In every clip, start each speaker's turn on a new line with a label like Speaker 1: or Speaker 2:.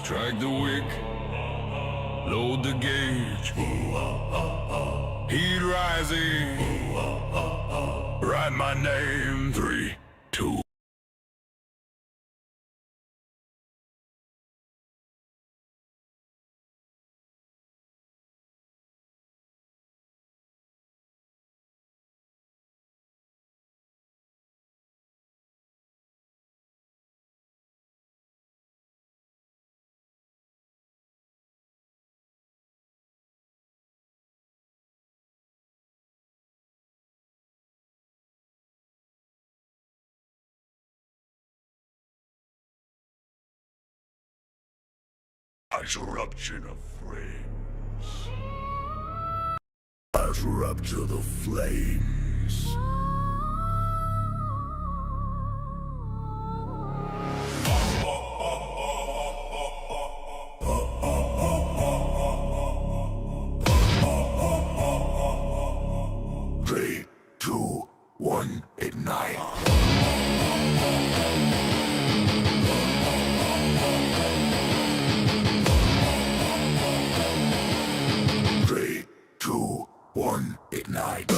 Speaker 1: Strike the wick, load the gauge. Heat rising, write my name. 3, 2. As eruption of flames. As rupture the flames. Three, two, one, ignite. 3, 2, 1, ignite.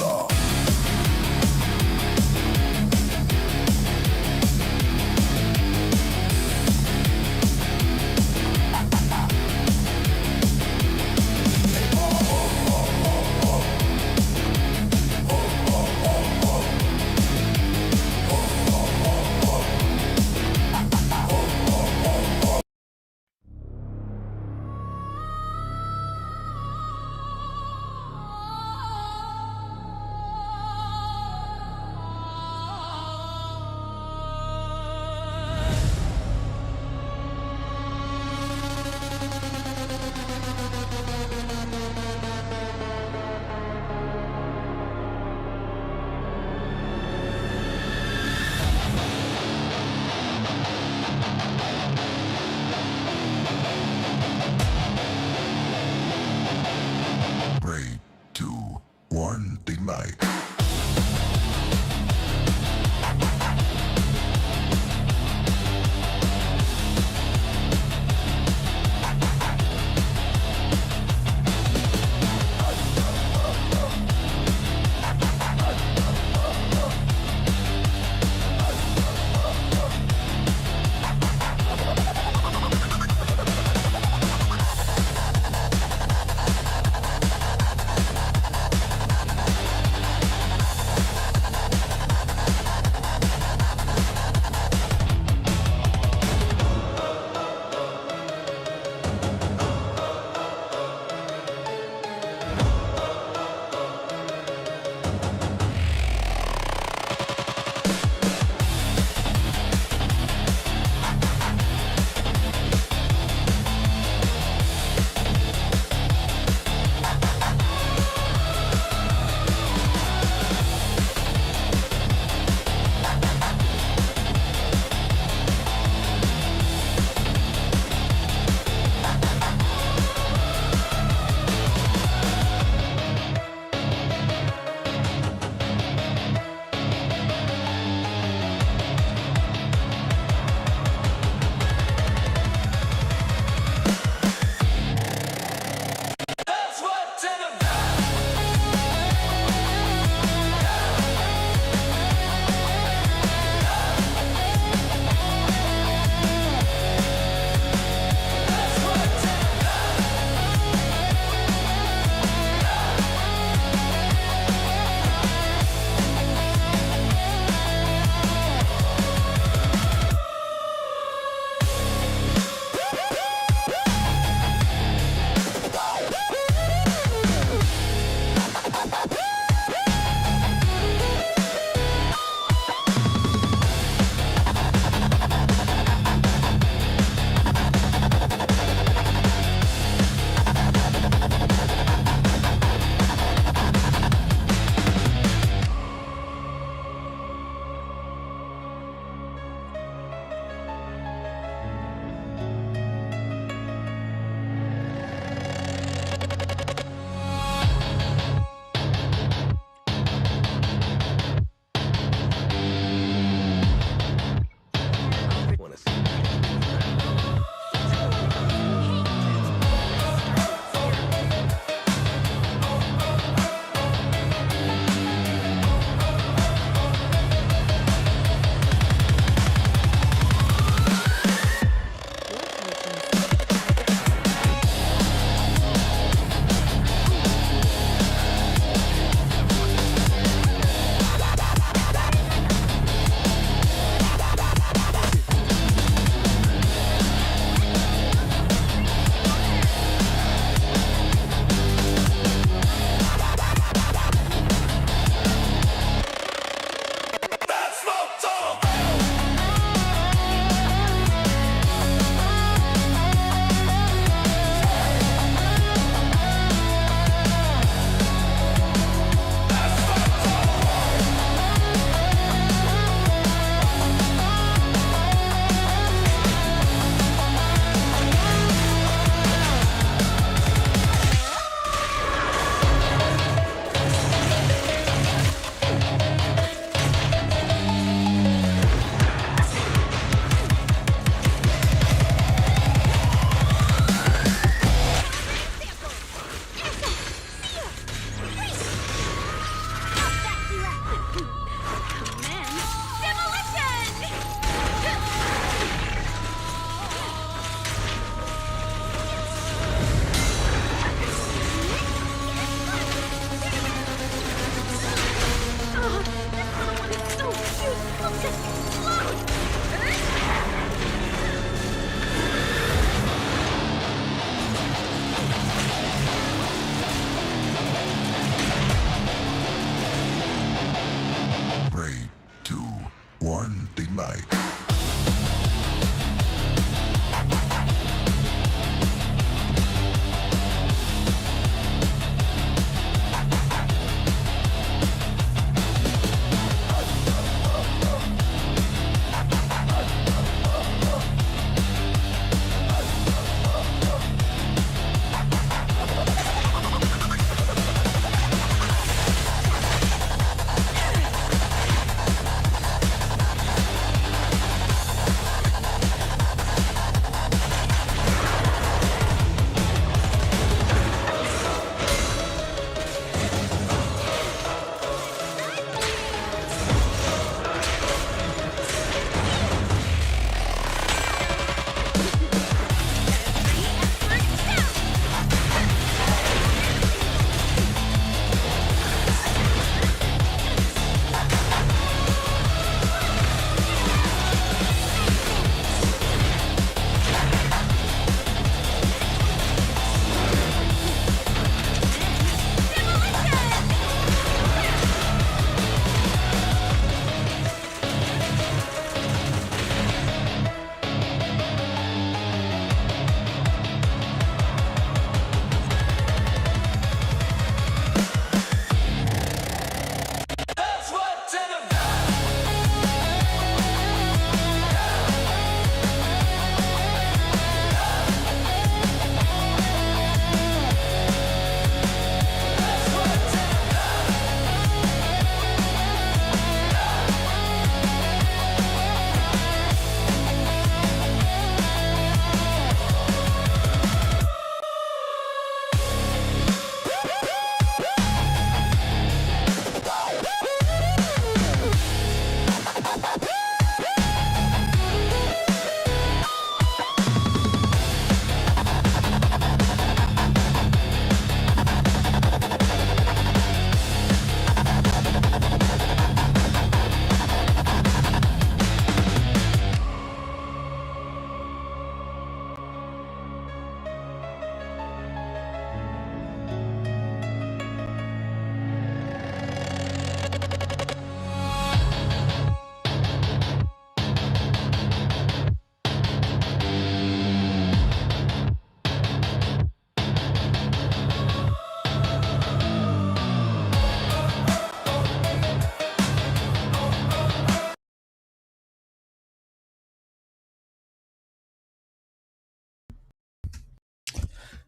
Speaker 1: they like.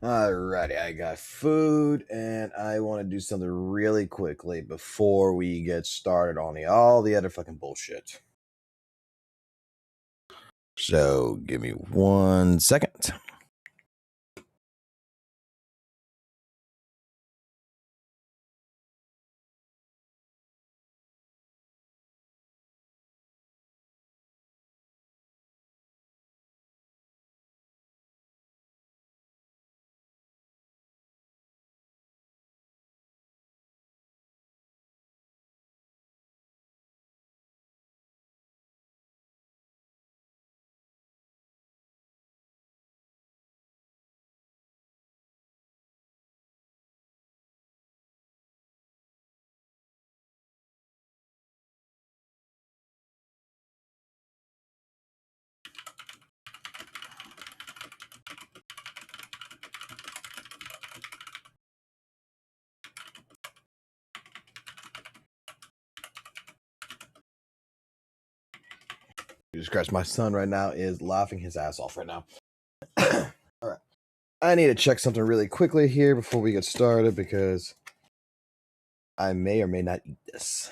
Speaker 1: Alrighty, I got food, and I want to do something really quickly before we get started on all the other fucking bullshit. So, give me 1 second. Jesus Christ, my son right now is laughing his ass off right now. All right. I need to check something really quickly here before we get started because I may or may not eat this.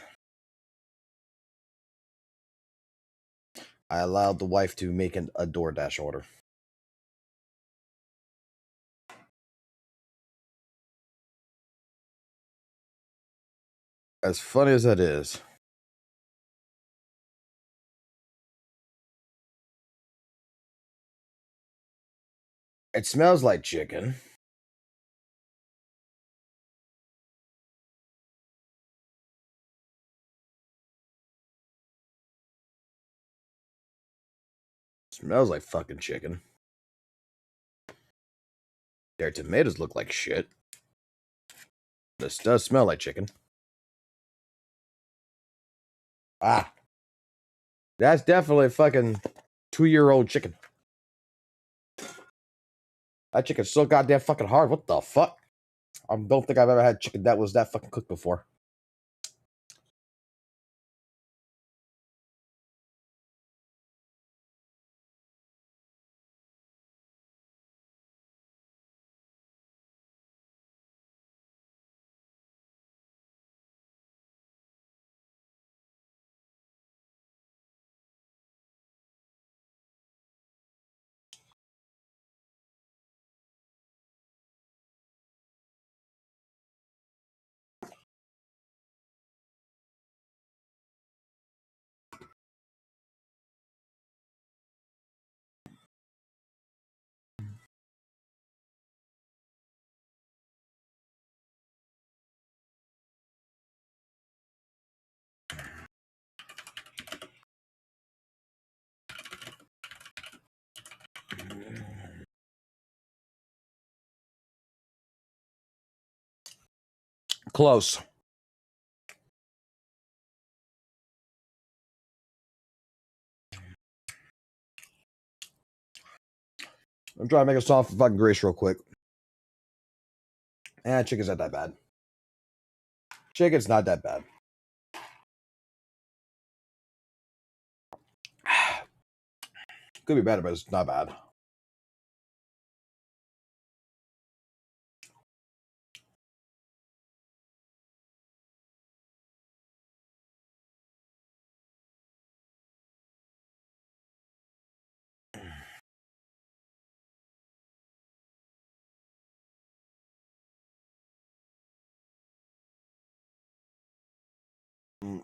Speaker 1: I allowed the wife to make a DoorDash order. As funny as that is, it smells like chicken. Smells like fucking chicken. Their tomatoes look like shit. This does smell like chicken. Ah. That's definitely a fucking 2-year-old chicken. That chicken's so goddamn fucking hard. What the fuck? I don't think I've ever had chicken that was that fucking cooked before. Close. I'm trying to make a soft fucking grease real quick. Chicken's not that bad. Chicken's not that bad. Could be better, but it's not bad. Mm.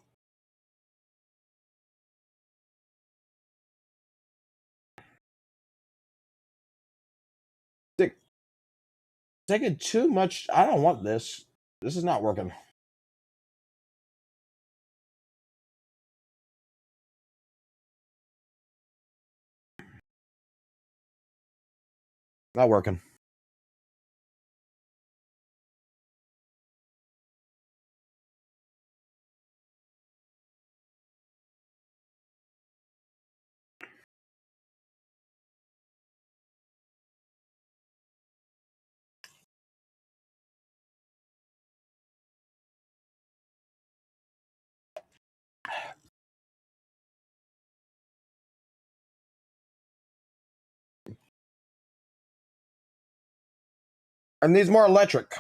Speaker 1: Taking too much. I don't want this. This is not working. Not working. And needs more electric.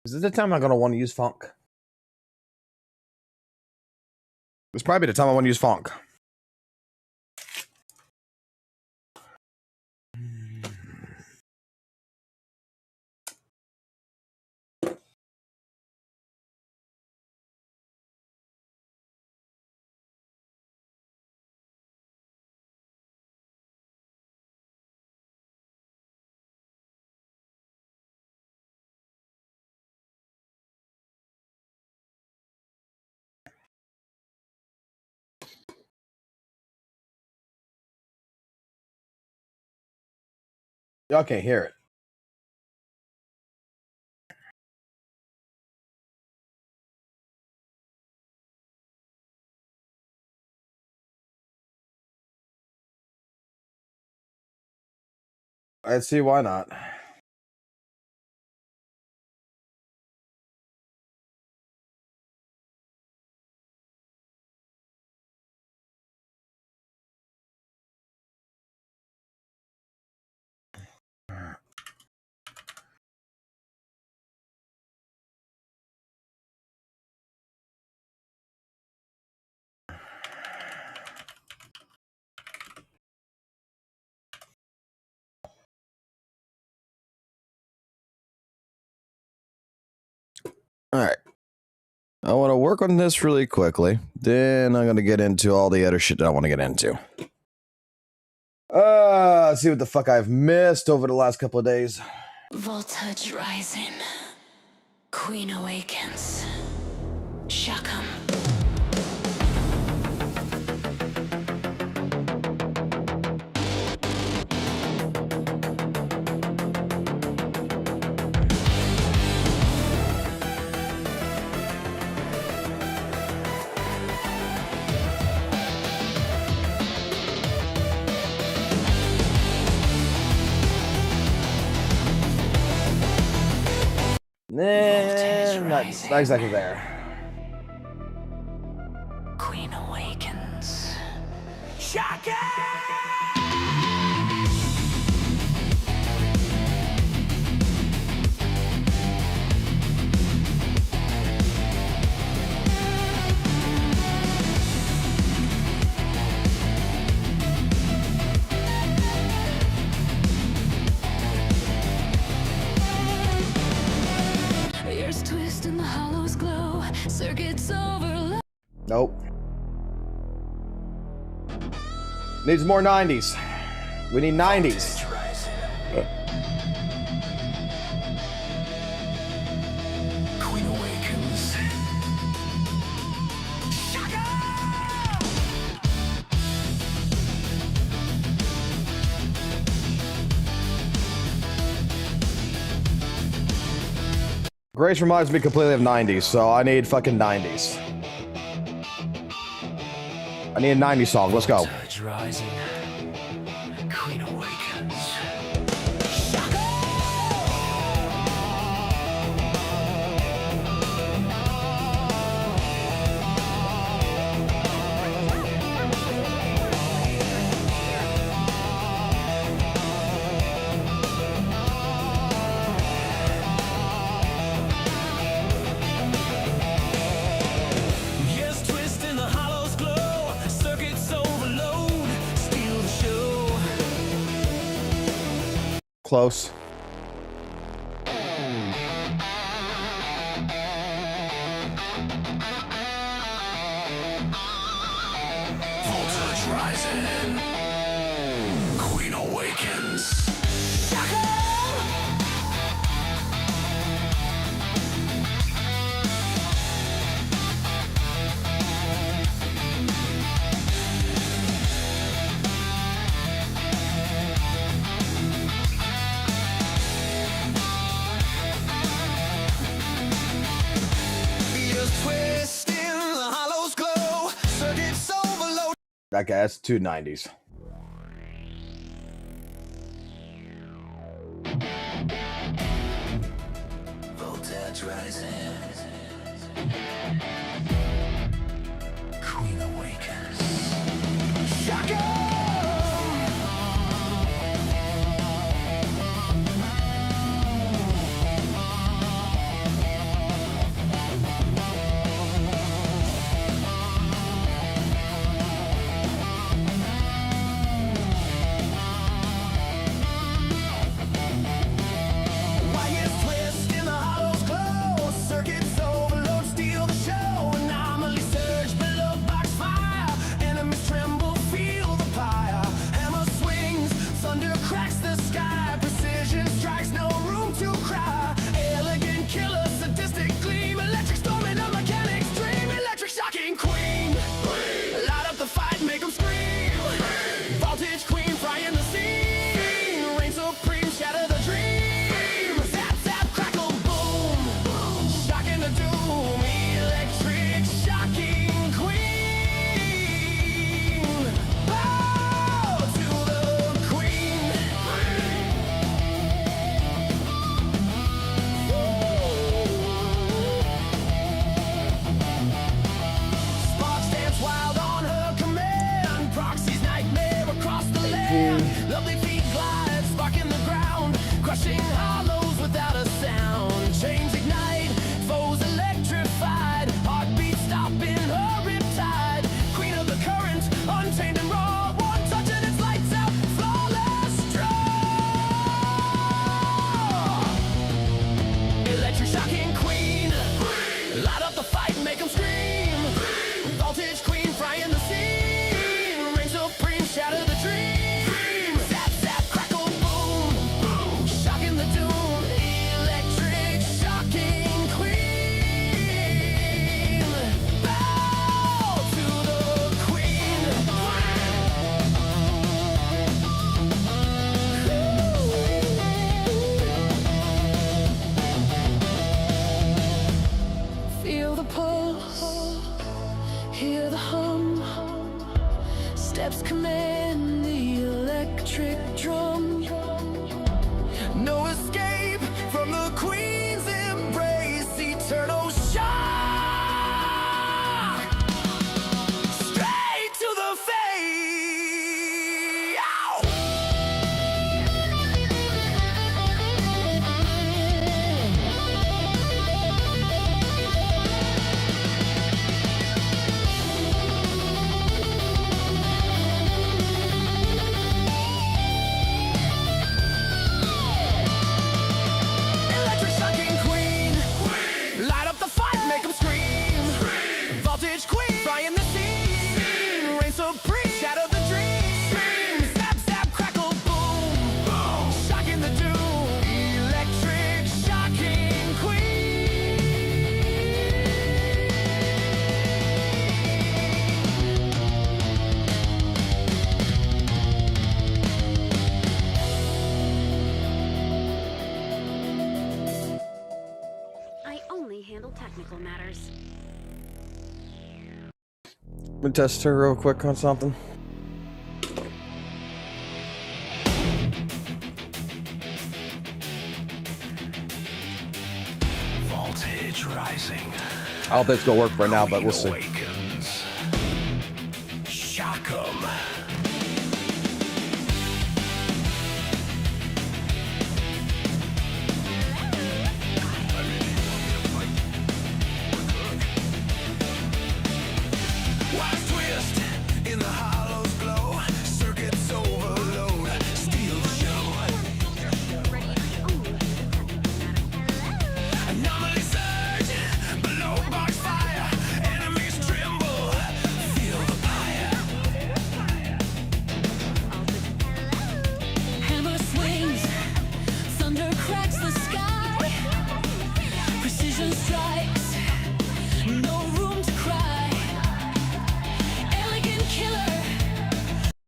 Speaker 1: Is this the time I'm gonna want to use funk? It's probably the time I want to use funk. Y'all can't hear it. Let's see why not. All right. I want to work on this really quickly. Then I'm going to get into all the other shit that I want to get into. Let's see what the fuck I've missed over the last couple of days.
Speaker 2: Voltage rising. Queen awakens. Shock 'em.
Speaker 1: Not exactly there.
Speaker 2: Queen awakens. Shock 'em! Twist and the hollows glow. Circuits overload.
Speaker 1: Nope. Needs more 90s. We need 90s.
Speaker 2: Queen awakens.
Speaker 1: Grace reminds me completely of 90s, so I need fucking 90s. I need a 90s song. Let's go.
Speaker 2: Rising. Queen awakens.
Speaker 1: Close.
Speaker 2: Voltage rising. Queen awakens.
Speaker 1: That guy has two 90s.
Speaker 2: Voltage rising. Queen awakens. Shock! Wires twist in the hollows glow. Circuits overload, steal the show.
Speaker 3: handle technical matters.
Speaker 1: I'm gonna test her real quick on something.
Speaker 4: Voltage rising.
Speaker 1: I don't think it's gonna work for now, but we'll see.
Speaker 4: Awakens. Shock 'em. Wise twist in the hollows glow. Circuits overload. Steal the show. Anomaly surge. Below box fire. Enemies tremble. Feel the fire.
Speaker 2: Hammer swings, thunder cracks the sky. Precision strikes, no room to cry. Elegant killer.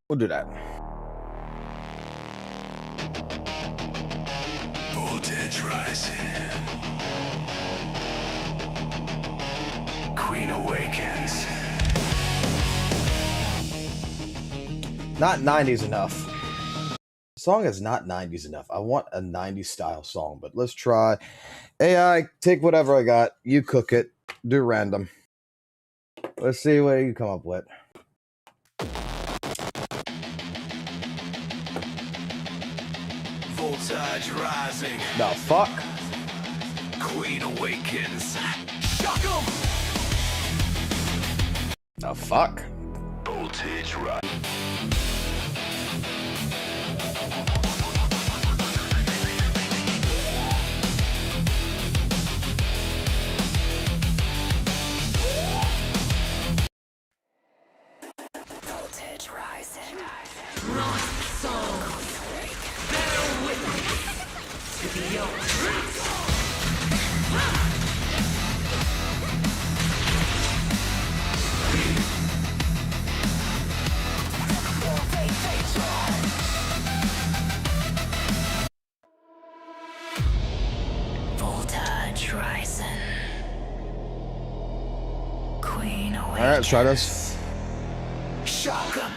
Speaker 1: We'll do that.
Speaker 4: Voltage rising. Queen awakens.
Speaker 1: Not 90s enough. The song is not 90s enough. I want a 90s style song, but let's try. AI, take whatever I got. You cook it. Do random. Let's see what you come up with.
Speaker 4: Voltage rising.
Speaker 1: The fuck?
Speaker 4: Queen awakens. Shock 'em.
Speaker 1: The fuck?
Speaker 4: Voltage rising.
Speaker 2: Voltage rising. Voltage rising. Queen awakens.
Speaker 1: Alright, let's try this.
Speaker 4: Shock 'em.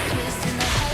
Speaker 2: Twist in the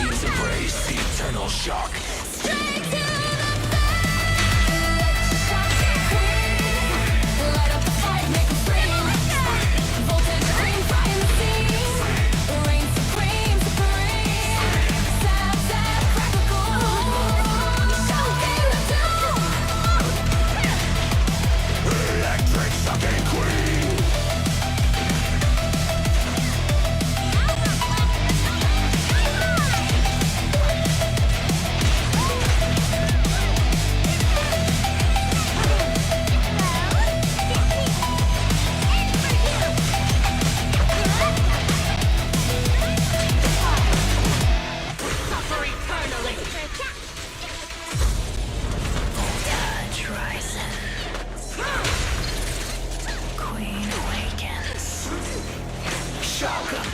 Speaker 4: queen's embrace, the eternal shock.
Speaker 2: Straight to the shocking queen. Light up the fight, make it scream. Voltage scream, frying the seas. Reign supreme, supreme. Sad, sad, practical. Shocking the doom.
Speaker 4: Electric shocking queen.
Speaker 2: Suffer eternally. Voltage rising. Queen awakens.
Speaker 4: Shock 'em.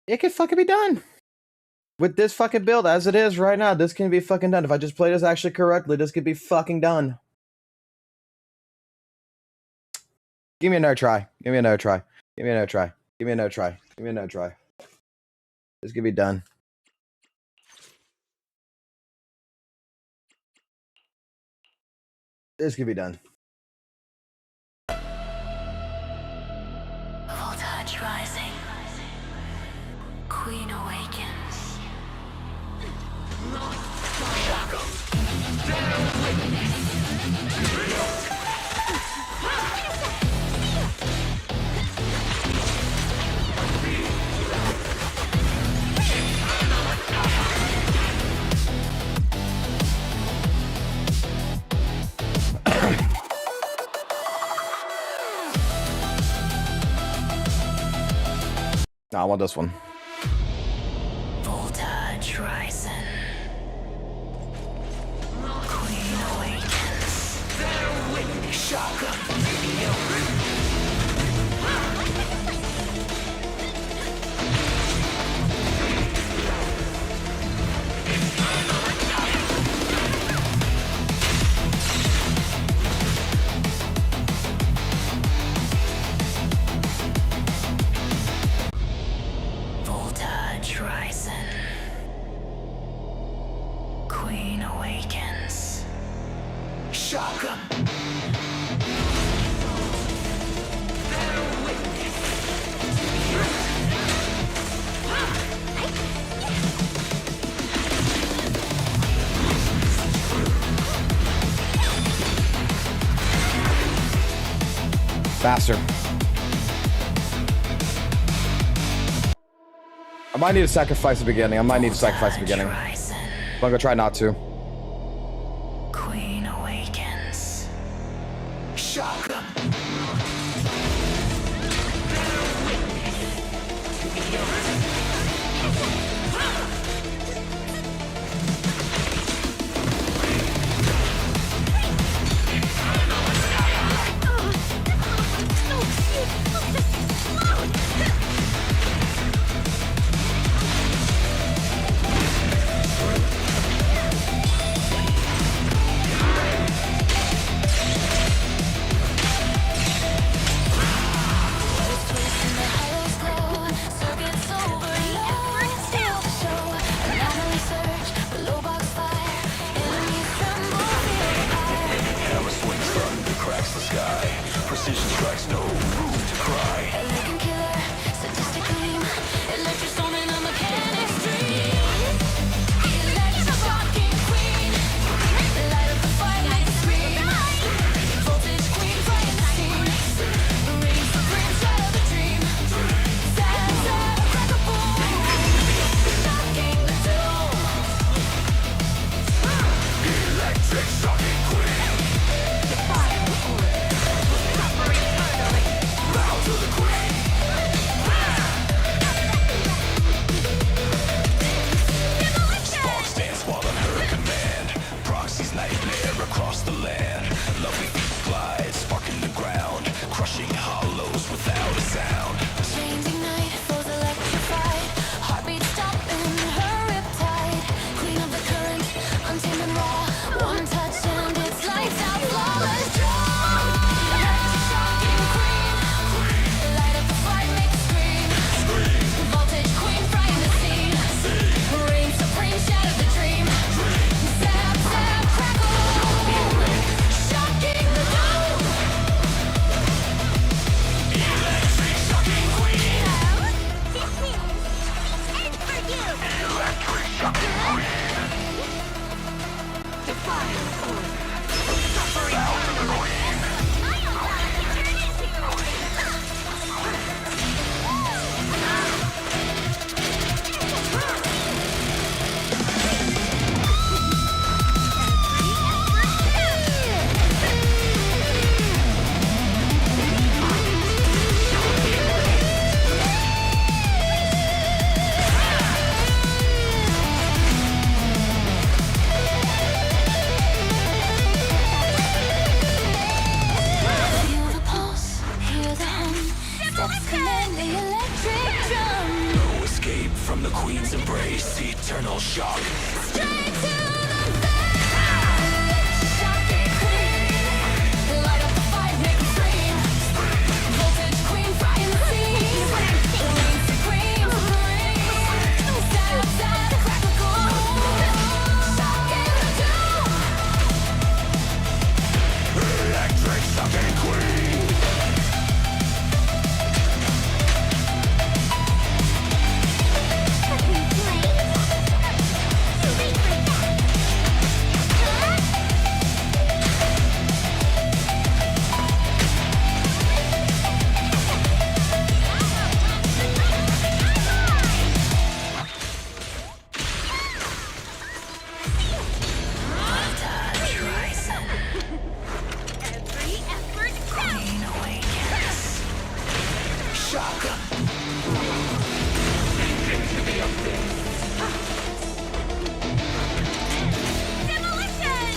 Speaker 1: It can fucking be done. With this fucking build as it is right now, this can be fucking done. If I just play this actually correctly, this could be fucking done. Give me another try. Give me another try. Give me another try. Give me another try. Give me another try. This could be done. This could be done.
Speaker 2: Voltage rising. Queen awakens.
Speaker 1: No, I want this one.
Speaker 2: Voltage rising. Queen awakens.
Speaker 4: Shock 'em.
Speaker 2: Voltage rising. Queen awakens.
Speaker 4: Shock 'em.
Speaker 1: Faster. I might need to sacrifice the beginning. I might need to sacrifice the beginning.
Speaker 2: Rising.
Speaker 1: But I'm gonna try not to.
Speaker 2: Queen awakens.
Speaker 4: Shock 'em. Precision strikes, no room to cry.
Speaker 2: Elegant killer, sadistic gleam, electric storming a mechanic's dream. Electric shocking queen, light up the fire like a scream. Voltage queen, flying the scene. Reign supreme, shadow the dream. Sad, sad, crack a boom. Shocking the doom.
Speaker 4: Electric shocking queen. Bow to the queen. eternal shock.
Speaker 2: Straight to the face. Shocking queen. Light up the fight, make it scream. Voltage queen, frying the scene. Reign supreme, supreme. Sad, sad, crackle. Shocking the doom.
Speaker 4: Electric shocking queen.
Speaker 2: Every effort counts.
Speaker 4: Shock.
Speaker 2: Demolition!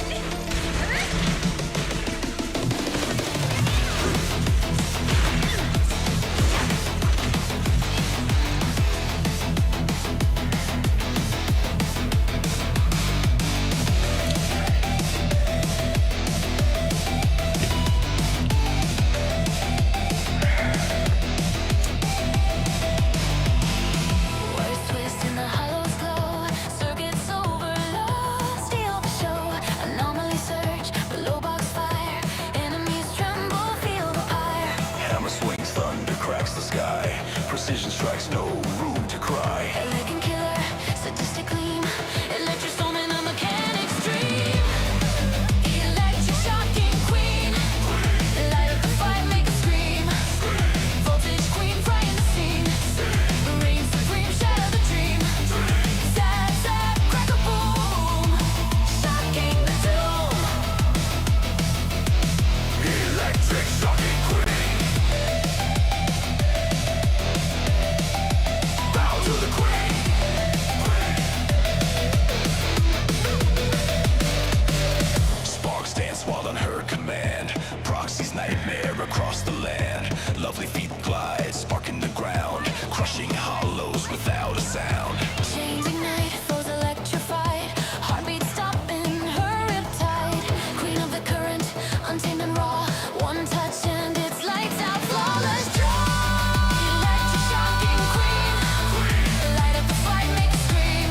Speaker 2: Words twist in the hollows glow. Circuits overload. Steal the show. Anomaly search. Below box fire. Enemies tremble. Feel the pyre.
Speaker 4: Hammer swings, thunder cracks the sky. Precision strikes, no room to cry.
Speaker 2: Elegant killer. Sadistic gleam. Electrostone in a mechanic's dream. Electric shocking queen. Light up the fight, make it scream. Voltage queen, frying the scene. Reign supreme, shatter the dream. Sad, sad, crack a boom. Shocking the doom.
Speaker 4: Electric shocking queen. Bow to the queen. Sparks dance while on her command. Proxy's nightmare across the land. Lovely feet glide, sparking the ground. Crushing hollows without a sound.
Speaker 2: Chains ignite, foes electrified. Heartbeat stopping, her riptide. Queen of the current, untamed and raw. One touch and it's lights out, flawless draw. Electric shocking queen. Light up the fight, make it scream.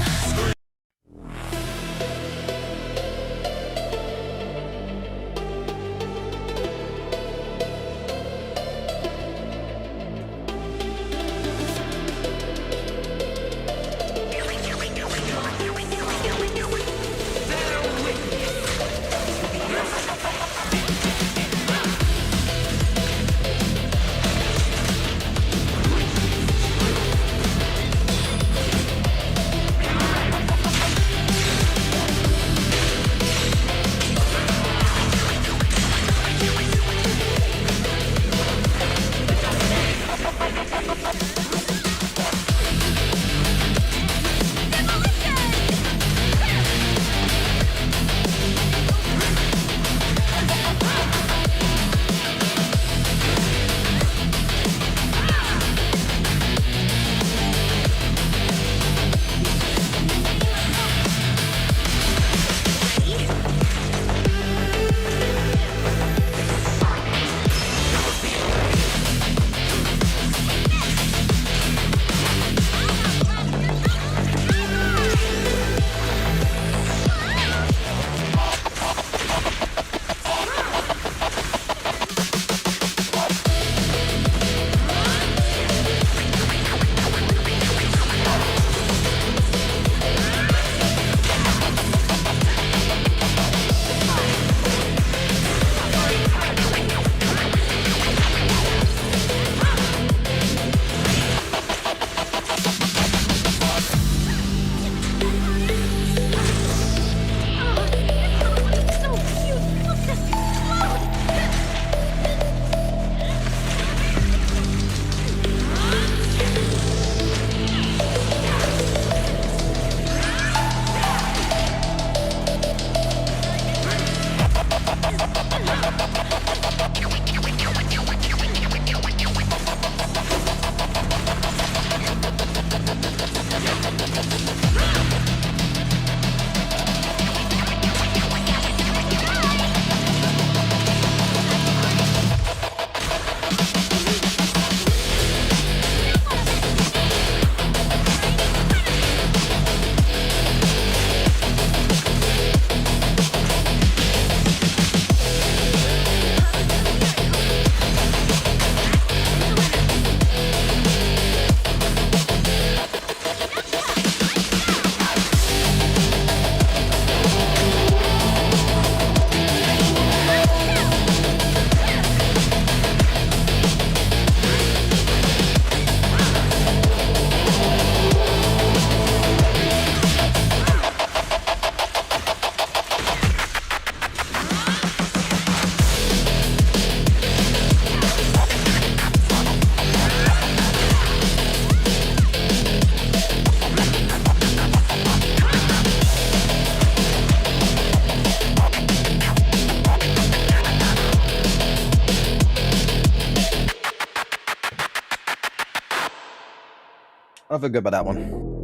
Speaker 1: I feel good about that one.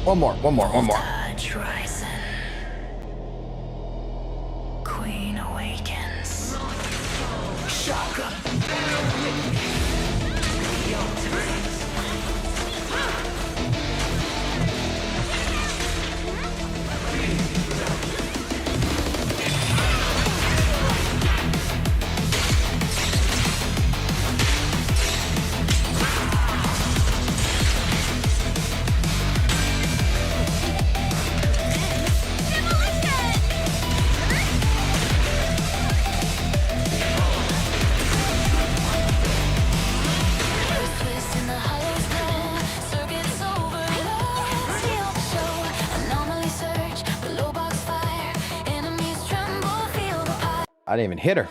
Speaker 1: One more.
Speaker 2: Touch rising. Queen awakens. Shotgun.
Speaker 1: I didn't even hit her.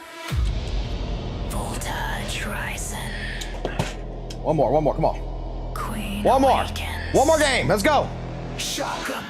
Speaker 2: Voltage rising.
Speaker 1: One more, come on.
Speaker 2: Queen
Speaker 1: One more.
Speaker 2: awakens.
Speaker 1: One more game. Let's go.
Speaker 2: Shotgun.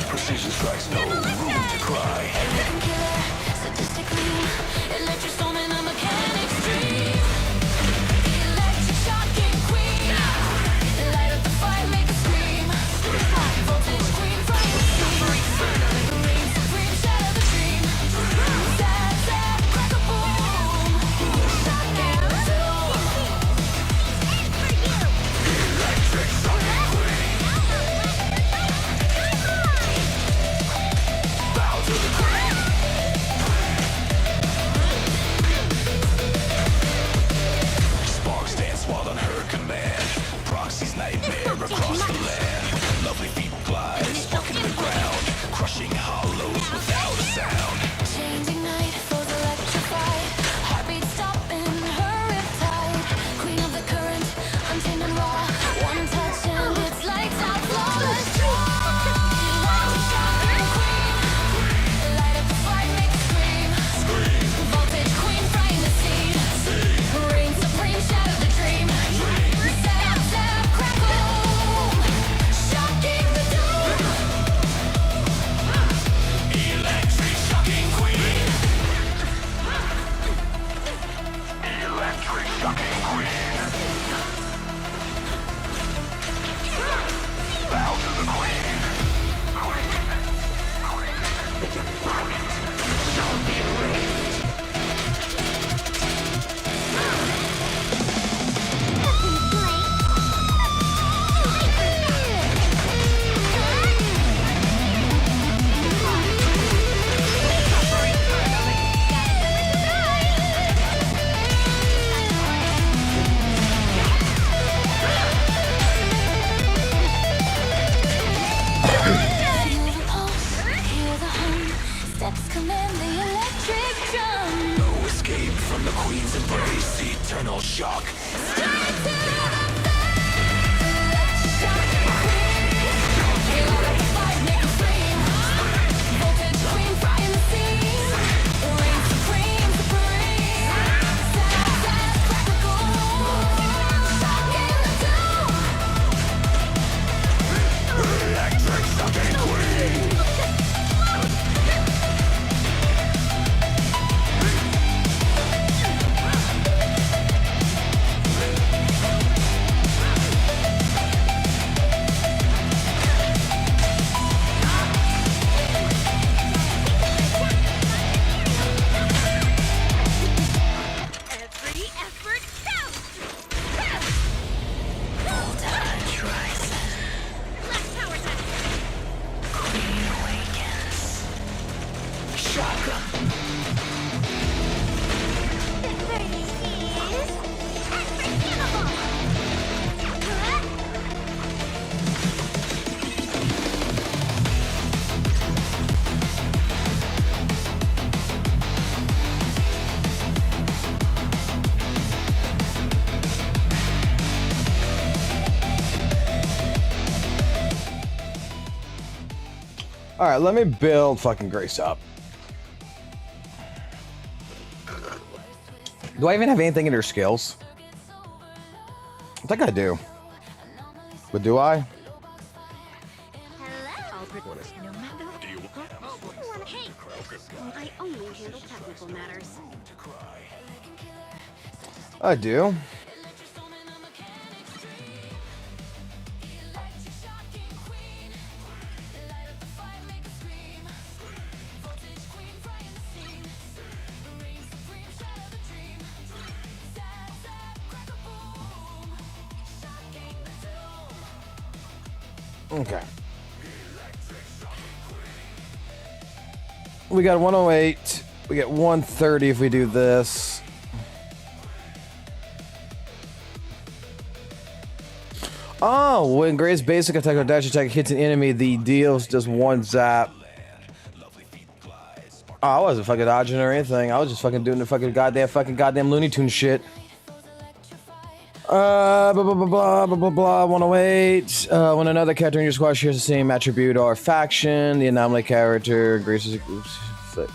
Speaker 4: Precision strikes, no room to cry. Sparks dance while on her command. Proxy's nightmare across the land. Lovely feet glide, sparking the ground. Crushing hollows without a sound.
Speaker 2: Changing night, foes electrified. Heartbeat stopping her riptide. Queen of the current, untamed and raw. One touch and it's lights out, flawless draw. Electric queen, light up the fight, make a scream. Voltage queen, frying the scene. Reign supreme, shatter the dream. Zap, zap, crackle. Shocking the doom.
Speaker 4: Electric shocking queen. Electric shocking queen. Bow to the queen.
Speaker 2: Feel the pulse, hear the hum. Steps command the electric drum.
Speaker 4: No escape from the queen's embrace. Eternal shock. Electric shocking queen.
Speaker 3: Every effort counts!
Speaker 2: Voltage rising.
Speaker 3: Left power time!
Speaker 2: Queen awakens.
Speaker 4: Shotgun.
Speaker 3: This burning is unforgivable! Huh?
Speaker 1: All right, let me build fucking Grace up. Do I even have anything in her skills? I think I do. But do I?
Speaker 3: Hello. No matter. Hey, I only handle technical matters.
Speaker 1: I do. Okay. We got 108. We get 130 if we do this. Oh, when Gray's basic attack or dash attack hits an enemy, the deals just one zap. Oh, I wasn't fucking dodging or anything. I was just fucking doing the fucking goddamn Looney Tunes shit. Blah, blah, blah, blah, blah, blah, blah, 108. When another character in your squad shares the same attribute or faction, the anomaly character graces.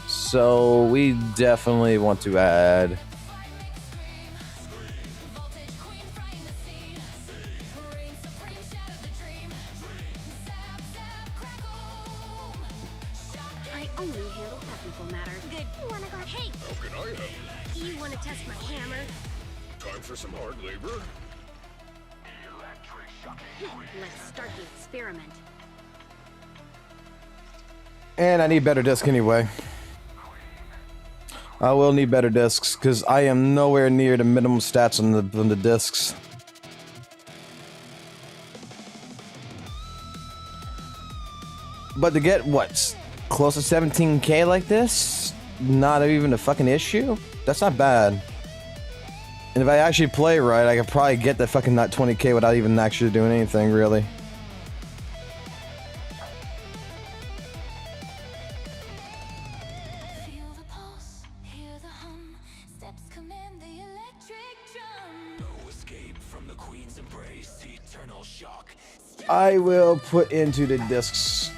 Speaker 1: So we definitely want to add.
Speaker 3: I only handle technical matters. Good. Wanna go? Hey,
Speaker 5: How can I help?
Speaker 3: you wanna test my hammer?
Speaker 5: Time for some hard labor?
Speaker 3: Let's start the experiment.
Speaker 1: And I need better disc anyway. I will need better discs because I am nowhere near the minimum stats on the discs. But to get what, close to 17K like this, not even a fucking issue. That's not bad. And if I actually play right, I could probably get that fucking not 20K without even actually doing anything really.
Speaker 2: Feel the pulse, hear the hum, steps command the electric drum.
Speaker 4: No escape from the queen's embrace. Eternal shock.
Speaker 1: I will put into the discs.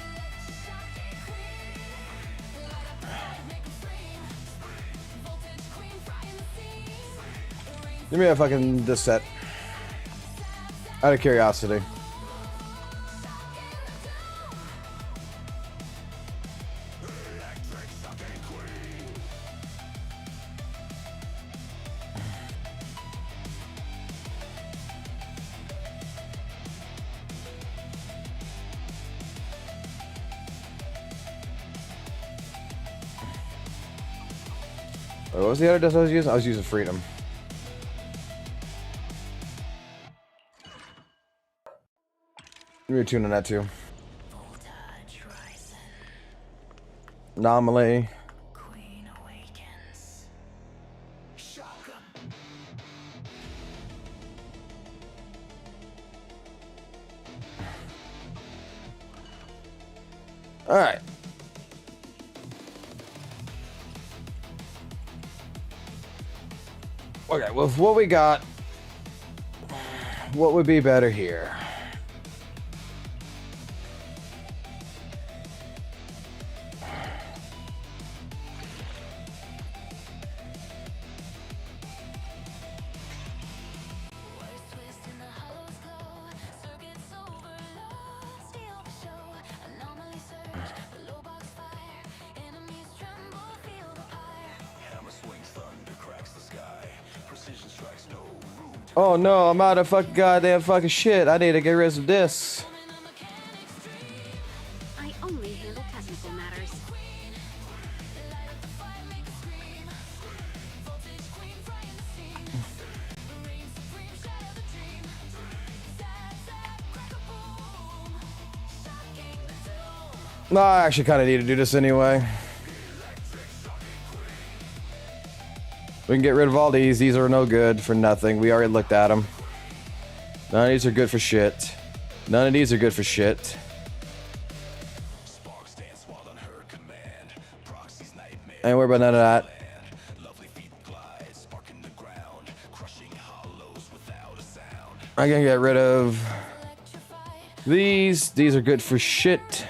Speaker 1: Give me a fucking disc set. Out of curiosity. What was the other disc I was using? I was using Freedom. You're tuning that too.
Speaker 2: Voltage rising,
Speaker 1: Anomaly.
Speaker 2: queen awakens.
Speaker 1: All right. Okay, with what we got, what would be better here? Oh no, I'm out of fucking goddamn fucking shit. I need to get rid of this.
Speaker 3: I only handle technical matters.
Speaker 1: No, I actually kind of need to do this anyway. We can get rid of all these. These are no good for nothing. We already looked at them. None of these are good for shit. None of these are good for shit. Ain't worried about none of that. I can get rid of these. These are good for shit.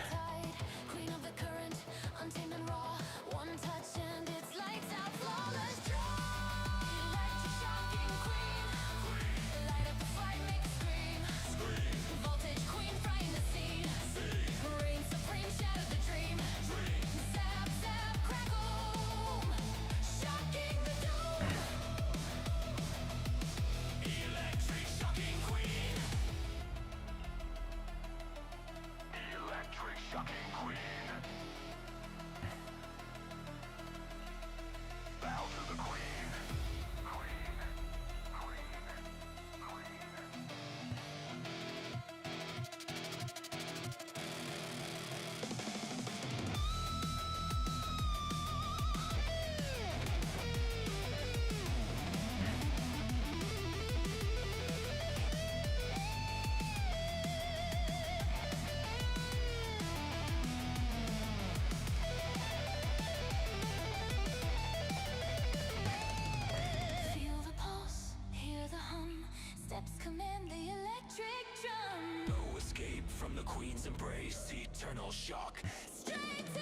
Speaker 4: Emotional shock.
Speaker 2: Straight to the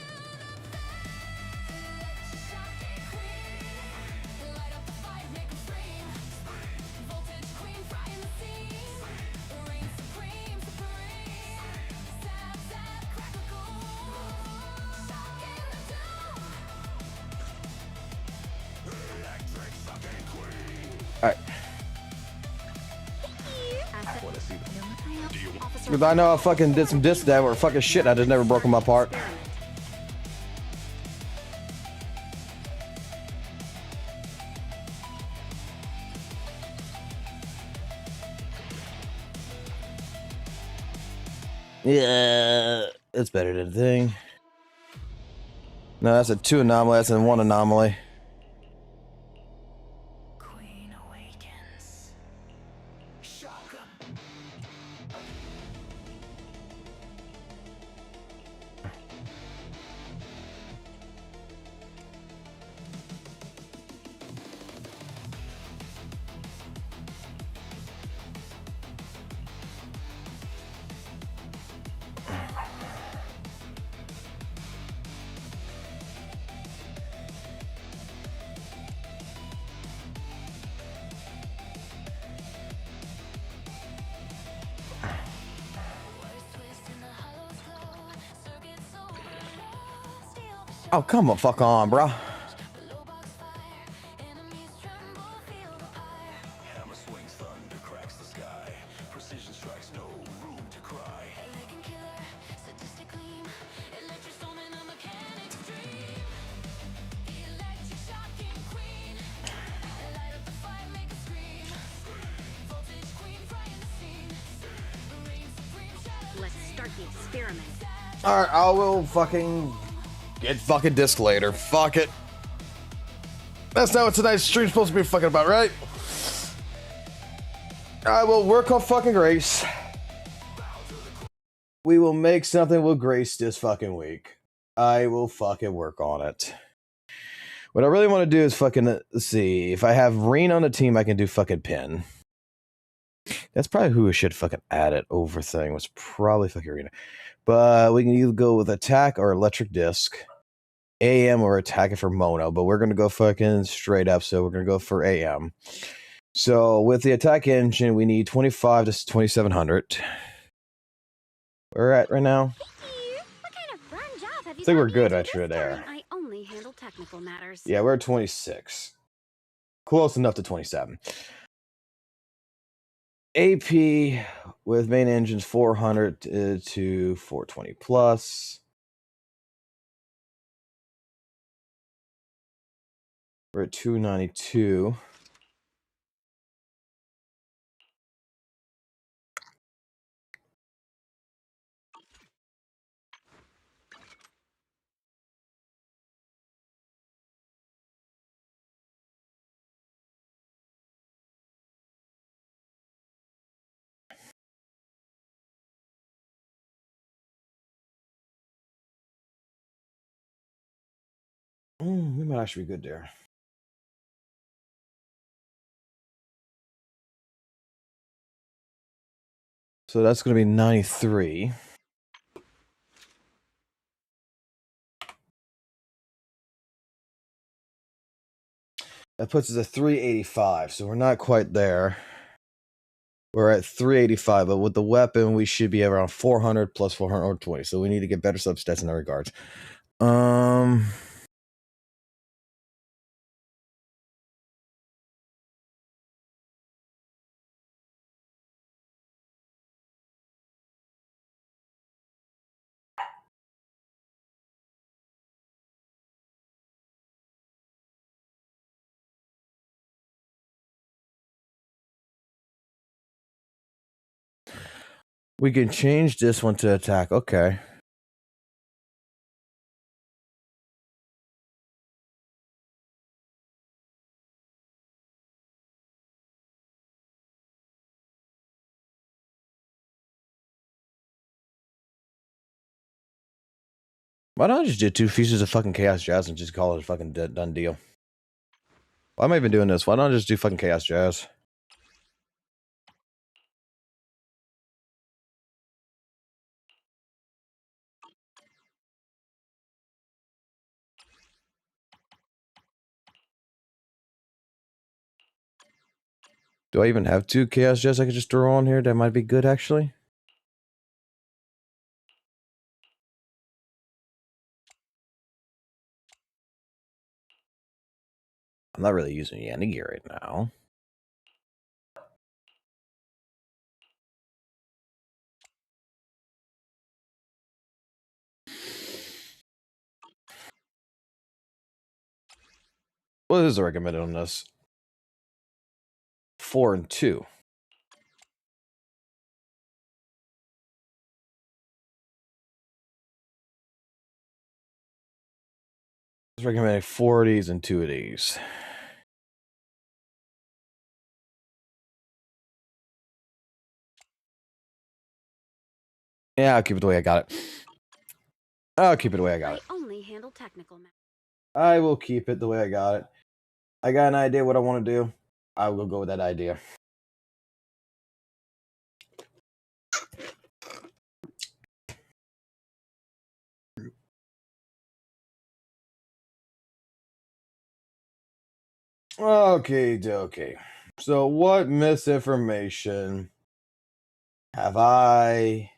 Speaker 2: electroshock queen. Light up the fight, make 'em scream. Voltage queen, frying the scene. Reign supreme, supreme. Zap, zap, crackle. Shock in the dome.
Speaker 4: Electric sucking queen.
Speaker 1: Alright.
Speaker 3: Asset.
Speaker 1: Wanna see them.
Speaker 3: Officer.
Speaker 1: Because I know I fucking did some disc that were fucking shit. I just never broke them apart.
Speaker 3: Experiment.
Speaker 1: Yeah, it's better than a thing. No, that's a 2 anomaly. That's a 1 anomaly.
Speaker 2: Queen awakens.
Speaker 4: Shock.
Speaker 1: Oh, come on, fuck on, bro.
Speaker 2: Low box fire. Enemies tremble, feel the ire.
Speaker 4: Hammer swings, thunder cracks the sky. Precision strikes, no room to cry.
Speaker 2: Elegant killer, sadistic gleam. Electrostone in a mechanic's dream. Electric shocking queen. Light up the fight, make 'em scream. Voltage queen, frying the scene. Reign supreme, shadow.
Speaker 3: Let's start the experiment.
Speaker 1: Alright, I will fucking get fucking disc later. Fuck it. That's not what tonight's stream's supposed to be fucking about, right? I will work on fucking Grace. We will make something with Grace this fucking week. I will fucking work on it. What I really want to do is fucking let's see. If I have Reen on the team, I can do fucking Pin. That's probably who we should fucking add it over thing. Was probably fucking Rena. But we can either go with attack or electric disc. AM or attack it for mono. But we're gonna go fucking straight up, so we're gonna go for AM. So with the attack engine, we need 25 to 2700. Where we're at right now.
Speaker 3: What kind of fun job have you
Speaker 1: I think we're
Speaker 3: gotten
Speaker 1: good
Speaker 3: into
Speaker 1: actually
Speaker 3: this
Speaker 1: there.
Speaker 3: time? I only handle technical matters.
Speaker 1: Yeah, we're at 26. Close enough to 27. AP with main engines 400 to 420 plus. We're at 292. We might actually be good there. So that's going to be 93. That puts us at 385. So we're not quite there. We're at 385, but with the weapon, we should be around 400 plus 420. So we need to get better substats in that regards. We can change this one to attack. Okay. Why don't I just do 2 pieces of fucking Chaos Jazz and just call it a fucking done deal? Why am I even doing this? Why don't I just do fucking Chaos Jazz? Do I even have 2 Chaos Jets I could just throw on here? That might be good, actually. I'm not really using any gear right now. What is the recommended on this? 4 and 2. It's recommended 4 of these and 2 of these. Yeah, I'll keep it the way I got it. I'll keep it the way I got it.
Speaker 3: I only handle technical matters.
Speaker 1: I will keep it the way I got it. I got an idea what I want to do. I will go with that idea. Okay. So what misinformation have I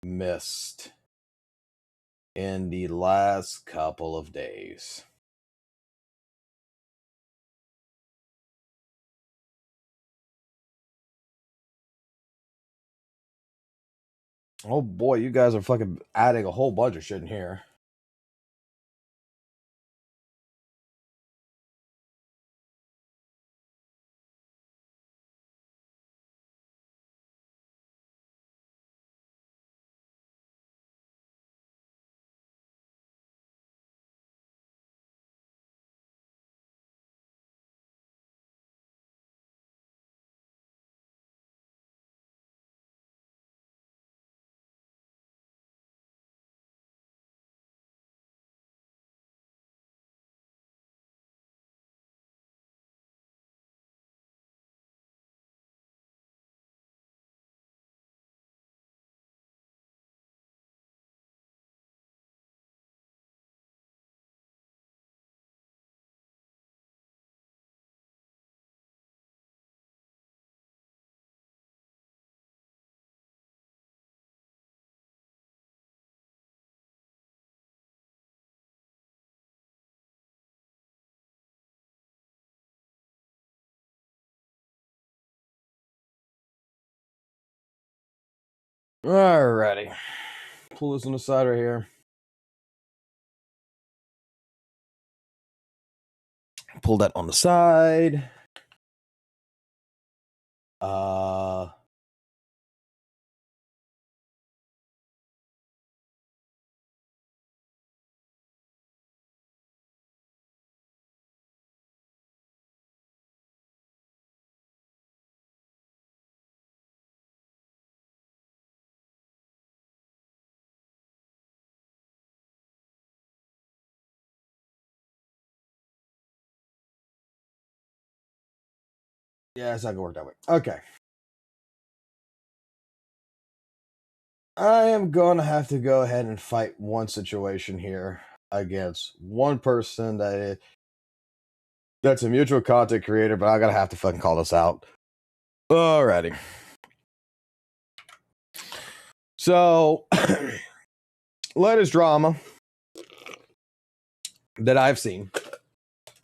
Speaker 1: missed in the last couple of days? Oh boy, you guys are fucking adding a whole bunch of shit in here. Alrighty. Pull this on the side right here. Pull that on the side. Yeah, it's not gonna work that way. Okay. I am gonna have to go ahead and fight one situation here against one person that's a mutual content creator, but I gotta have to fucking call this out. Alrighty. So, latest drama that I've seen,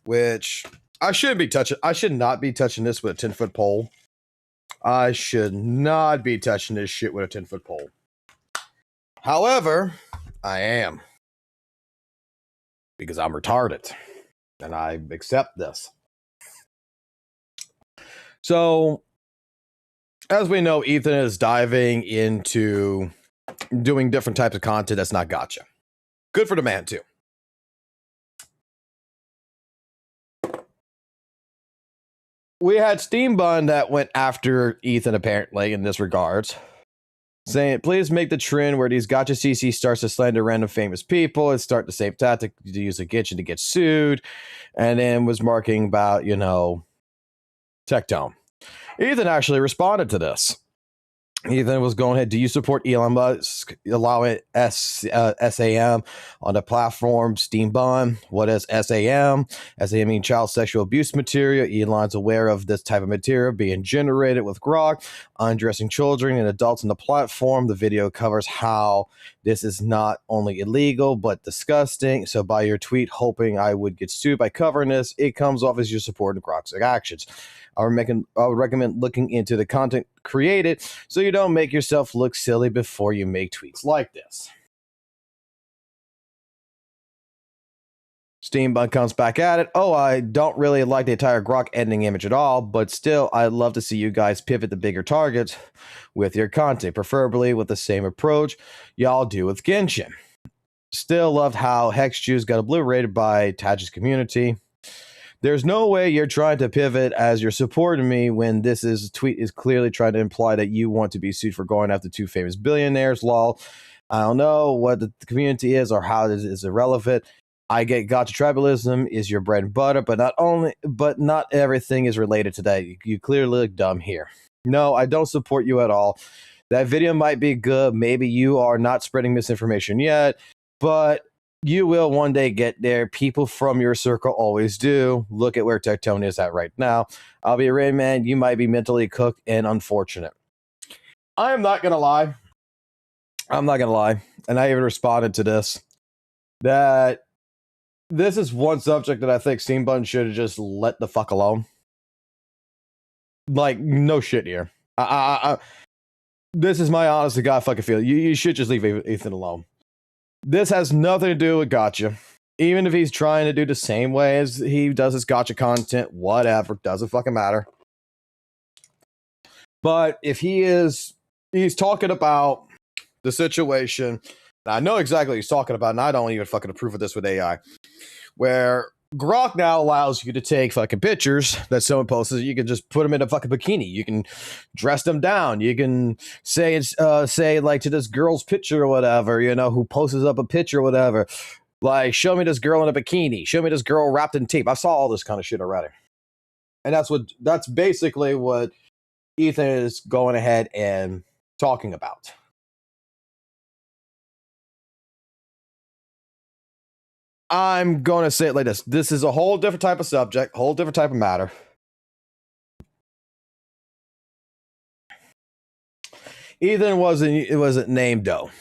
Speaker 1: which I should not be touching this with a 10-foot pole. I should not be touching this shit with a 10-foot pole. However, I am. Because I'm retarded. And I accept this. So, as we know, Ethan is diving into doing different types of content that's not gacha. Good for the man, too. We had Steam Bun that went after Ethan, apparently, in this regards, saying, please make the trend where these gacha CC starts to slander random famous people and start the same tactic to use a Genshin to get sued, and then was marking about, Tech Tome. Ethan actually responded to this. Ethan was going ahead. Do you support Elon Musk allowing SAM on the platform Steam Bun? What is SAM? SAM means child sexual abuse material. Elon's aware of this type of material being generated with Grok, undressing children and adults on the platform. The video covers how this is not only illegal but disgusting. So by your tweet hoping I would get sued by covering this, it comes off as you're supporting Grok's actions. I would recommend looking into the content created so you don't make yourself look silly before you make tweets like this. Steambun comes back at it. Oh, I don't really like the entire Grok ending image at all, but still, I'd love to see you guys pivot to bigger targets with your content, preferably with the same approach y'all do with Genshin. Still loved how Hex Juice got obliterated by Taj's community. There's no way you're trying to pivot as you're supporting me when tweet is clearly trying to imply that you want to be sued for going after two famous billionaires. Lol. I don't know what the community is or how it is irrelevant. I get Gacha tribalism is your bread and butter, but not everything is related to that. You clearly look dumb here. No, I don't support you at all. That video might be good. Maybe you are not spreading misinformation yet, but you will one day get there. People from your circle always do. Look at where Tectone is at right now. I'll be a rain man. You might be mentally cooked and unfortunate. I am not going to lie. I'm not going to lie. And I even responded to this. That this is one subject that I think Steambun should have just let the fuck alone. Like, no shit here. This is my honest to God fucking feeling. You should just leave Ethan alone. This has nothing to do with Gacha. Even if he's trying to do the same way as he does his Gacha content, whatever, doesn't fucking matter. But if he's talking about the situation, I know exactly what he's talking about, and I don't even fucking approve of this with AI, where Grok now allows you to take fucking pictures that someone posts. You can just put them in a fucking bikini. You can dress them down. You can say like to this girl's picture or whatever, who posts up a picture or whatever. Like, show me this girl in a bikini. Show me this girl wrapped in tape. I saw all this kind of shit already. And that's basically what Ethan is going ahead and talking about. I'm going to say it like this. This is a whole different type of subject, whole different type of matter. Ethan wasn't named, though.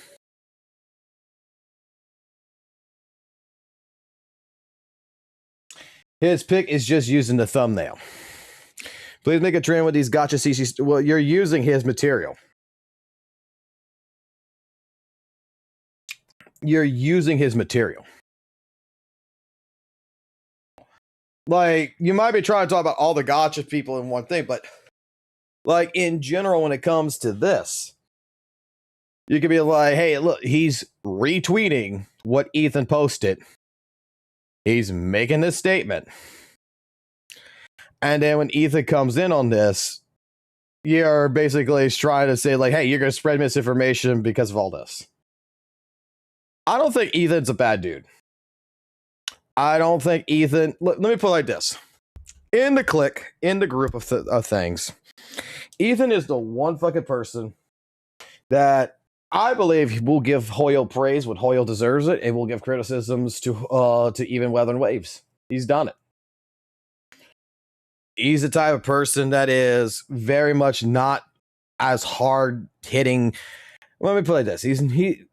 Speaker 1: His pick is just using the thumbnail. Please make a trend with these Gacha CCs. Well, you're using his material. You're using his material. Like, you might be trying to talk about all the Gacha people in one thing, but like in general, when it comes to this, you could be like, hey, look, he's retweeting what Ethan posted. He's making this statement. And then when Ethan comes in on this, you're basically trying to say like, hey, you're going to spread misinformation because of all this. I don't think Ethan's a bad dude. I don't think Ethan... Let me put it like this. In the clique, in the group of things, Ethan is the one fucking person that I believe will give Hoyle praise when Hoyle deserves it, and will give criticisms to even Weather and Waves. He's done it. He's the type of person that is very much not as hard hitting. Let me put it like this.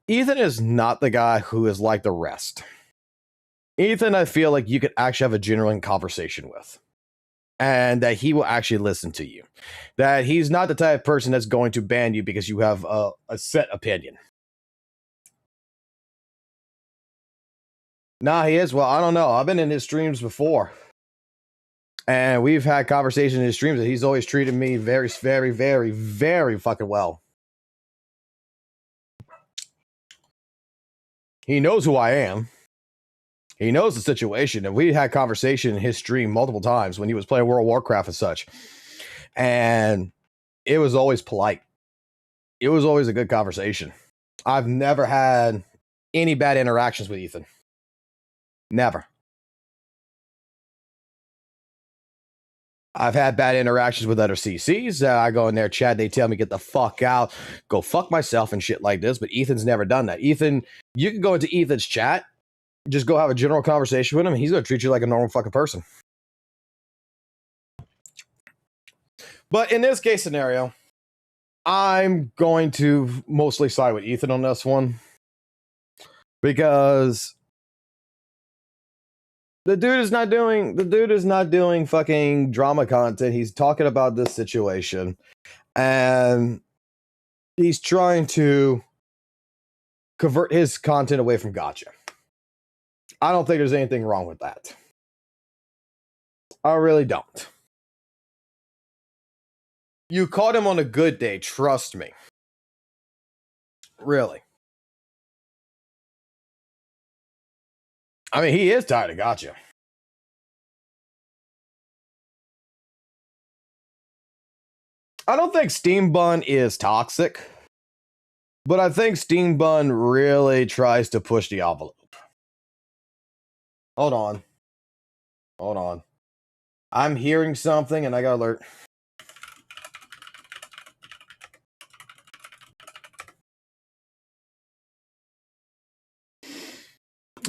Speaker 1: Ethan is not the guy who is like the rest. Ethan, I feel like you could actually have a genuine conversation with. And that he will actually listen to you. That he's not the type of person that's going to ban you because you have a set opinion. Nah, he is. Well, I don't know. I've been in his streams before. And we've had conversations in his streams that he's always treated me very, very, very, very fucking well. He knows who I am. He knows the situation, and we had conversation in his stream multiple times when he was playing World of Warcraft and such. And it was always polite. It was always a good conversation. I've never had any bad interactions with Ethan. Never. I've had bad interactions with other CCs. I go in their chat, they tell me get the fuck out, go fuck myself and shit like this. But Ethan's never done that. Ethan, you can go into Ethan's chat, just go have a general conversation with him, and he's going to treat you like a normal fucking person. But in this case scenario, I'm going to mostly side with Ethan on this one because the dude is not doing fucking drama content. He's talking about this situation and he's trying to convert his content away from Gacha. I don't think there's anything wrong with that. I really don't. You caught him on a good day, trust me. Really. I mean, he is tired of Gacha. I don't think Steam Bun is toxic, but I think Steam Bun really tries to push the envelope. Hold on. I'm hearing something and I got alert.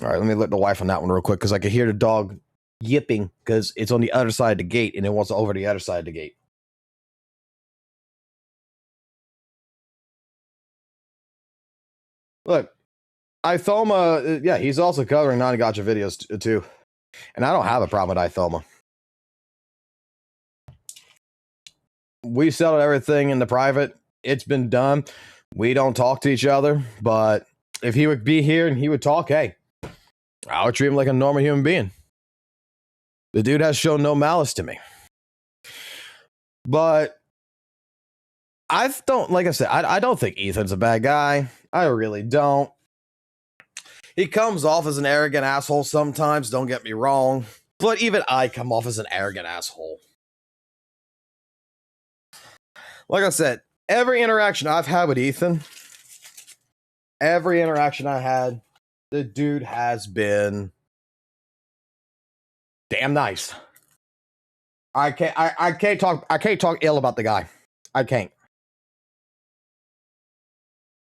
Speaker 1: All right, let me let the wife on that one real quick because I can hear the dog yipping because it's on the other side of the gate and it wants over the other side of the gate. Look, Ithoma, yeah, he's also covering non-gacha videos too. And I don't have a problem with Ithoma. We settled everything in the private. It's been done. We don't talk to each other, but if he would be here and he would talk, hey, I would treat him like a normal human being. The dude has shown no malice to me. But I don't, like I said, I don't think Ethan's a bad guy. I really don't. He comes off as an arrogant asshole sometimes, don't get me wrong. But even I come off as an arrogant asshole. Like I said, every interaction I've had with Ethan, the dude has been damn nice. I can't talk ill about the guy. I can't.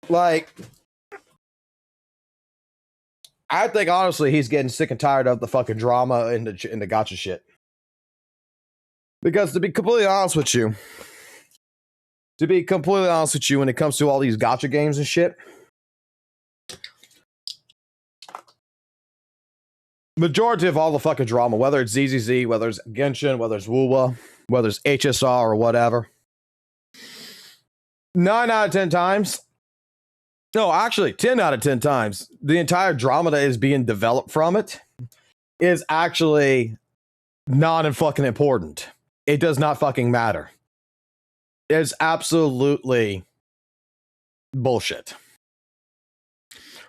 Speaker 1: Like, I think honestly he's getting sick and tired of the fucking drama in the gacha shit. Because to be completely honest with you, when it comes to all these gacha games and shit, majority of all the fucking drama, whether it's ZZZ, whether it's Genshin, whether it's WUWA, whether it's HSR or whatever, 9 out of 10 times, no, actually 10 out of 10 times, the entire drama that is being developed from it is actually not fucking important. It does not fucking matter. It's absolutely bullshit.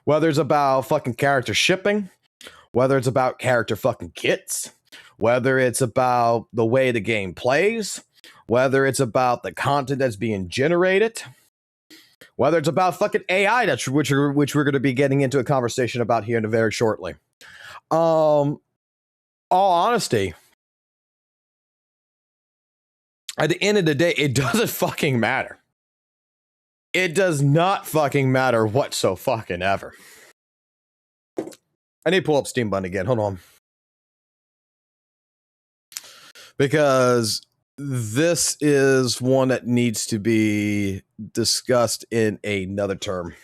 Speaker 1: Whether it's about fucking character shipping, whether it's about character fucking kits, whether it's about the way the game plays, whether it's about the content that's being generated, whether it's about fucking AI, which we're going to be getting into a conversation about here in very shortly. All honesty, at the end of the day, it doesn't fucking matter. It does not fucking matter whatsoever. I need to pull up Steam Bun again. Hold on. Because this is one that needs to be discussed in another term.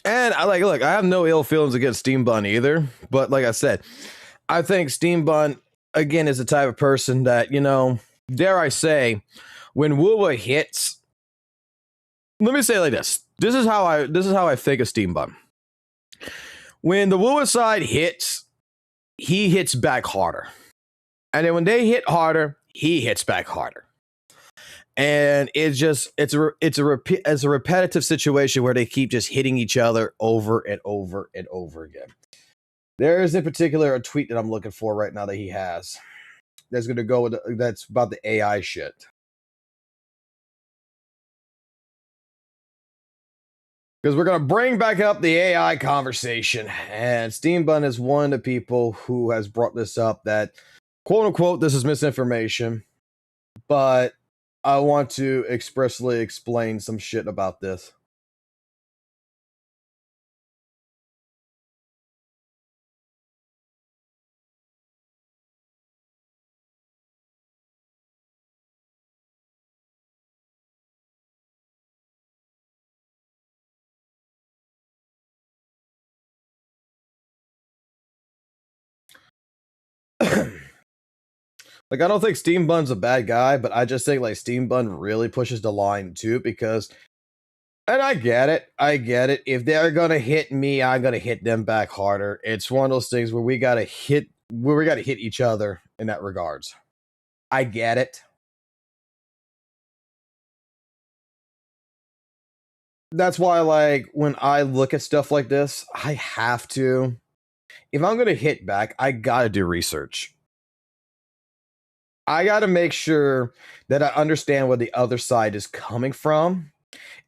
Speaker 1: And look, I have no ill feelings against Steam Bun either. But like I said, I think Steam Bun, again, is the type of person that, dare I say, when WUWA hits, let me say it like this. This is how I think of Steam Bun. When the WUWA side hits, he hits back harder. And then when they hit harder, he hits back harder. And it's a repetitive situation where they keep just hitting each other over and over and over again. There is in particular a tweet that I'm looking for right now that he has. that's gonna go with that's about the AI shit. Because we're gonna bring back up the AI conversation, and Steam Bun is one of the people who has brought this up. That quote unquote this is misinformation, but I want to expressly explain some shit about this. Like, I don't think Steam Bun's a bad guy, but I just think like Steam Bun really pushes the line too, because, and I get it. If they're gonna hit me, I'm gonna hit them back harder. It's one of those things where we gotta hit each other in that regards. I get it. That's why, like, when I look at stuff like this, I have to. If I'm gonna hit back, I gotta do research. I gotta make sure that I understand where the other side is coming from,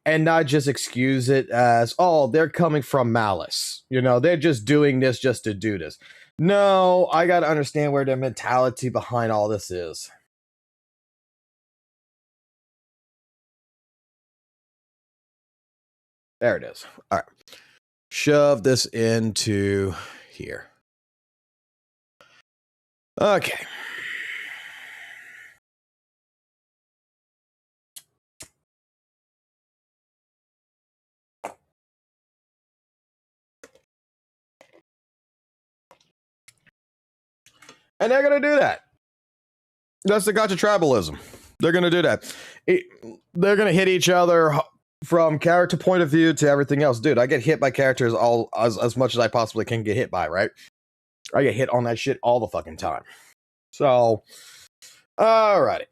Speaker 1: and not just excuse it as, oh, they're coming from malice. You know, they're just doing this just to do this. No, I gotta understand where their mentality behind all this is. There it is. All right. Shove this into here. Okay. And they're going to do that. That's the Gacha tribalism. They're going to do that. They're going to hit each other from character point of view to everything else. Dude, I get hit by characters all as much as I possibly can get hit by, right? I get hit on that shit all the fucking time. So, alrighty.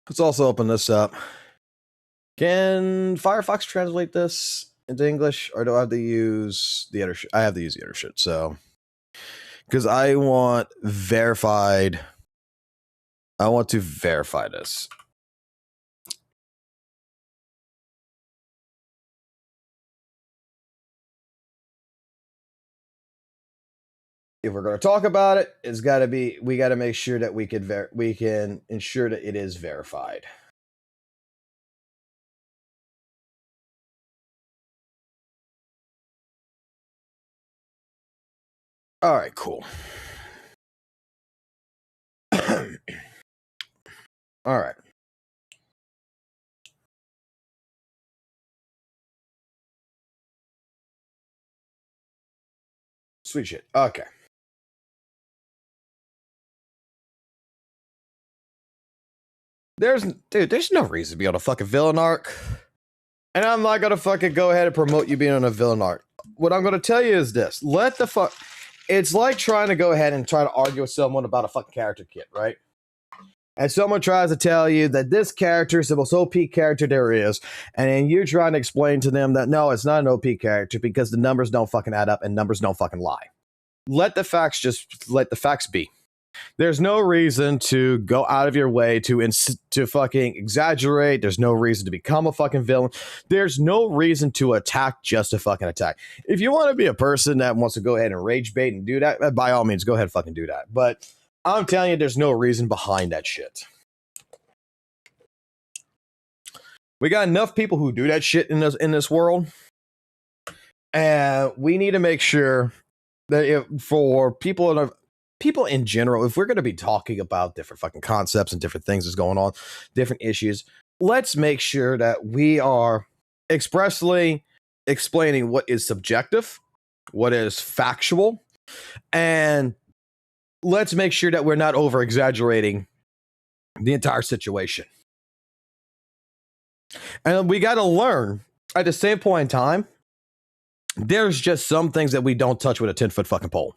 Speaker 1: Let's also open this up. Can Firefox translate this into English, or do I have to use the other shit? I have to use the other shit, so. Because I want verified. I want to verify this. If we're going to talk about it, it's got to be. We got to make sure that we can ensure that it is verified. All right, cool. All right. Sweet shit. Okay. There's no reason to be on a fucking villain arc. And I'm not gonna fucking go ahead and promote you being on a villain arc. What I'm gonna tell you is this. It's like trying to go ahead and try to argue with someone about a fucking character kit, right? And someone tries to tell you that this character is the most OP character there is, and then you're trying to explain to them that no, it's not an OP character because the numbers don't fucking add up and numbers don't fucking lie. Let the facts be. There's no reason to go out of your way to fucking exaggerate. There's no reason to become a fucking villain. There's no reason to attack just to fucking attack. If you want to be a person that wants to go ahead and rage bait and do that, by all means, go ahead and fucking do that. But I'm telling you, there's no reason behind that shit. We got enough people who do that shit in this world. And we need to make sure that for people in general, if we're going to be talking about different fucking concepts and different things that's going on, different issues, let's make sure that we are expressly explaining what is subjective, what is factual, and let's make sure that we're not over exaggerating the entire situation. And we got to learn at the same point in time, there's just some things that we don't touch with a 10-foot fucking pole.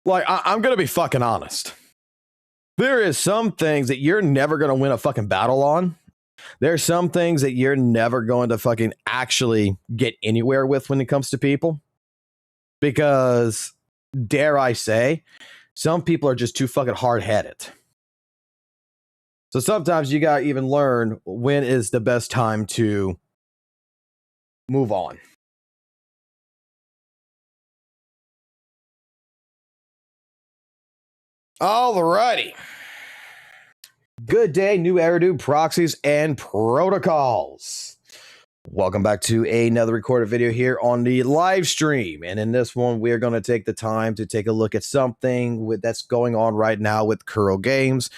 Speaker 1: Like, I'm going to be fucking honest. There is some things that you're never going to win a fucking battle on. There's some things that you're never going to fucking actually get anywhere with when it comes to people. Because, dare I say, some people are just too fucking hard-headed. So sometimes you gotta even learn when is the best time to move on. Alrighty. Good day, new Eridu proxies and protocols. Welcome back to another recorded video here on the live stream. And in this one, we're going to take the time to take a look at something that's going on right now with Kuro Games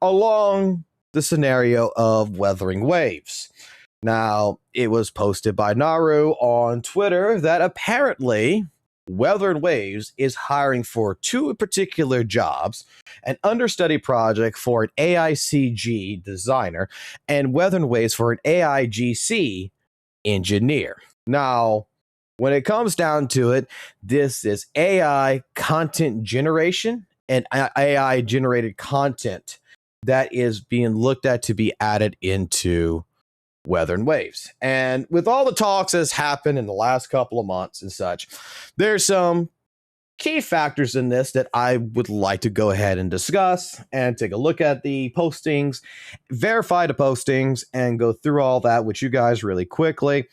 Speaker 1: along the scenario of weathering waves. Now, it was posted by Naru on Twitter that apparently Weathering Waves is hiring for two particular jobs, an understudy project for an AICG designer, and Weathering Waves for an AIGC engineer. Now, when it comes down to it, this is AI content generation and AI generated content that is being looked at to be added into Weathering Waves. And with all the talks that's happened in the last couple of months and such, there's some key factors in this that I would like to go ahead and discuss and take a look at the postings, verify the postings, and go through all that with you guys really quickly,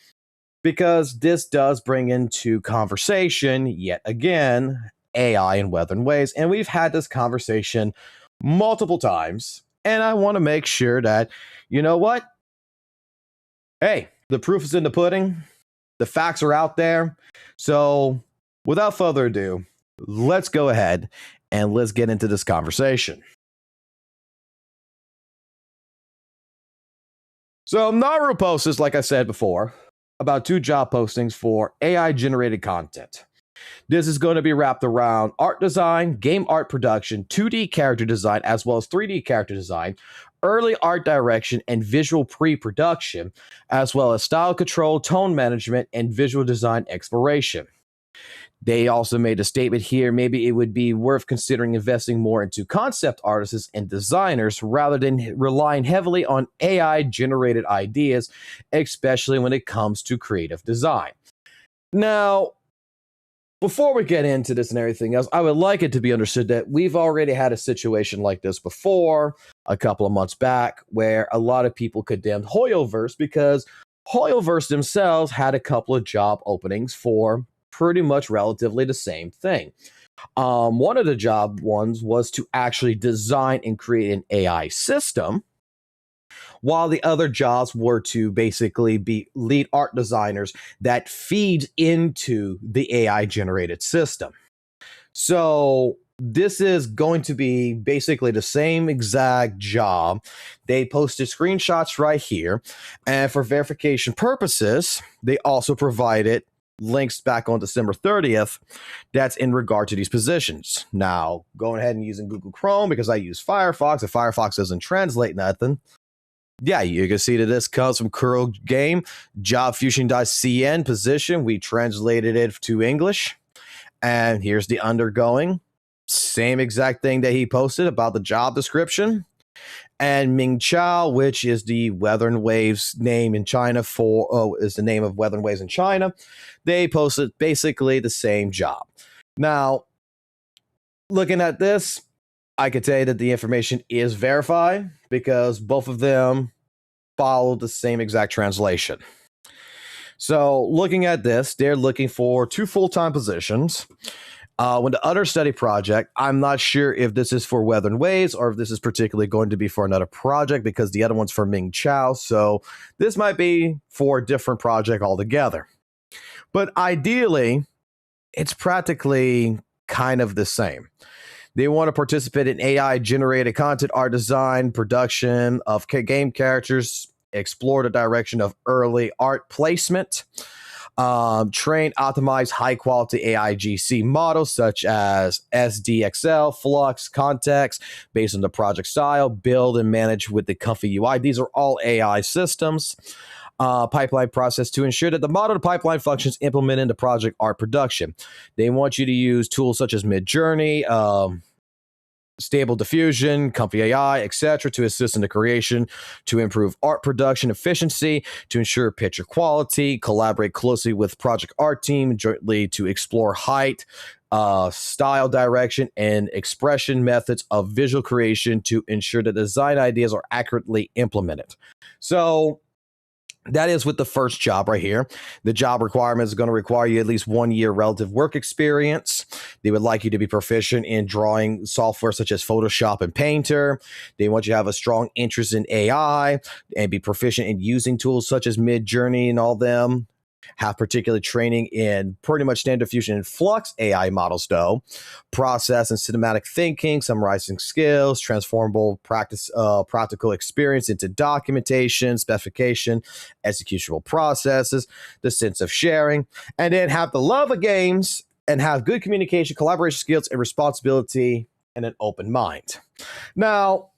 Speaker 1: because this does bring into conversation, yet again, AI and Weathering Waves. And we've had this conversation multiple times, and I want to make sure that, you know what? Hey, the proof is in the pudding. The facts are out there. So without further ado, let's go ahead and let's get into this conversation. So Naru posts, like I said before, about two job postings for AI generated content. This is going to be wrapped around art design, game art production, 2D character design, as well as 3D character design, early art direction and visual pre-production, as well as style control, tone management, and visual design exploration. They also made a statement here, maybe it would be worth considering investing more into concept artists and designers rather than relying heavily on AI-generated ideas, especially when it comes to creative design. Now, before we get into this and everything else, I would like it to be understood that we've already had a situation like this before, a couple of months back, where a lot of people condemned Hoyoverse because Hoyoverse themselves had a couple of job openings for pretty much relatively the same thing. One of the job ones was to actually design and create an AI system, while the other jobs were to basically be lead art designers that feed into the AI-generated system. So this is going to be basically the same exact job. They posted screenshots right here, and for verification purposes, they also provided links back on December 30th that's in regard to these positions. Now, going ahead and using Google Chrome, because I use Firefox, if Firefox doesn't translate nothing, yeah, you can see that this comes from Kuro Game, jobfusion.cn position. We translated it to English. And here's the undergoing. Same exact thing that he posted about the job description. And Ming Chao, which is the Weathering Waves name in China is the name of Weathering Waves in China. They posted basically the same job. Now, looking at this, I could tell you that the information is verified because both of them follow the same exact translation. So looking at this, they're looking for two full-time positions. With the understudy project, I'm not sure if this is for Weathering Waves or if this is particularly going to be for another project because the other one's for Ming Chao. So this might be for a different project altogether. But ideally, it's practically kind of the same. They want to participate in AI-generated content, art design, production of game characters, explore the direction of early art placement, train, optimize high-quality AIGC models such as SDXL, Flux, Context, based on the project style, build and manage with the Comfy UI. These are all AI systems. Pipeline process to ensure that the model pipeline functions implemented in the project art production. They want you to use tools such as Midjourney, stable diffusion, comfy AI, etc., to assist in the creation, to improve art production efficiency, to ensure picture quality, collaborate closely with project art team jointly to explore height, style direction, and expression methods of visual creation to ensure that design ideas are accurately implemented. So that is with the first job right here. The job requirement is going to require you at least 1 year relative work experience. They would like you to be proficient in drawing software such as Photoshop and Painter. They want you to have a strong interest in AI and be proficient in using tools such as Midjourney and all them. Have particular training in pretty much standard diffusion and flux AI models, though. Process and cinematic thinking, summarizing skills, transformable practical experience into documentation, specification, executable processes, the sense of sharing, and then have the love of games and have good communication, collaboration skills, and responsibility and an open mind. Now,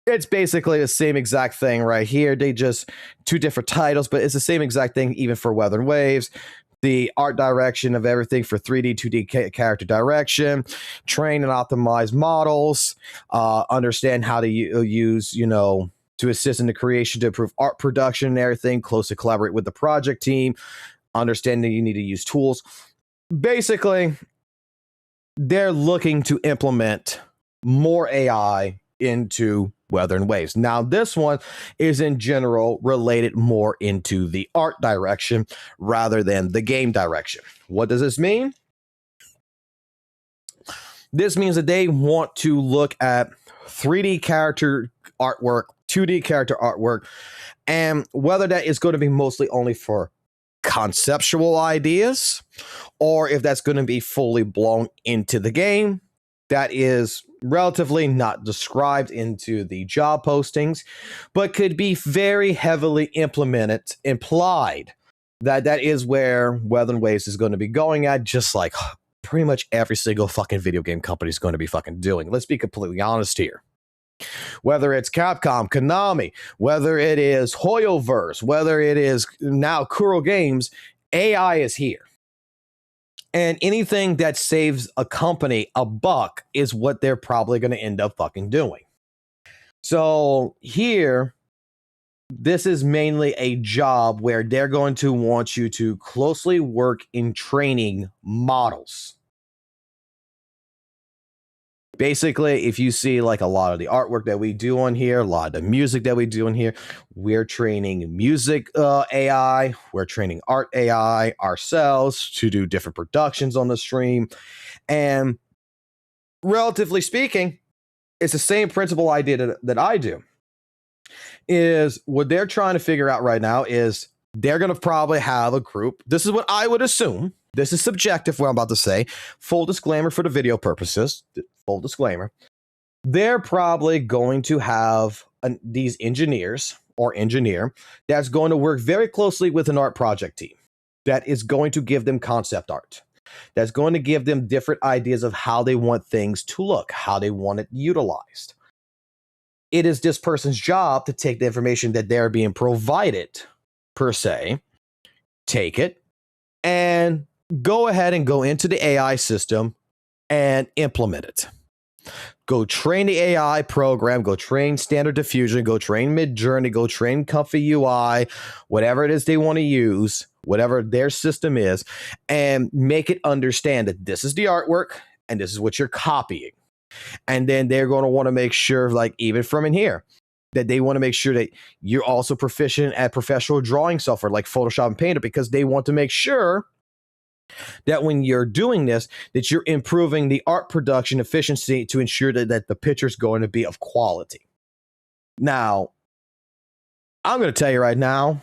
Speaker 1: it's basically the same exact thing right here. They just two different titles, but it's the same exact thing even for Weather and Waves. The art direction of everything for 3D, 2D character direction, train and optimize models, understand how to use, to assist in the creation to improve art production and everything, closely collaborate with the project team, understand that you need to use tools. Basically, they're looking to implement more AI into Weather and Waves. Now, this one is in general related more into the art direction rather than the game direction. What does this mean? This means that they want to look at 3D character artwork, 2D character artwork, and whether that is going to be mostly only for conceptual ideas or if that's going to be fully blown into the game. That is relatively not described into the job postings, but could be very heavily implied that is where Weather and Waves is going to be going at, just like pretty much every single fucking video game company is going to be fucking doing. Let's be completely honest here. Whether it's Capcom, Konami, whether it is Hoyoverse, whether it is now Kuro Games, AI is here. And anything that saves a company a buck is what they're probably going to end up fucking doing. So here, this is mainly a job where they're going to want you to closely work in training models. Basically, if you see like a lot of the artwork that we do on here, a lot of the music that we do on here, we're training music AI, we're training art AI ourselves to do different productions on the stream. And relatively speaking, it's the same principle idea that I do. Is what they're trying to figure out right now is they're going to probably have a group. This is what I would assume. This is subjective, what I'm about to say. Full disclaimer for the video purposes. Full disclaimer. They're probably going to have these engineers or engineer that's going to work very closely with an art project team that is going to give them concept art. That's going to give them different ideas of how they want things to look, how they want it utilized. It is this person's job to take the information that they're being provided, per se, take it, and go ahead and go into the AI system and implement it. Go train the AI program, go train standard diffusion, go train Midjourney, go train Comfy UI, whatever it is they want to use, whatever their system is, and make it understand that this is the artwork and this is what you're copying. And then they're going to want to make sure, like even from in here, that they want to make sure that you're also proficient at professional drawing software like Photoshop and Painter, because they want to make sure that when you're doing this, that you're improving the art production efficiency to ensure that the picture's going to be of quality. Now, I'm going to tell you right now,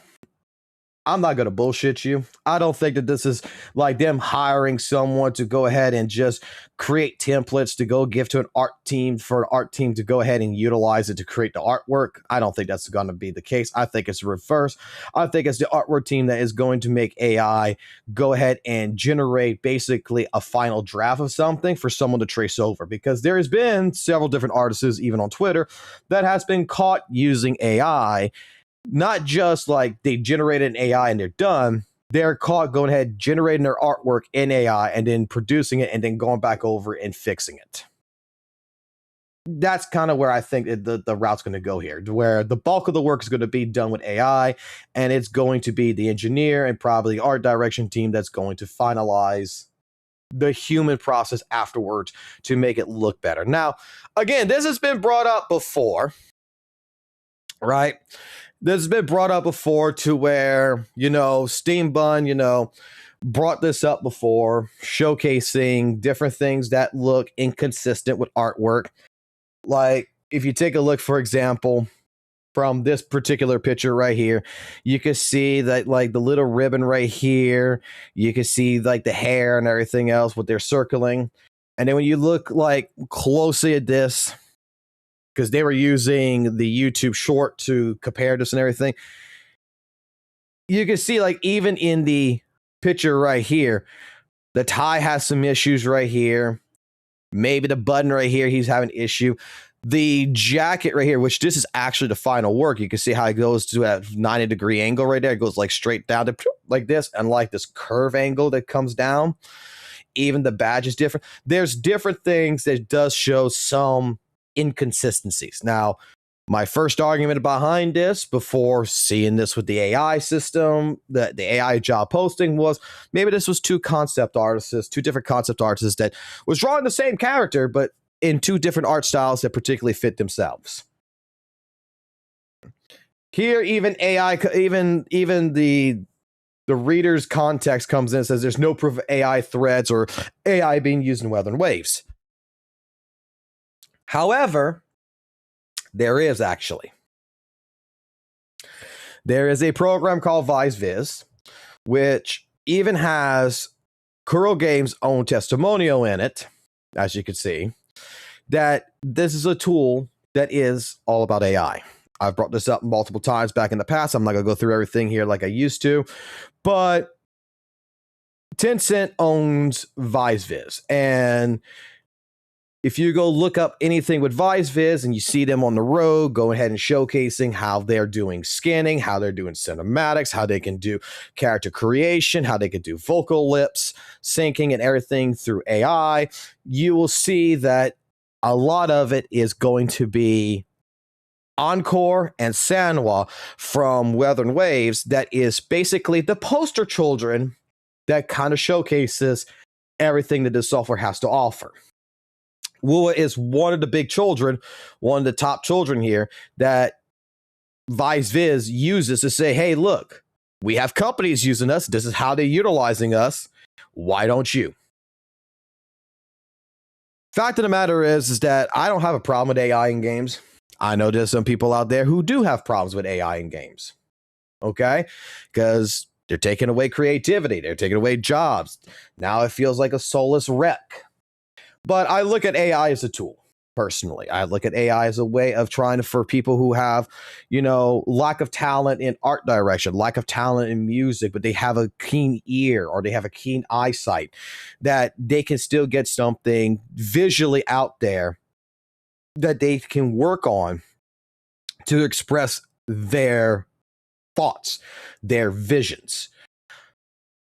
Speaker 1: I'm not going to bullshit you. I don't think that this is like them hiring someone to go ahead and just create templates to go give to an art team for an art team to go ahead and utilize it to create the artwork. I don't think that's going to be the case. I think it's the reverse. I think it's the artwork team that is going to make AI go ahead and generate basically a final draft of something for someone to trace over, because there has been several different artists, even on Twitter, that has been caught using AI. Not just like they generated an AI and they're done. They're caught going ahead, generating their artwork in AI and then producing it and then going back over and fixing it. that's kind of where I think the route's going to go here, where the bulk of the work is going to be done with AI, and it's going to be the engineer and probably the art direction team that's going to finalize the human process afterwards to make it look better. Now, again, this has been brought up before, right? This has been brought up before to where, Steam Bun, brought this up before, showcasing different things that look inconsistent with artwork. Like, if you take a look, for example, from this particular picture right here, you can see that, like, the little ribbon right here, you can see, like, the hair and everything else, what they're circling. And then when you look, like, closely at this, because they were using the YouTube short to compare this and everything, you can see, like, even in the picture right here, the tie has some issues right here. Maybe the button right here, he's having an issue. The jacket right here, which this is actually the final work, you can see how it goes to a 90-degree angle right there. It goes like straight down to like this, and like this curve angle that comes down. Even the badge is different. There's different things that does show some inconsistencies. Now, my first argument behind this, before seeing this with the AI system, the AI job posting, was maybe this was two different concept artists that was drawing the same character, but in two different art styles that particularly fit themselves. Here, even AI, even the reader's context comes in and says there's no proof of AI threads or AI being used in Weather and Waves. However, there is actually. There is a program called ViceViz, which even has Kuro Games' own testimonial in it, as you can see, that this is a tool that is all about AI. I've brought this up multiple times back in the past. I'm not going to go through everything here like I used to, but Tencent owns ViceViz, and if you go look up anything with ViceViz and you see them on the road, go ahead and showcasing how they're doing scanning, how they're doing cinematics, how they can do character creation, how they can do vocal lips, syncing and everything through AI, you will see that a lot of it is going to be Encore and Sanwa from Weather and Waves. That is basically the poster children that kind of showcases everything that this software has to offer. WUWA is one of the big children, one of the top children here that ViceViz uses to say, hey, look, we have companies using us. This is how they're utilizing us. Why don't you? Fact of the matter is that I don't have a problem with AI in games. I know there's some people out there who do have problems with AI in games. Okay? Because they're taking away creativity. They're taking away jobs. Now it feels like a soulless wreck. But I look at AI as a tool, personally. I look at AI as a way of trying to, for people who have, lack of talent in art direction, lack of talent in music, but they have a keen ear or they have a keen eyesight, that they can still get something visually out there that they can work on to express their thoughts, their visions.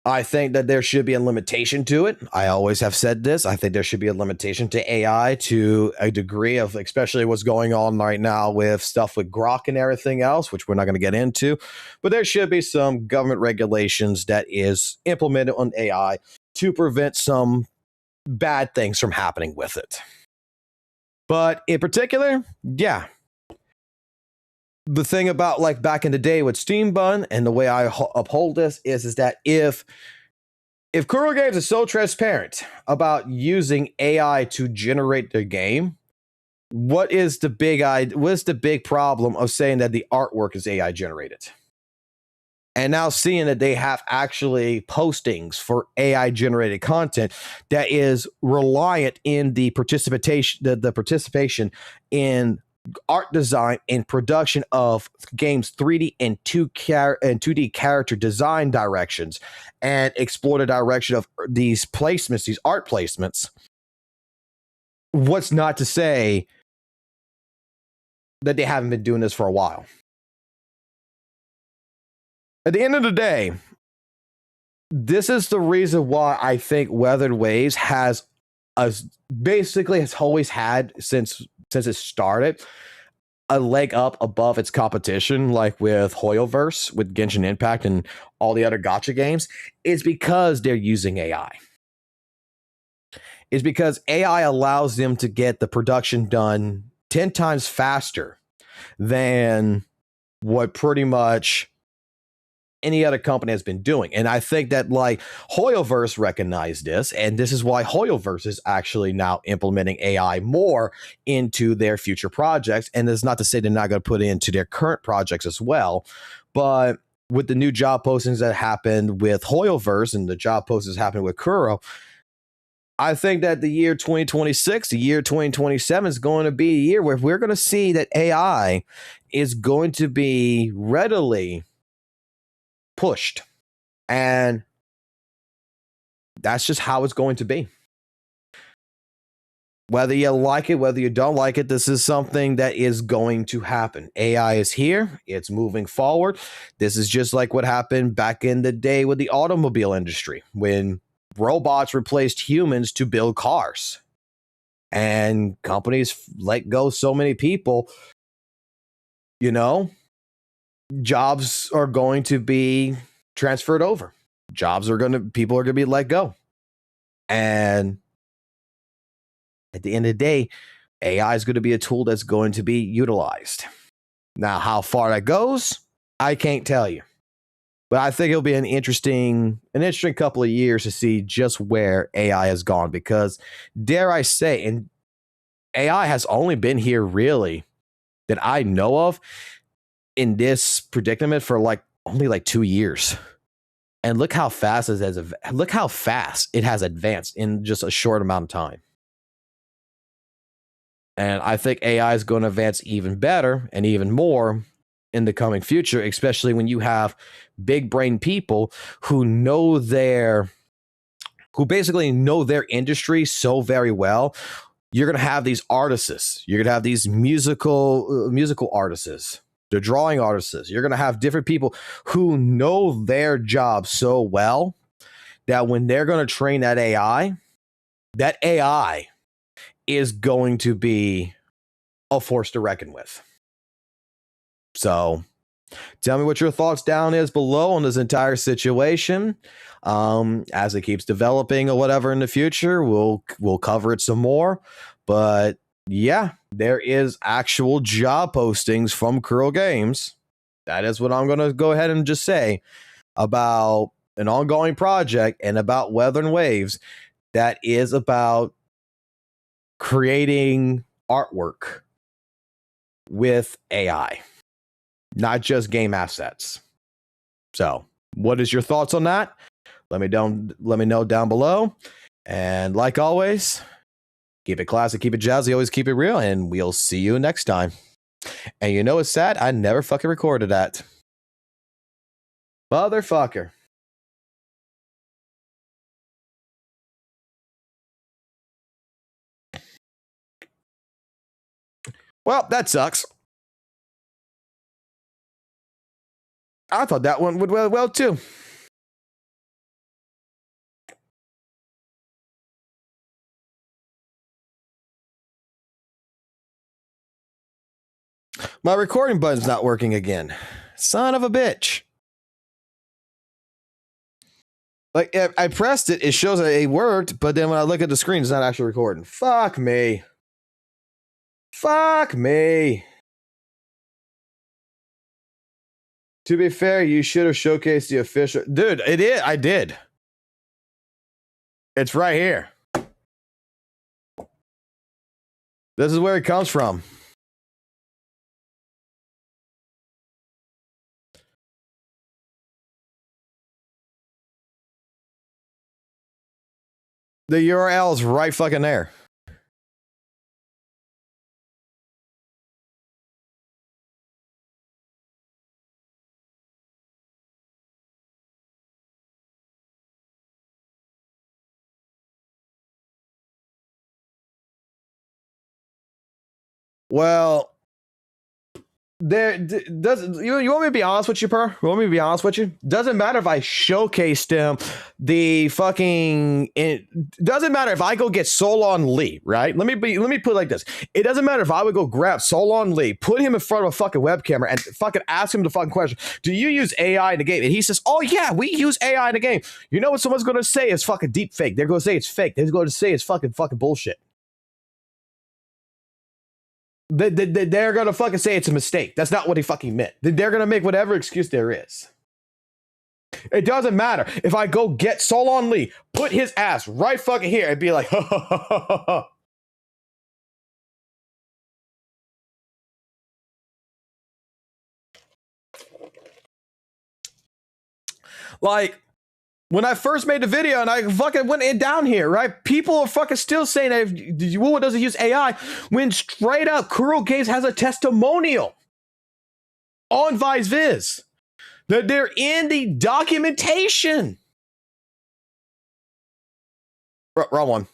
Speaker 1: I think that there should be a limitation to it. I always have said this. I think there should be a limitation to AI to a degree of, especially what's going on right now with stuff with Grok and everything else, which we're not going to get into. But there should be some government regulations that is implemented on AI to prevent some bad things from happening with it. But in particular, yeah. The thing about, like, back in the day with Steam Bun and the way I uphold this is that if Kuro Games is so transparent about using AI to generate their game, what is the big problem of saying that the artwork is AI generated? And now seeing that they have actually postings for AI generated content that is reliant in the participation in art design and production of games 3D and 2D character design directions, and explore the direction of these placements, these art placements. What's not to say that they haven't been doing this for a while? At the end of the day, this is the reason why I think Weathered Waves has always had, since since it started, a leg up above its competition, like with Hoyoverse, with Genshin Impact, and all the other Gacha games, is because they're using AI. Is because AI allows them to get the production done 10 times faster than what pretty much any other company has been doing. And I think that like Hoyoverse recognized this, and this is why Hoyoverse is actually now implementing AI more into their future projects. And it's not to say they're not going to put it into their current projects as well, but with the new job postings that happened with Hoyoverse and the job postings happening with Kuro, I think that the year 2026, the year 2027 is going to be a year where we're going to see that AI is going to be readily pushed. And that's just how it's going to be. Whether you like it, whether you don't like it, this is something that is going to happen. AI is here. It's moving forward. This is just like what happened back in the day with the automobile industry when robots replaced humans to build cars. And companies let go so many people, you know, jobs are going to be transferred over. People are going to be let go. And at the end of the day, AI is going to be a tool that's going to be utilized. Now, how far that goes, I can't tell you. But I think it'll be an interesting couple of years to see just where AI has gone, because dare I say, and AI has only been here really that I know of in this predicament for only 2 years. And look how fast it has advanced in just a short amount of time. And I think AI is going to advance even better and even more in the coming future, especially when you have big brain people who basically know their industry so very well. You're going to have these artists. You're going to have these musical artists. The drawing artists. You're going to have different people who know their job so well that when they're going to train that AI is going to be a force to reckon with. So tell me what your thoughts down is below on this entire situation. As it keeps developing or whatever in the future, we'll cover it some more. But yeah, there is actual job postings from Kuro Games. That is what I'm going to go ahead and just say about an ongoing project and about Weather and Waves that is about creating artwork with AI, not just game assets. So, what is your thoughts on that? Let me know down below. And like always, keep it classic, keep it jazzy, always keep it real, and we'll see you next time. And you know what's sad? I never fucking recorded that. Motherfucker. Well, that sucks. I thought that one would well too. My recording button's not working again. Son of a bitch. Like, if I pressed it, it shows that it worked, but then when I look at the screen, it's not actually recording. Fuck me. Fuck me. To be fair, you should have showcased the official... Dude, it is. I did. It's right here. This is where it comes from. The URL is right fucking there. Well, does you want me to be honest with you, Per? You want me to be honest with you? Doesn't matter if I showcased him the fucking. It doesn't matter if I go get Solon Lee, right? Let me put it like this. It doesn't matter if I would go grab Solon Lee, put him in front of a fucking web camera, and fucking ask him the fucking question: do you use AI in the game? And he says, "Oh yeah, we use AI in the game." You know what someone's gonna say is fucking deep fake. They're gonna say it's fake. They're gonna say it's fucking bullshit. They're gonna fucking say it's a mistake. That's not what he fucking meant. They're gonna make whatever excuse there is. It doesn't matter if I go get Solon Lee, put his ass right fucking here, and be like, ha ha ha ha ha ha. Like, when I first made the video and I fucking went it down here, right? People are fucking still saying that WUWA doesn't use AI when straight up Kuro Games has a testimonial on ViceViz that they're in the documentation. Wrong one.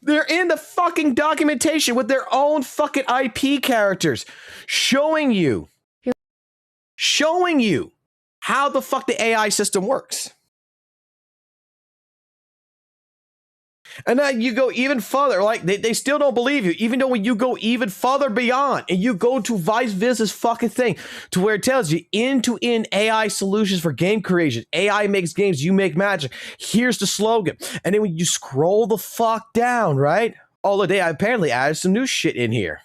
Speaker 1: They're in the fucking documentation with their own fucking IP characters showing you how the fuck the AI system works. And then you go even further, like they still don't believe you, even though when you go even further beyond and you go to ViceViz's fucking thing to where it tells you end-to-end AI solutions for game creation. AI makes games, you make magic. Here's the slogan. And then when you scroll the fuck down, right? Oh, look, they apparently added some new shit in here.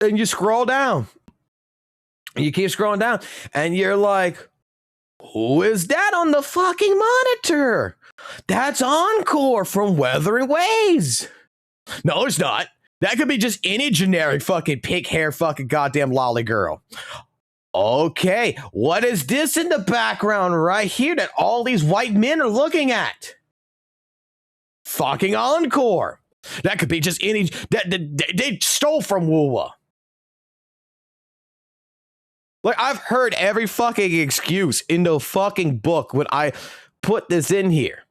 Speaker 1: And you scroll down. And you keep scrolling down. And you're like, who is that on the fucking monitor? That's Encore from Wuthering Waves. No, it's not. That could be just any generic fucking pink hair fucking goddamn lolly girl. Okay, what is this in the background right here that all these white men are looking at? Fucking Encore. That could be just any... They stole from WUWA. Like, I've heard every fucking excuse in the fucking book when I put this in here.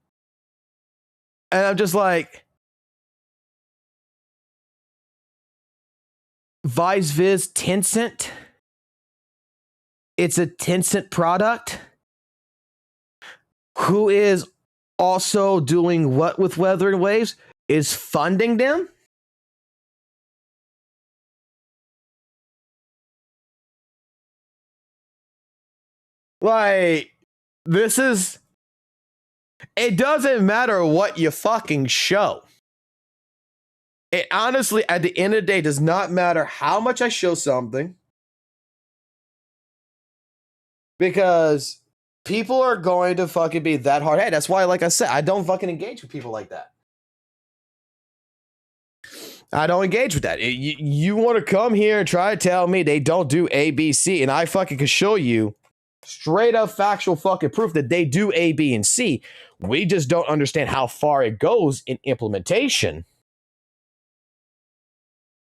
Speaker 1: And I'm just like... ViceViz Tencent? It's a Tencent product? Who is also doing what with Wuthering Waves? Is funding them? Like, this is... It doesn't matter what you fucking show. It honestly, at the end of the day, does not matter how much I show something. Because people are going to fucking be that hard-headed. That's why, like I said, I don't fucking engage with people like that. I don't engage with that. You want to come here and try to tell me they don't do A, B, C, and I fucking can show you straight up factual fucking proof that they do A, B, and C. We just don't understand how far it goes in implementation.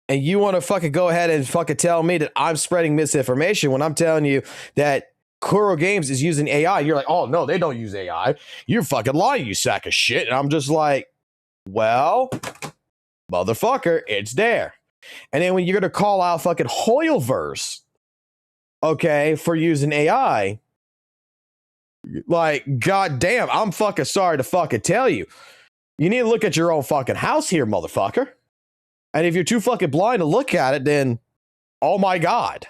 Speaker 1: And you want to fucking go ahead and fucking tell me that I'm spreading misinformation when I'm telling you that Kuro Games is using AI. You're like, oh, no, they don't use AI. You're fucking lying, you sack of shit. And I'm just like, well, motherfucker, it's there. And then when you're going to call out fucking Hoyleverse, okay, for using AI, like, goddamn, I'm fucking sorry to fucking tell you. You need to look at your own fucking house here, motherfucker. And if you're too fucking blind to look at it, then, oh my God.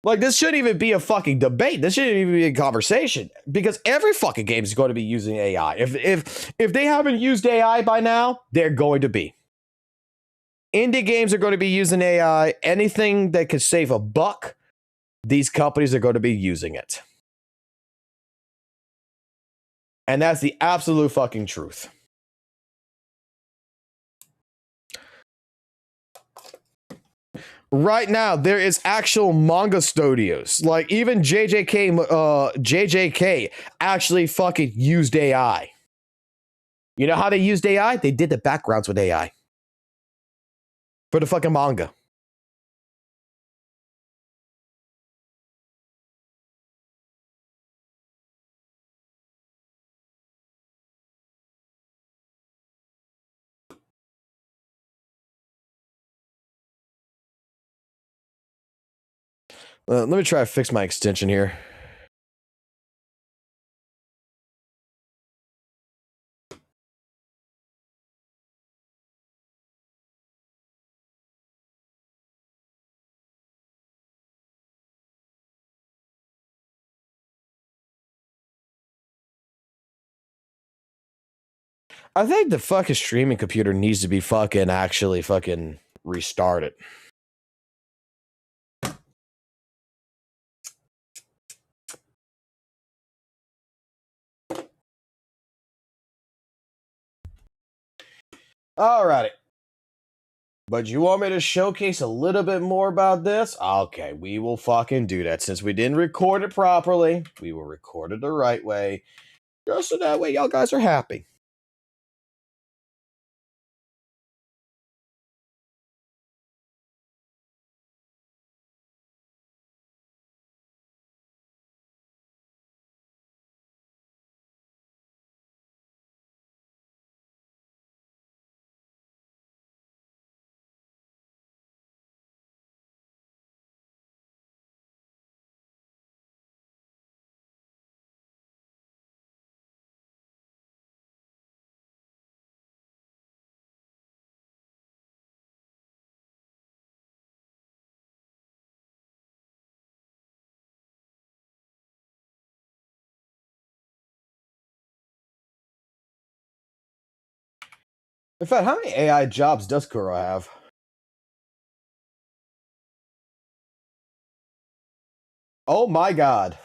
Speaker 1: Like, this shouldn't even be a fucking debate. This shouldn't even be a conversation. Because every fucking game is going to be using AI. If they haven't used AI by now, they're going to be. Indie games are going to be using AI. Anything that could save a buck, these companies are going to be using it. And that's the absolute fucking truth. Right now, there is actual manga studios. Like, even JJK actually fucking used AI. You know how they used AI? They did the backgrounds with AI. For the fucking manga. Let me try to fix my extension here. I think the fucking streaming computer needs to be fucking actually fucking restarted. Alrighty. But you want me to showcase a little bit more about this? Okay, we will fucking do that. Since we didn't record it properly, we will record it the right way. Just so that way y'all guys are happy. In fact, how many AI jobs does Kuro have? Oh my god.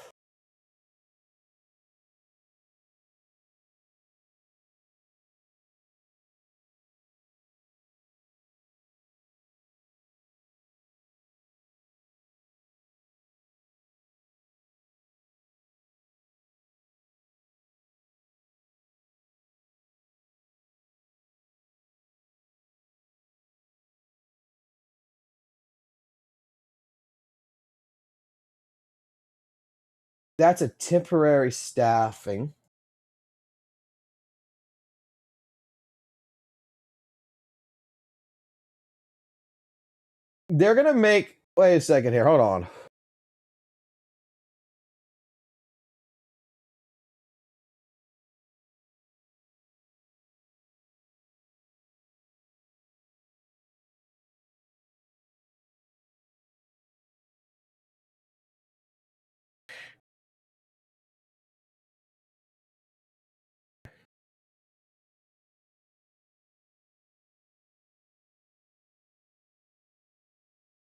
Speaker 1: That's a temporary staffing. They're gonna make. Wait a second here. Hold on.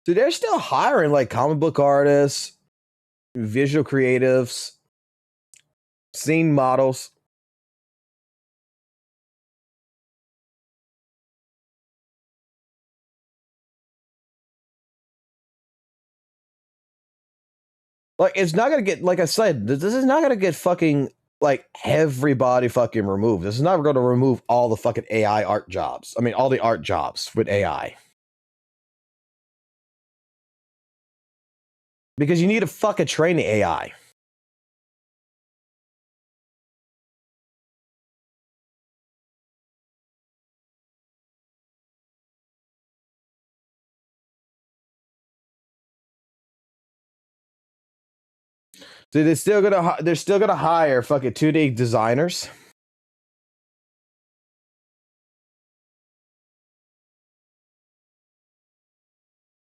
Speaker 1: So they're still hiring like comic book artists, visual creatives, scene models. Like, it's not gonna get, like I said, this is not gonna get fucking like everybody fucking removed. This is not gonna remove all the fucking AI art jobs. I mean, all the art jobs with AI. Because you need to fucking train the AI. So they're still gonna hire fucking 2D designers.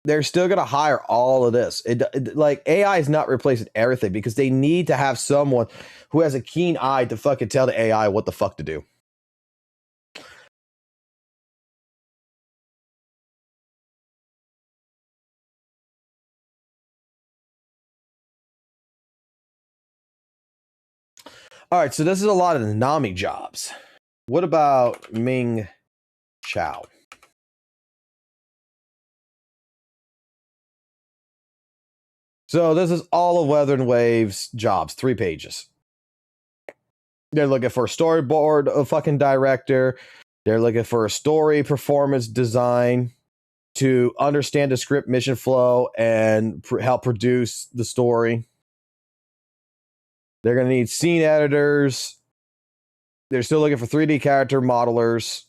Speaker 1: They're still gonna hire all of this. Like, AI is not replacing everything because they need to have someone who has a keen eye to fucking tell the AI what the fuck to do. All right, so this is a lot of the Nami jobs. What about Ming Chao? So this is all of Weather and Waves jobs, 3 pages. They're looking for a storyboard, a fucking director. They're looking for a story performance design to understand the script mission flow and help produce the story. They're going to need scene editors. They're still looking for 3D character modelers.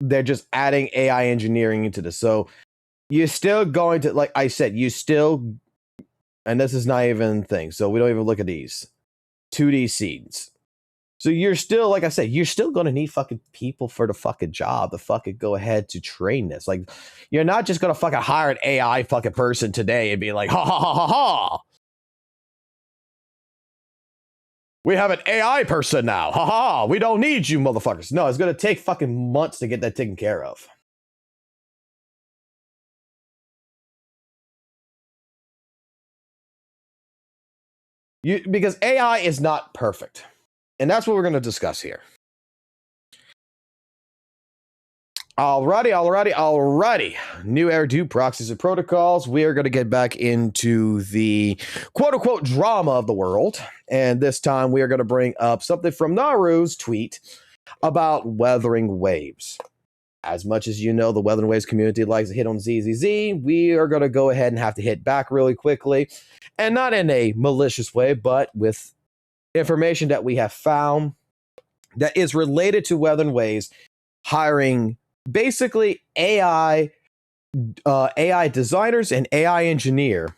Speaker 1: They're just adding AI engineering into this. So you're still going to, like I said, you still, and this is not even thing, so we don't even look at these 2D scenes. So you're still, like I said, you're still going to need fucking people for the fucking job to fucking go ahead to train this. Like, you're not just going to fucking hire an AI fucking person today and be like, ha ha ha ha ha. We have an AI person now. Ha ha. We don't need you, motherfuckers. No, it's going to take fucking months to get that taken care of. Because AI is not perfect. And that's what we're going to discuss here. Alrighty. New era do proxies and protocols. We are going to get back into the quote-unquote drama of the world. And this time we are going to bring up something from Naru's tweet about weathering waves. As much as you know, the Weathering Waves community likes to hit on ZZZ, we are going to go ahead and have to hit back really quickly. And not in a malicious way, but with information that we have found that is related to Weathering Waves hiring basically AI designers and AI engineer.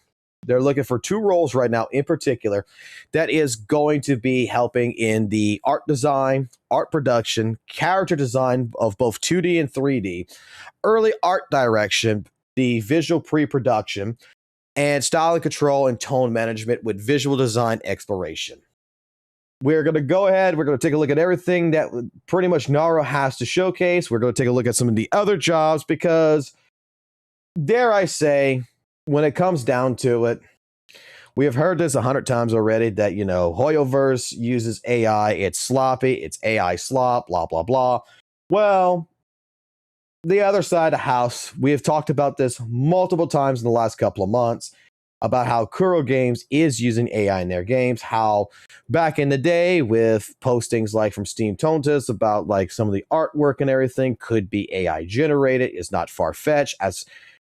Speaker 1: They're looking for 2 roles right now in particular that is going to be helping in the art design, art production, character design of both 2D and 3D, early art direction, the visual pre-production, and style and control and tone management with visual design exploration. We're going to go ahead. We're going to take a look at everything that pretty much Naru has to showcase. We're going to take a look at some of the other jobs because, dare I say, when it comes down to it, we have heard this 100 times already that, you know, Hoyoverse uses AI. It's sloppy. It's AI slop, blah, blah, blah. Well, the other side of the house, we have talked about this multiple times in the last couple of months about how Kuro Games is using AI in their games, how back in the day with postings like from Steam Tontus about like some of the artwork and everything could be AI generated is not far-fetched, as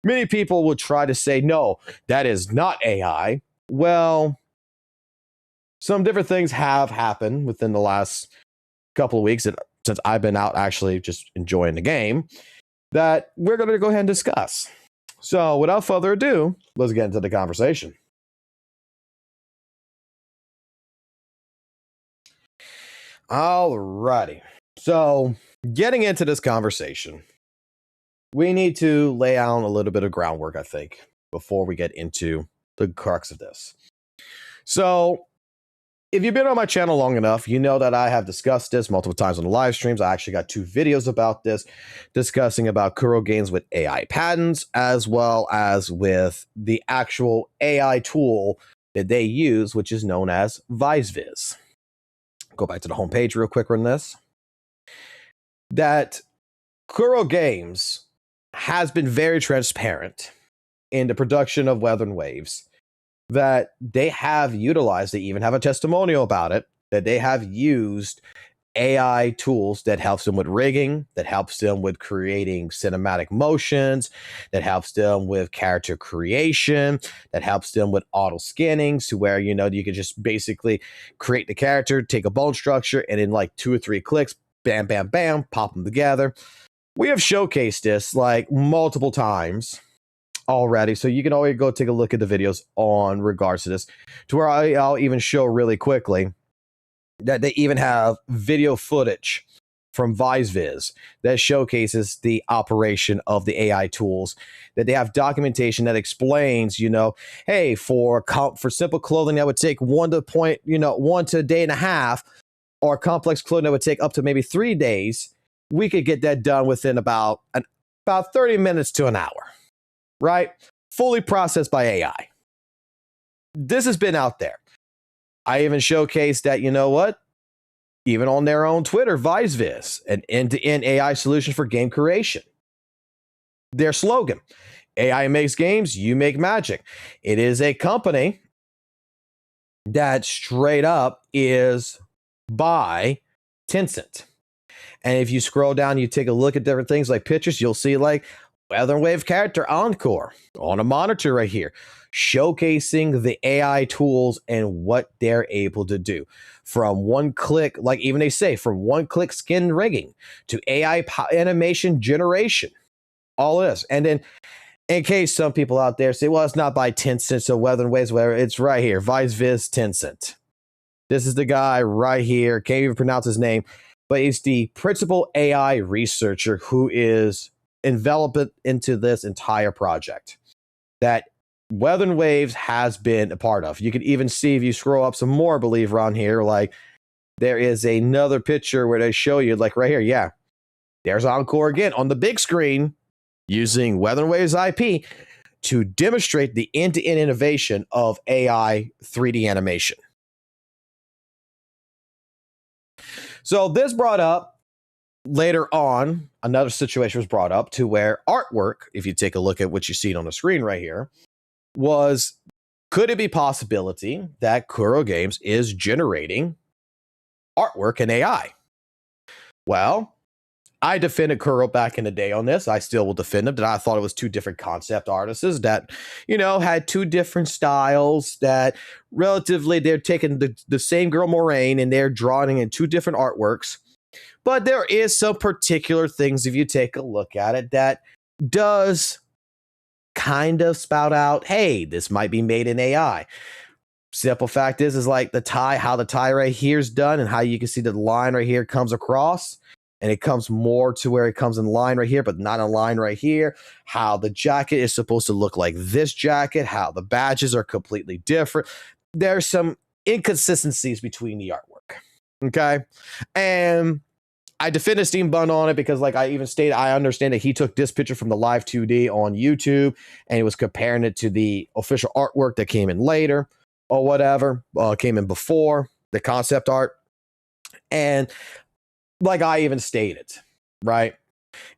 Speaker 1: many people would try to say, no, that is not AI. Well, some different things have happened within the last couple of weeks, and since I've been out actually just enjoying the game, that we're going to go ahead and discuss. So without further ado, let's get into the conversation. Alrighty. So getting into this conversation, we need to lay out a little bit of groundwork, I think, before we get into the crux of this. So if you've been on my channel long enough, you know that I have discussed this multiple times on the live streams. I actually got 2 videos about this, discussing about Kuro Games with AI patents, as well as with the actual AI tool that they use, which is known as ViceViz. Go back to the homepage real quick on this. That Kuro Games has been very transparent in the production of Weathering Waves, that they have utilized, they even have a testimonial about it, that they have used AI tools that helps them with rigging, that helps them with creating cinematic motions, that helps them with character creation, that helps them with auto scanning, to where, you know, you can just basically create the character, take a bone structure, and in like 2 or 3 clicks, bam, bam, bam, pop them together. We have showcased this like multiple times already, so you can always go take a look at the videos on regards to this, to where I'll even show really quickly that they even have video footage from ViceViz that showcases the operation of the AI tools, that they have documentation that explains, you know, hey, for simple clothing that would take 1 to a day and a half, or complex clothing that would take up to maybe 3 days, we could get that done within about 30 minutes to an hour. Right? Fully processed by AI. This has been out there. I even showcased that, you know what? Even on their own Twitter, ViceViz, an end-to-end AI solution for game creation. Their slogan, AI makes games, you make magic. It is a company that straight up is by Tencent. And if you scroll down, you take a look at different things like pictures, you'll see like Weathering Wave character Encore on a monitor right here, showcasing the AI tools and what they're able to do. From 1 click, like even they say, from 1 click skin rigging to AI animation generation, all this. And then In case some people out there say, well, it's not by Tencent, so Weather and Waves, whatever, it's right here. ViceViz Tencent. This is the guy right here. Can't even pronounce his name, but he's the principal AI researcher who is enveloped into this entire project that Weather and Waves has been a part of. You can even see if you scroll up some more, I believe, around here, like there is another picture where they show you, like right here, yeah. There's Encore again on the big screen using Weather and Waves IP to demonstrate the end-to-end innovation of AI 3D animation. So this brought up later on, another situation was brought up to where artwork, if you take a look at what you see on the screen right here, was, could it be possibility that Kuro Games is generating artwork in AI? Well, I defended Kuro back in the day on this. I still will defend him. That I thought it was two different concept artists that, you know, had two different styles that relatively they're taking the same girl Moraine and they're drawing in two different artworks. But there is some particular things, if you take a look at it, that does kind of spout out, hey, this might be made in AI. Simple fact is like the tie, how the tie right here is done and how you can see the line right here comes across. And it comes more to where it comes in line right here, but not in line right here. How the jacket is supposed to look like this jacket, how the badges are completely different. There's some inconsistencies between the artwork. Okay. And I defended Steam Bun on it because, like I even stated, I understand that he took this picture from the live 2D on YouTube and he was comparing it to the official artwork that came in later or whatever, came in before the concept art. And like I even stated, right,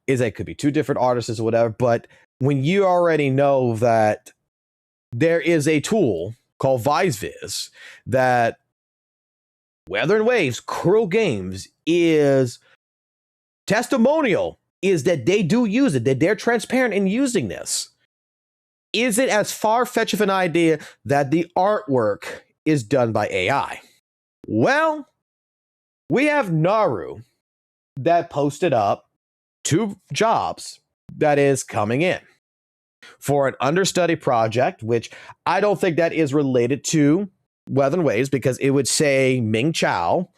Speaker 1: is that it could be two different artists or whatever. But when you already know that there is a tool called ViceViz that Weather and Waves, Kuro Games is testimonial, is that they do use it, that they're transparent in using this. Is it as far-fetched of an idea that the artwork is done by AI? Well, we have Naru that posted up 2 jobs that is coming in for an understudy project, which I don't think that is related to Weather and Waves because it would say Ming Chao.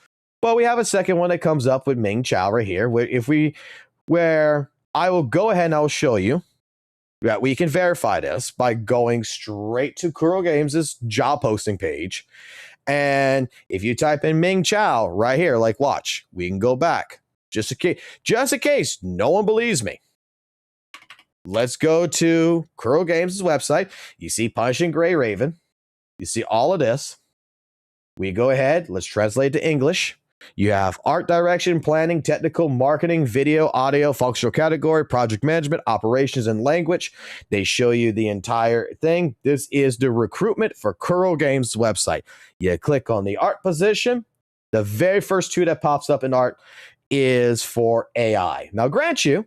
Speaker 1: But we have a second one that comes up with Ming Chao right here, where I will go ahead and I will show you that we can verify this by going straight to Kuro Games' job posting page. And if you type in Ming Chao right here, like watch, we can go back. Just in case no one believes me. Let's go to Kuro Games' website. You see Punishing Gray Raven. You see all of this. We go ahead. Let's translate to English. You have art direction, planning, technical, marketing, video, audio, functional category, project management, operations, and language. They show you the entire thing. This is the recruitment for Kuro Games' website. You click on the art position. The very first 2 that pops up in art is for AI. Now, grant you,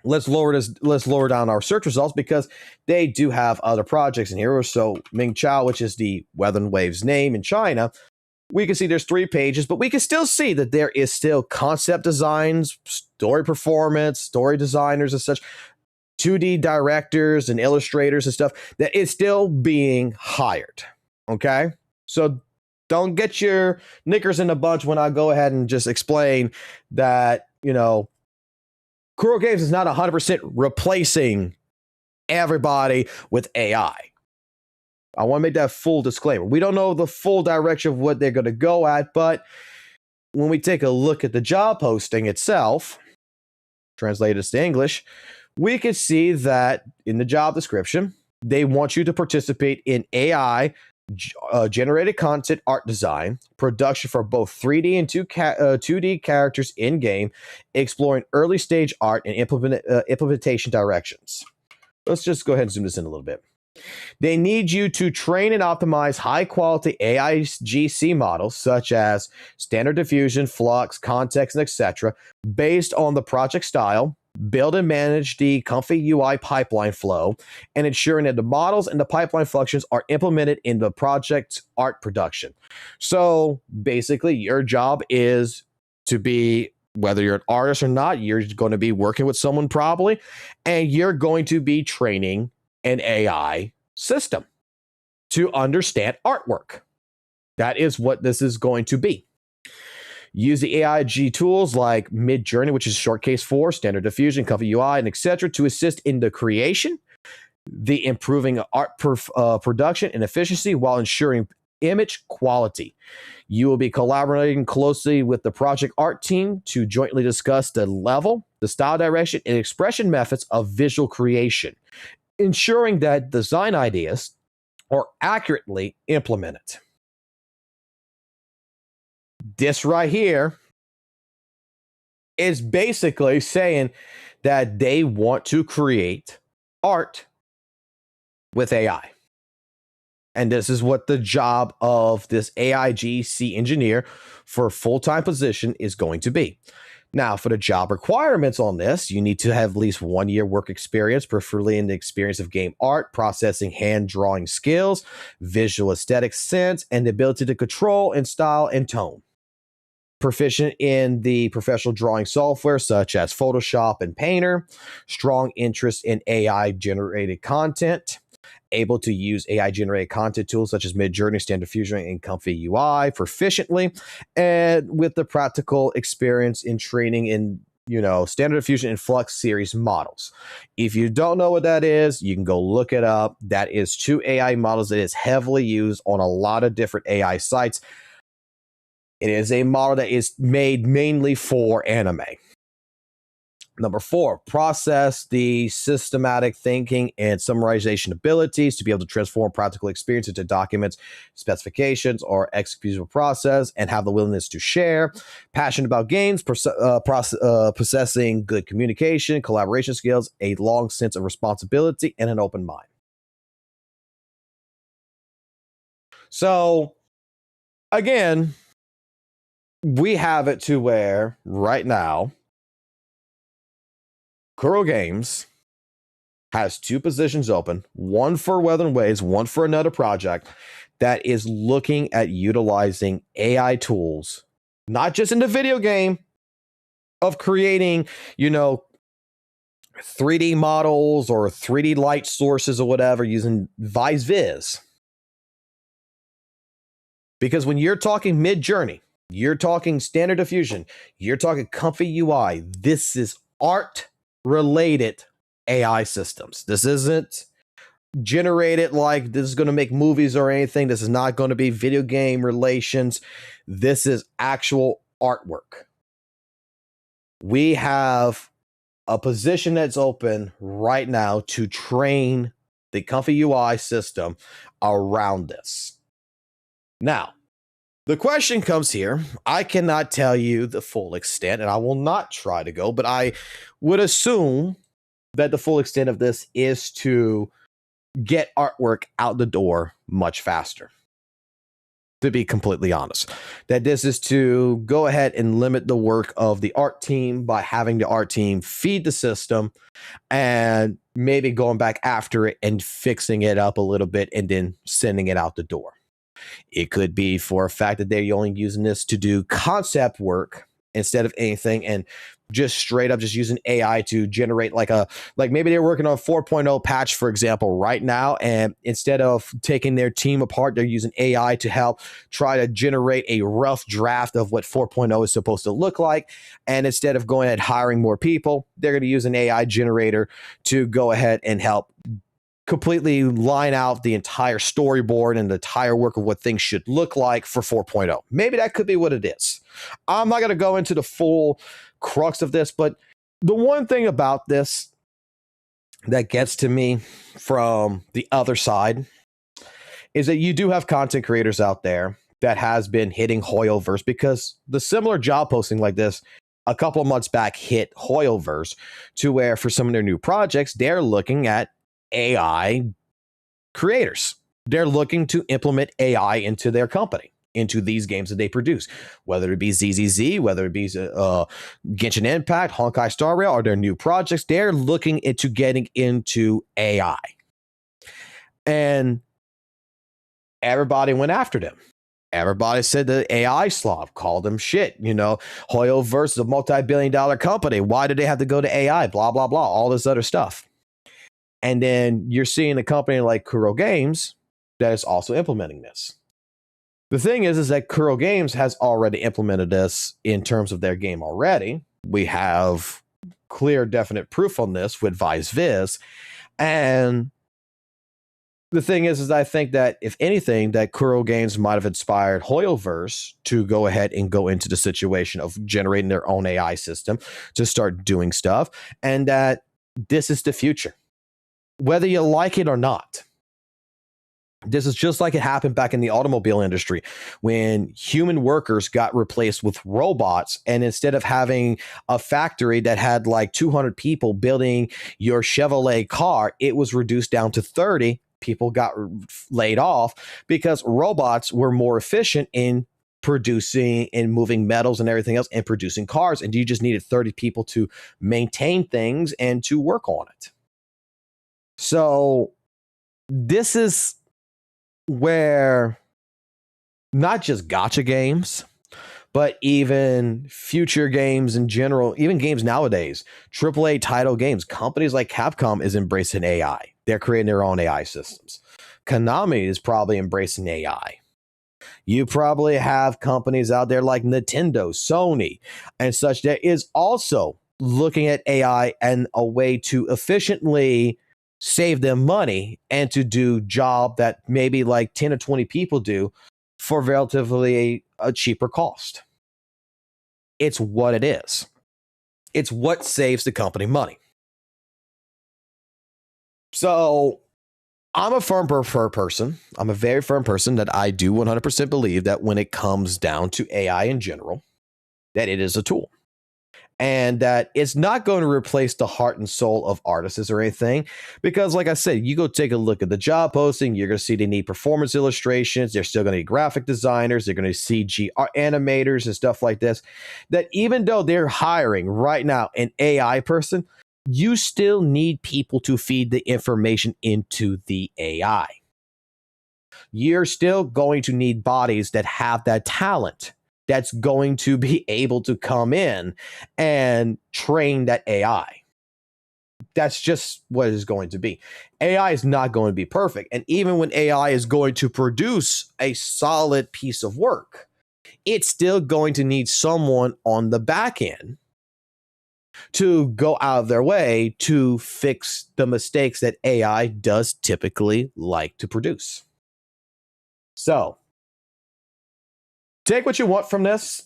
Speaker 1: let's lower down our search results because they do have other projects in here. So Ming Chao, which is the Weather and Waves name in China, we can see there's 3 pages, but we can still see that there is still concept designs, story performance, story designers and such, 2D directors and illustrators and stuff that is still being hired. Okay? So don't get your knickers in a bunch when I go ahead and just explain that, you know, Kuro Games is not 100% replacing everybody with AI. I want to make that full disclaimer. We don't know the full direction of what they're going to go at, but when we take a look at the job posting itself, translated to English, we can see that in the job description, they want you to participate in AI generated content art design, production for both 3D and 2D characters in-game, exploring early stage art and implementation directions. Let's just go ahead and zoom this in a little bit. They need you to train and optimize high-quality AI GC models such as standard diffusion, flux, context, and etc. based on the project style, build and manage the comfy UI pipeline flow, and ensuring that the models and the pipeline functions are implemented in the project's art production. So basically, your job is to be Whether you're an artist or not, you're going to be working with someone probably, and you're going to be training an AI system to understand artwork. That is what this is going to be. Use the AIG tools like Midjourney, which is short case for standard diffusion, Comfy UI, and etc. to assist in the creation, the improving art production and efficiency while ensuring image quality. You will be collaborating closely with the project art team to jointly discuss the level, the style direction, and expression methods of visual creation, ensuring that design ideas are accurately implemented. This right here is basically saying that they want to create art with AI. And this is what the job of this AIGC engineer for a full-time position is going to be. Now, for the job requirements on this, you need to have at least 1 year work experience, preferably in the experience of game art, processing, hand drawing skills, visual aesthetic sense, and the ability to control and style and tone. Proficient in the professional drawing software such as Photoshop and Painter, strong interest in AI-generated content, able to use AI-generated content tools such as Midjourney, Standard Diffusion, and Comfy UI proficiently, and with the practical experience in training in, Standard Diffusion and Flux series models. If you don't know what that is, you can go look it up. That is 2 AI models that is heavily used on a lot of different AI sites. It is a model that is made mainly for anime. Number 4, process the systematic thinking and summarization abilities to be able to transform practical experience into documents, specifications, or executable process, and have the willingness to share. Passionate about games, possessing good communication, collaboration skills, a long sense of responsibility, and an open mind. So, again, we have it to where right now, Kuro Games has 2 positions open, one for Weather and Waves, one for another project that is looking at utilizing AI tools, not just in the video game of creating, 3D models or 3D light sources or whatever using Viz. Because when you're talking Midjourney, you're talking Standard Diffusion, you're talking Comfy UI, this is art-related AI systems. This isn't generated like this is going to make movies or anything. This is not going to be video game relations. This is actual artwork. We have a position that's open right now to train the Comfy UI system around this. Now, the question comes here. I cannot tell you the full extent, and I will not try to go, but I would assume that the full extent of this is to get artwork out the door much faster. To be completely honest, that this is to go ahead and limit the work of the art team by having the art team feed the system and maybe going back after it and fixing it up a little bit and then sending it out the door. It could be for a fact that they're only using this to do concept work instead of anything, and just straight up just using AI to generate like maybe they're working on 4.0 patch, for example, right now, and instead of taking their team apart, they're using AI to help try to generate a rough draft of what 4.0 is supposed to look like. And instead of going ahead hiring more people, they're going to use an AI generator to go ahead and help completely line out the entire storyboard and the entire work of what things should look like for 4.0. Maybe that could be what it is. I'm not going to go into the full crux of this, but the one thing about this that gets to me from the other side is that you do have content creators out there that has been hitting Hoyoverse, because the similar job posting like this a couple of months back hit Hoyoverse, to where for some of their new projects, they're looking at AI creators. They're looking to implement AI into their company, into these games that they produce, whether it be ZZZ, whether it be Genshin Impact, Honkai Star Rail, or their new projects. They're looking into getting into AI. And everybody went after them. Everybody said the AI slob, called them shit. You know, Hoyo versus a multi-billion-dollar company. Why did they have to go to AI? Blah, blah, blah, all this other stuff. And then you're seeing a company like Kuro Games that is also implementing this. The thing is that Kuro Games has already implemented this in terms of their game already. We have clear, definite proof on this with Vice Viz. And the thing is I think that if anything, that Kuro Games might have inspired Hoyoverse to go ahead and go into the situation of generating their own AI system to start doing stuff, and that this is the future, whether you like it or not. This is just like it happened back in the automobile industry when human workers got replaced with robots. And instead of having a factory that had like 200 people building your Chevrolet car, it was reduced down to 30. People got laid off because robots were more efficient in producing and moving metals and everything else and producing cars. And you just needed 30 people to maintain things and to work on it. So this is where not just gacha games, but even future games in general, even games nowadays, AAA title games, companies like Capcom is embracing AI. They're creating their own AI systems. Konami is probably embracing AI. You probably have companies out there like Nintendo, Sony, and such that is also looking at AI and a way to efficiently save them money and to do job that maybe like 10 or 20 people do for relatively a cheaper cost. It's what it is. It's what saves the company money. So I'm a firm person. I'm a very firm person that I do 100% believe that when it comes down to AI in general, that it is a tool. And that it's not going to replace the heart and soul of artists or anything. Because like I said, you go take a look at the job posting, you're going to see they need performance illustrations. They're still going to need graphic designers. They're going to CG animators and stuff like this. That even though they're hiring right now an AI person, you still need people to feed the information into the AI. You're still going to need bodies that have that talent that's going to be able to come in and train that AI. That's just what it is going to be. AI is not going to be perfect. And even when AI is going to produce a solid piece of work, it's still going to need someone on the back end to go out of their way to fix the mistakes that AI does typically like to produce. So, take what you want from this.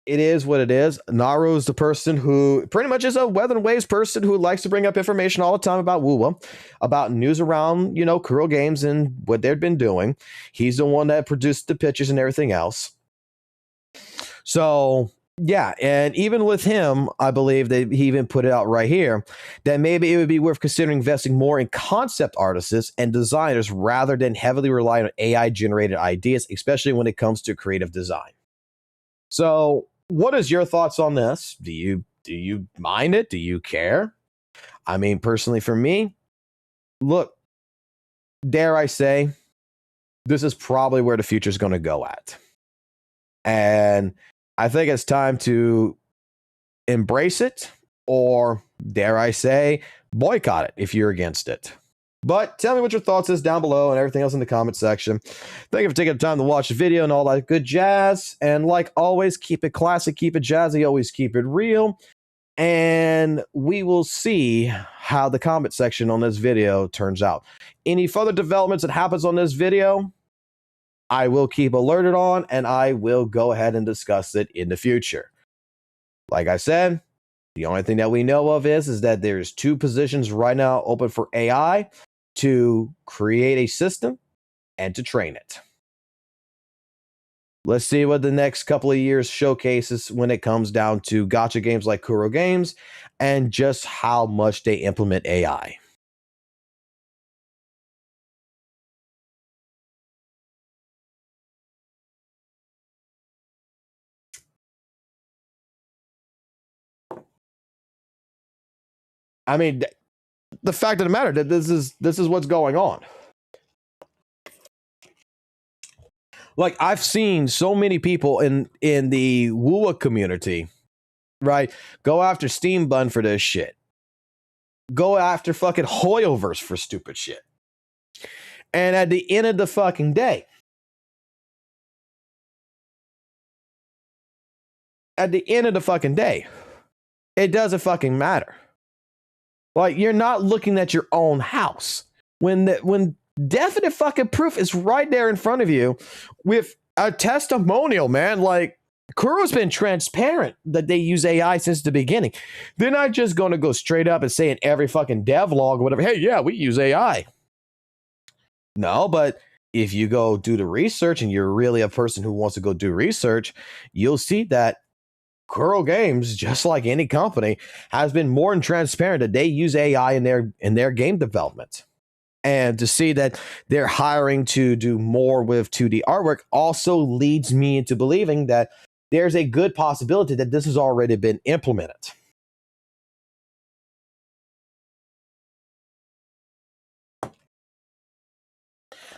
Speaker 1: It is what it is. Naru is the person who pretty much is a Weather and Waves person who likes to bring up information all the time about WUWA, about news around, Kuro Games and what they've been doing. He's the one that produced the pictures and everything else. So, yeah, and even with him, I believe that he even put it out right here, that maybe it would be worth considering investing more in concept artists and designers rather than heavily relying on AI-generated ideas, especially when it comes to creative design. So, what is your thoughts on this? Do you mind it? Do you care? I mean, personally for me, look, dare I say, this is probably where the future is going to go at. And I think it's time to embrace it, or dare I say, boycott it if you're against it. But tell me what your thoughts is down below and everything else in the comment section. Thank you for taking the time to watch the video and all that good jazz. And like always, keep it classic, keep it jazzy, always keep it real. And we will see how the comment section on this video turns out. Any further developments that happens on this video, I will keep alerted on, and I will go ahead and discuss it in the future. Like I said, the only thing that we know of is that there's 2 positions right now open for AI to create a system and to train it. Let's see what the next couple of years showcases when it comes down to gacha games like Kuro Games and just how much they implement AI. I mean, the fact of the matter that this is what's going on. Like I've seen so many people in the WUWA community, right? Go after Steam Bun for this shit. Go after fucking Hoyoverse for stupid shit. And at the end of the fucking day, it doesn't fucking matter. Like you're not looking at your own house when definite fucking proof is right there in front of you with a testimonial, man. Like Kuro's been transparent that they use AI since the beginning. They're not just going to go straight up and say in every fucking devlog or whatever, hey, yeah, we use AI. No, but if you go do the research and you're really a person who wants to go do research, you'll see that Kuro Games, just like any company, has been more than transparent that they use AI in their game development. And to see that they're hiring to do more with 2D artwork also leads me into believing that there's a good possibility that this has already been implemented.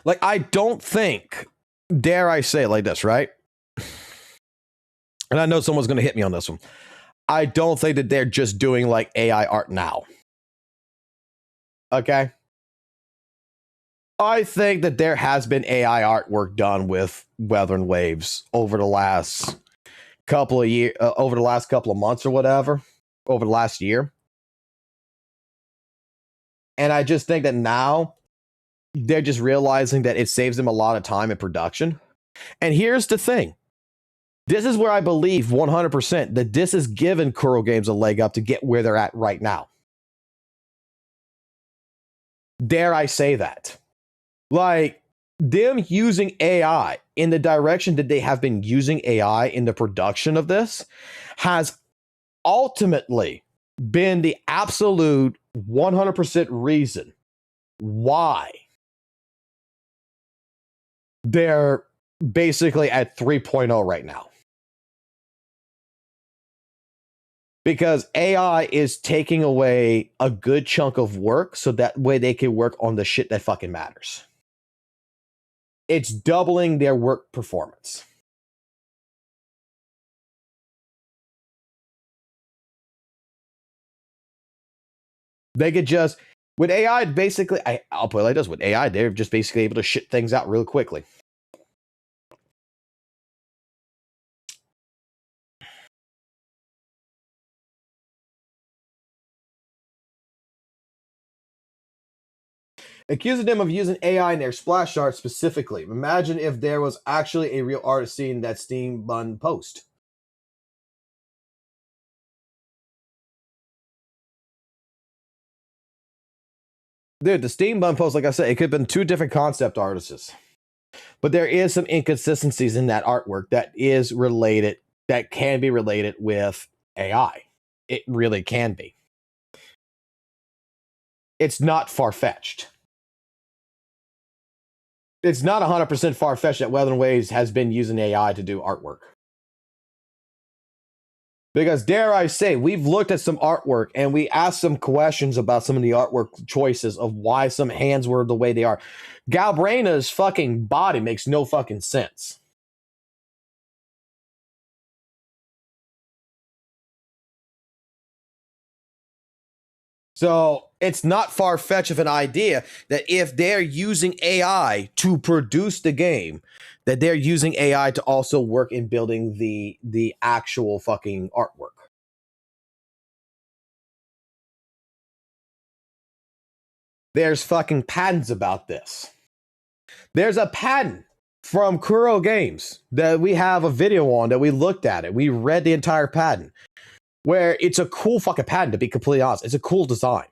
Speaker 1: Like, I don't think, dare I say it like this, right? And I know someone's going to hit me on this one. I don't think that they're just doing like AI art now. Okay? I think that there has been AI artwork done with Weathering Waves over the last couple of months or whatever, over the last year. And I just think that now they're just realizing that it saves them a lot of time in production. And here's the thing. This is where I believe 100% that this has given Kuro Games a leg up to get where they're at right now. Dare I say that? Like, them using AI in the direction that they have been using AI in the production of this has ultimately been the absolute 100% reason why they're basically at 3.0 right now. Because AI is taking away a good chunk of work so that way they can work on the shit that fucking matters. It's doubling their work performance. They could just, with AI, basically, I'll put it like this, with AI, they're just basically able to shit things out real quickly. Accusing them of using AI in their splash art specifically. Imagine if there was actually a real artist seeing that Steam Bun post. Dude, the Steam Bun post, like I said, it could have been two different concept artists. But there is some inconsistencies in that artwork that is related, that can be related with AI. It really can be. It's not far-fetched. It's not 100% far-fetched that Weathering Waves has been using AI to do artwork. Because dare I say, we've looked at some artwork and we asked some questions about some of the artwork choices of why some hands were the way they are. Galbraina's fucking body makes no fucking sense. So it's not far-fetched of an idea that if they're using AI to produce the game, that they're using AI to also work in building the actual fucking artwork. There's fucking patents about this. There's a patent from Kuro Games that we have a video on that we looked at it. We read the entire patent. Where it's a cool fucking patent, to be completely honest. It's a cool design.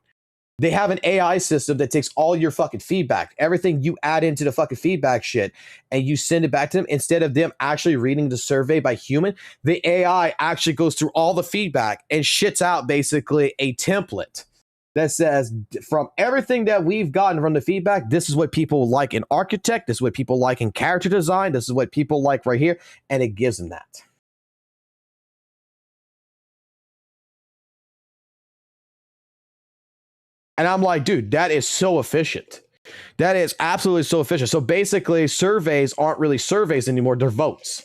Speaker 1: They have an AI system that takes all your fucking feedback, everything you add into the fucking feedback shit, and you send it back to them. Instead of them actually reading the survey by human, the AI actually goes through all the feedback and shits out basically a template that says, from everything that we've gotten from the feedback, this is what people like in architect, this is what people like in character design, this is what people like right here, and it gives them that. And I'm like, dude, that is so efficient. That is absolutely so efficient. So basically, surveys aren't really surveys anymore. They're votes.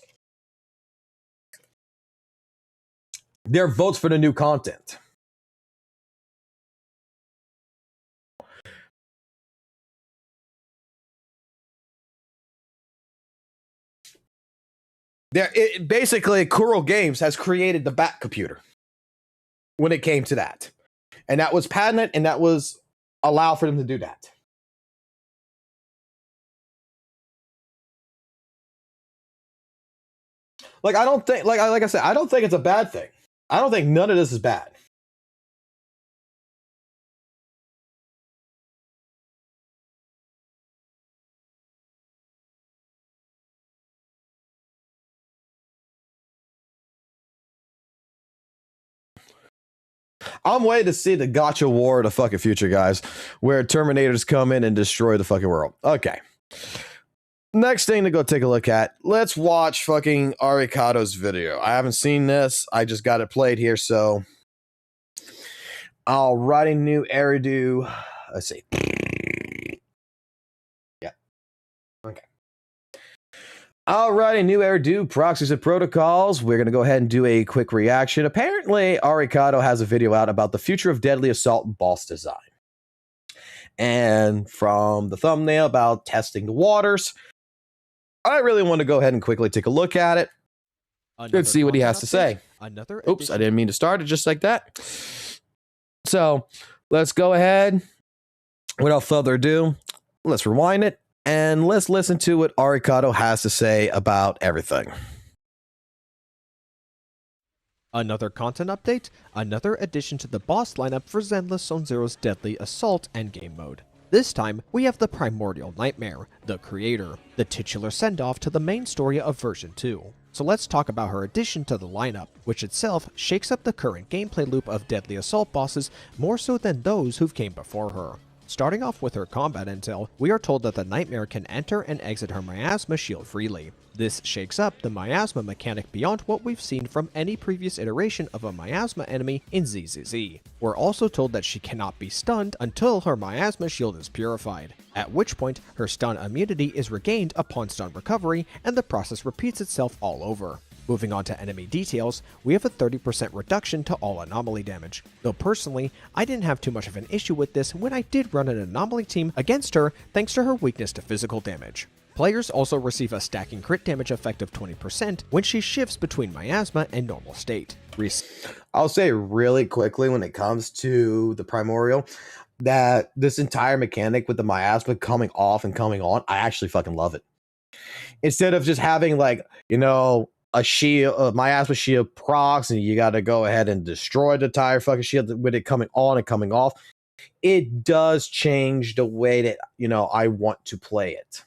Speaker 1: They're votes for the new content. Basically, Kuro Games has created the back computer when it came to that. And that was patented, and that was allowed for them to do that. Like, I don't think, like I said, I don't think it's a bad thing. I don't think none of this is bad. I'm waiting to see the Gacha war of the fucking future, guys, where Terminators come in and destroy the fucking world. Okay. Next thing to go take a look at. Let's watch fucking Arikado's video. I haven't seen this. I just got it played here, so I'll write a new Eridu. Let's see. Yeah. Okay. All right, a new Eridu, proxies and protocols. We're going to go ahead and do a quick reaction. Apparently, Arikado has a video out about the future of Deadly Assault boss design. And from the thumbnail about testing the waters, I really want to go ahead and quickly take a look at it. Let's see what he has to say. Oops, I didn't mean to start it just like that. So let's go ahead. Without further ado, let's rewind it. And let's listen to what Arikado has to say about everything.
Speaker 6: Another content update, another addition to the boss lineup for Zenless Zone Zero's Deadly Assault endgame mode. This time, we have the Primordial Nightmare, the creator, the titular send-off to the main story of version 2. So let's talk about her addition to the lineup, which itself shakes up the current gameplay loop of Deadly Assault bosses more so than those who've came before her. Starting off with her combat intel, we are told that the Nightmare can enter and exit her miasma shield freely. This shakes up the miasma mechanic beyond what we've seen from any previous iteration of a miasma enemy in ZZZ. We're also told that she cannot be stunned until her miasma shield is purified, at which point her stun immunity is regained upon stun recovery and the process repeats itself all over. Moving on to enemy details, we have a 30% reduction to all anomaly damage, though personally, I didn't have too much of an issue with this when I did run an anomaly team against her thanks to her weakness to physical damage. Players also receive a stacking crit damage effect of 20% when she shifts between miasma and normal state.
Speaker 1: I'll say really quickly when it comes to the Primordial, that this entire mechanic with the miasma coming off and coming on, I actually fucking love it. Instead of just having like, you know, a shield, a miasma shield procs, and you got to go ahead and destroy the entire fucking shield with it coming on and coming off. It does change the way that, you know, I want to play it.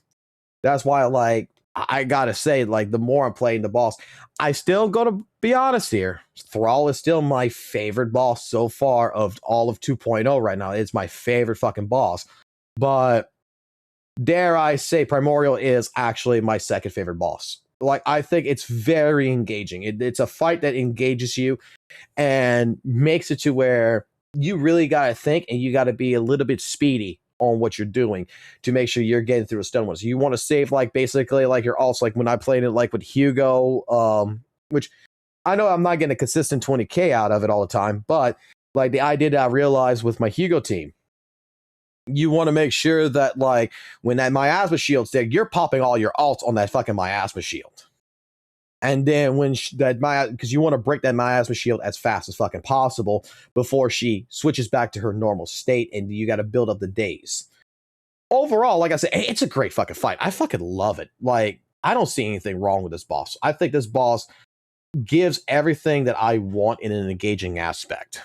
Speaker 1: That's why, like, I gotta say, like, the more I'm playing the boss, I still gotta be honest here. Thrall is still my favorite boss so far of all of 2.0 right now. It's my favorite fucking boss. But dare I say, Primordial is actually my second favorite boss. Like, I think it's very engaging. It's a fight that engages you and makes it to where you really got to think and you got to be a little bit speedy on what you're doing to make sure you're getting through a stun one. So you want to save, like, basically, like, your ults, like when I played it, like, with Hugo, which I know I'm not getting a consistent 20k out of it all the time, but, like, the idea that I realized with my Hugo team, you want to make sure that, like, when that miasma shield's there, you're popping all your ults on that fucking miasma shield. And then when because you want to break that miasma shield as fast as fucking possible before she switches back to her normal state, and you got to build up the days. Overall, like I said, it's a great fucking fight. I fucking love it. Like, I don't see anything wrong with this boss. I think this boss gives everything that I want in an engaging aspect.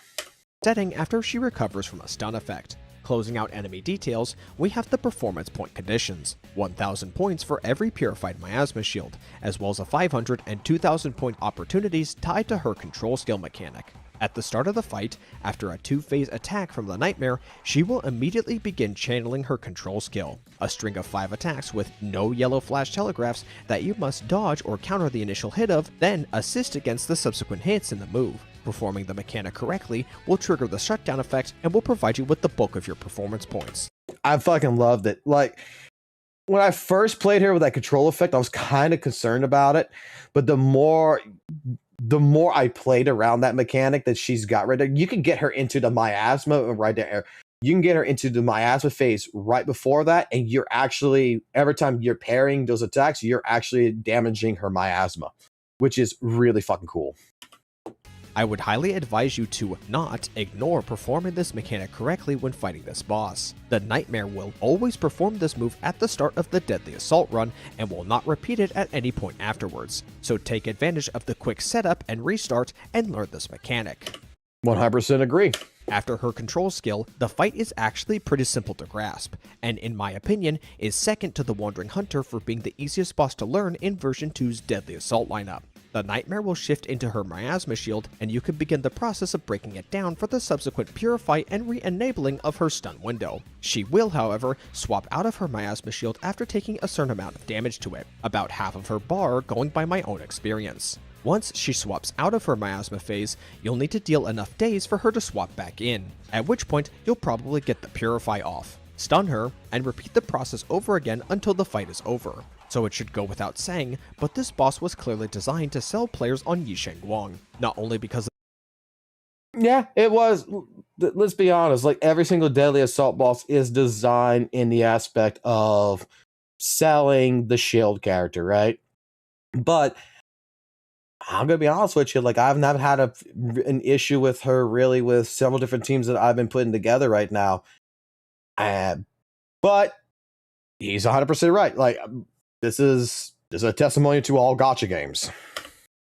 Speaker 6: Setting after she recovers from a stun effect. Closing out enemy details, we have the performance point conditions. 1,000 points for every purified miasma shield, as well as a 500 and 2,000 point opportunities tied to her control skill mechanic. At the start of the fight, after a 2-phase attack from the Nightmare, she will immediately begin channeling her control skill, a string of 5 attacks with no yellow flash telegraphs that you must dodge or counter the initial hit of, then assist against the subsequent hits in the move. Performing the mechanic correctly will trigger the shutdown effect and will provide you with the bulk of your performance points.
Speaker 1: I fucking loved it. Like, when I first played her with that control effect, I was kind of concerned about it, but the more I played around that mechanic that she's got right there, you can get her into the miasma right there. You can get her into the miasma phase right before that, and you're actually, every time you're parrying those attacks, you're actually damaging her miasma, which is really fucking cool.
Speaker 6: I would highly advise you to not ignore performing this mechanic correctly when fighting this boss. The Nightmare will always perform this move at the start of the Deadly Assault run and will not repeat it at any point afterwards, so take advantage of the quick setup and restart and learn this mechanic.
Speaker 1: 100% agree.
Speaker 6: After her control skill, the fight is actually pretty simple to grasp, and in my opinion, is second to the Wandering Hunter for being the easiest boss to learn in version 2's Deadly Assault lineup. The Nightmare will shift into her Miasma Shield, and you can begin the process of breaking it down for the subsequent Purify and re-enabling of her stun window. She will, however, swap out of her Miasma Shield after taking a certain amount of damage to it, about half of her bar going by my own experience. Once she swaps out of her Miasma phase, you'll need to deal enough days for her to swap back in, at which point you'll probably get the Purify off, stun her, and repeat the process over again until the fight is over. So it should go without saying, but this boss was clearly designed to sell players on Yisheng Guang, not only because
Speaker 1: Yeah, it was. Let's be honest, like every single Deadly Assault boss is designed in the aspect of selling the shield character, right? But I'm gonna be honest with you, like I've not had an issue with her really with several different teams that I've been putting together right now. But he's 100% right. Like this is a testimony to all gacha games.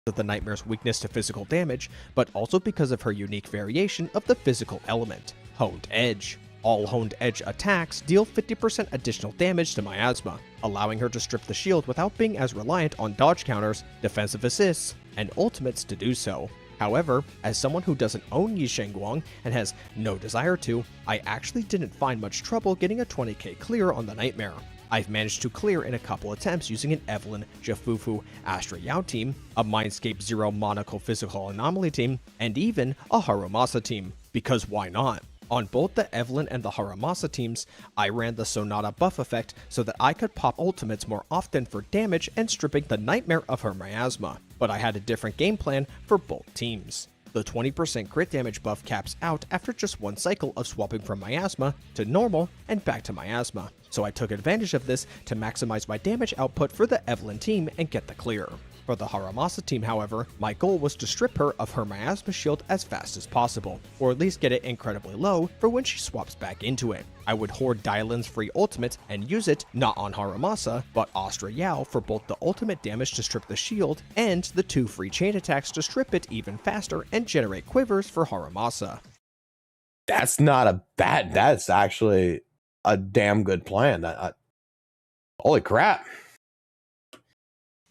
Speaker 6: of the Nightmare's weakness to physical damage, but also because of her unique variation of the physical element, Honed Edge. All Honed Edge attacks deal 50% additional damage to Miasma, allowing her to strip the shield without being as reliant on dodge counters, defensive assists, and ultimates to do so. However, as someone who doesn't own Yisheng Guang and has no desire to, I actually didn't find much trouble getting a 20k clear on the Nightmare. I've managed to clear in a couple attempts using an Evelyn, Jafufu, Astra Yao team, a Mindscape Zero Monocle Physical Anomaly team, and even a Haramasa team, because why not? On both the Evelyn and the Haramasa teams, I ran the Sonata buff effect so that I could pop ultimates more often for damage and stripping the Nightmare of her Miasma, but I had a different game plan for both teams. The 20% crit damage buff caps out after just one cycle of swapping from Miasma to normal and back to Miasma, so I took advantage of this to maximize my damage output for the Evelyn team and get the clear. For the Haramasa team, however, my goal was to strip her of her Miasma shield as fast as possible, or at least get it incredibly low for when she swaps back into it. I would hoard Dylan's free ultimate and use it not on Haramasa, but Astra Yao for both the ultimate damage to strip the shield and the 2 free chain attacks to strip it even faster and generate quivers for Haramasa.
Speaker 1: That's not a bad, that's actually a damn good plan. Holy crap.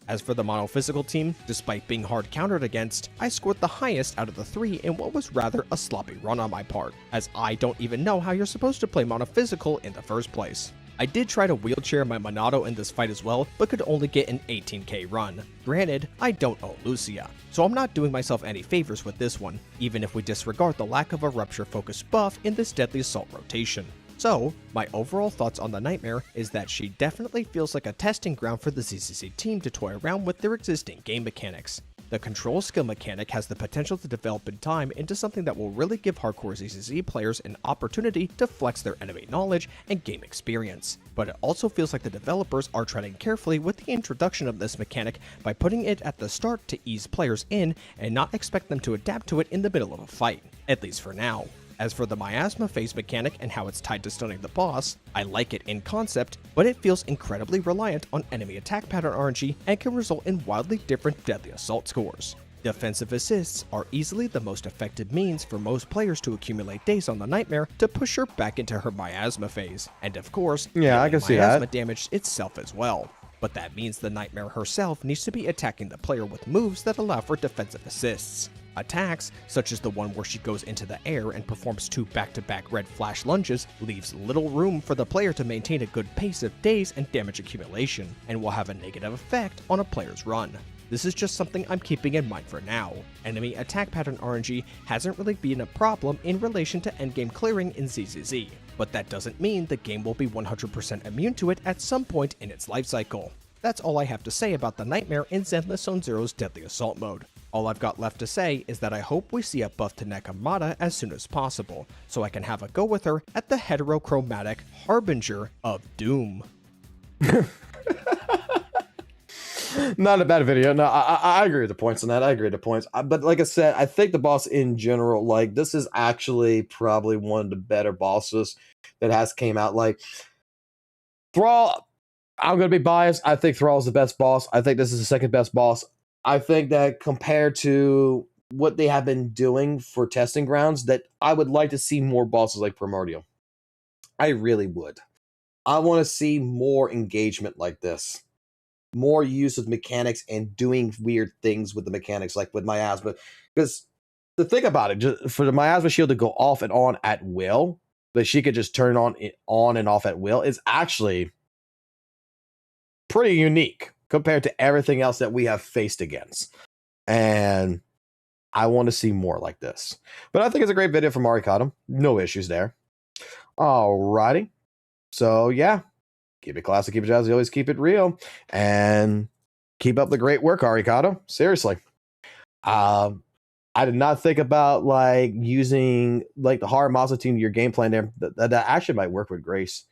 Speaker 6: As for the monophysical team, despite being hard countered against, I scored the highest out of the 3 in what was rather a sloppy run on my part, as I don't even know how you're supposed to play monophysical in the first place. I did try to wheelchair my Monado in this fight as well, but could only get an 18k run. Granted, I don't own Lucia, so I'm not doing myself any favors with this one, even if we disregard the lack of a rupture focus buff in this Deadly Assault rotation. So, my overall thoughts on the Nightmare is that she definitely feels like a testing ground for the ZZZ team to toy around with their existing game mechanics. The control skill mechanic has the potential to develop in time into something that will really give hardcore ZZZ players an opportunity to flex their enemy knowledge and game experience. But it also feels like the developers are treading carefully with the introduction of this mechanic by putting it at the start to ease players in and not expect them to adapt to it in the middle of a fight, at least for now. As for the Miasma phase mechanic and how it's tied to stunning the boss, I like it in concept, but it feels incredibly reliant on enemy attack pattern RNG and can result in wildly different Deadly Assault scores. Defensive assists are easily the most effective means for most players to accumulate days on the Nightmare to push her back into her Miasma phase, and of course,
Speaker 1: Yeah, I can see
Speaker 6: Miasma
Speaker 1: that.
Speaker 6: damage itself as well. But that means the Nightmare herself needs to be attacking the player with moves that allow for defensive assists. Attacks, such as the one where she goes into the air and performs 2 back-to-back red flash lunges, leaves little room for the player to maintain a good pace of days and damage accumulation, and will have a negative effect on a player's run. This is just something I'm keeping in mind for now. Enemy attack pattern RNG hasn't really been a problem in relation to endgame clearing in ZZZ. but that doesn't mean the game will be 100% immune to it at some point in its life cycle. That's all I have to say about the Nightmare in Zenless Zone Zero's Deadly Assault mode. All I've got left to say is that I hope we see a buff to Nekomata as soon as possible, so I can have a go with her at the heterochromatic Harbinger of Doom.
Speaker 1: Not a bad video. No, I agree with the points on that. I agree with the points. But like I said, I think the boss in general, like, this is actually probably one of the better bosses that has came out. Like, Thrall, I'm going to be biased. I think Thrall is the best boss. I think this is the second best boss. I think that compared to what they have been doing for testing grounds, that I would like to see more bosses like Primordial. I really would. I want to see more engagement like this. More use of mechanics and doing weird things with the mechanics, like with Miasma. Because the thing about it, just for the Miasma shield to go off and on at will, that she could just turn on and off at will, is actually pretty unique compared to everything else that we have faced against. And I want to see more like this. But I think it's a great video from Arikado. No issues there. Alrighty. So yeah. Keep it classic, keep it jazzy, always keep it real. And keep up the great work, Arikado. Seriously. I did not think about like using like the hard Mazda team to your game plan there. That actually might work with Grace.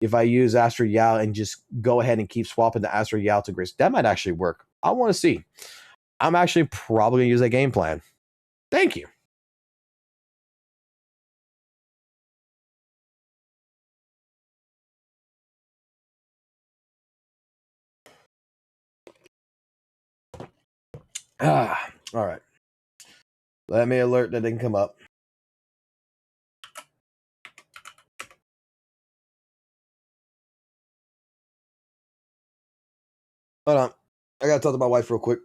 Speaker 1: If I use Astra Yao and just go ahead and keep swapping the Astra Yao to Grace, that might actually work. I want to see. I'm actually probably going to use that game plan. Thank you. All right. Let me alert that didn't come up. Hold on. I got to talk to my wife real quick.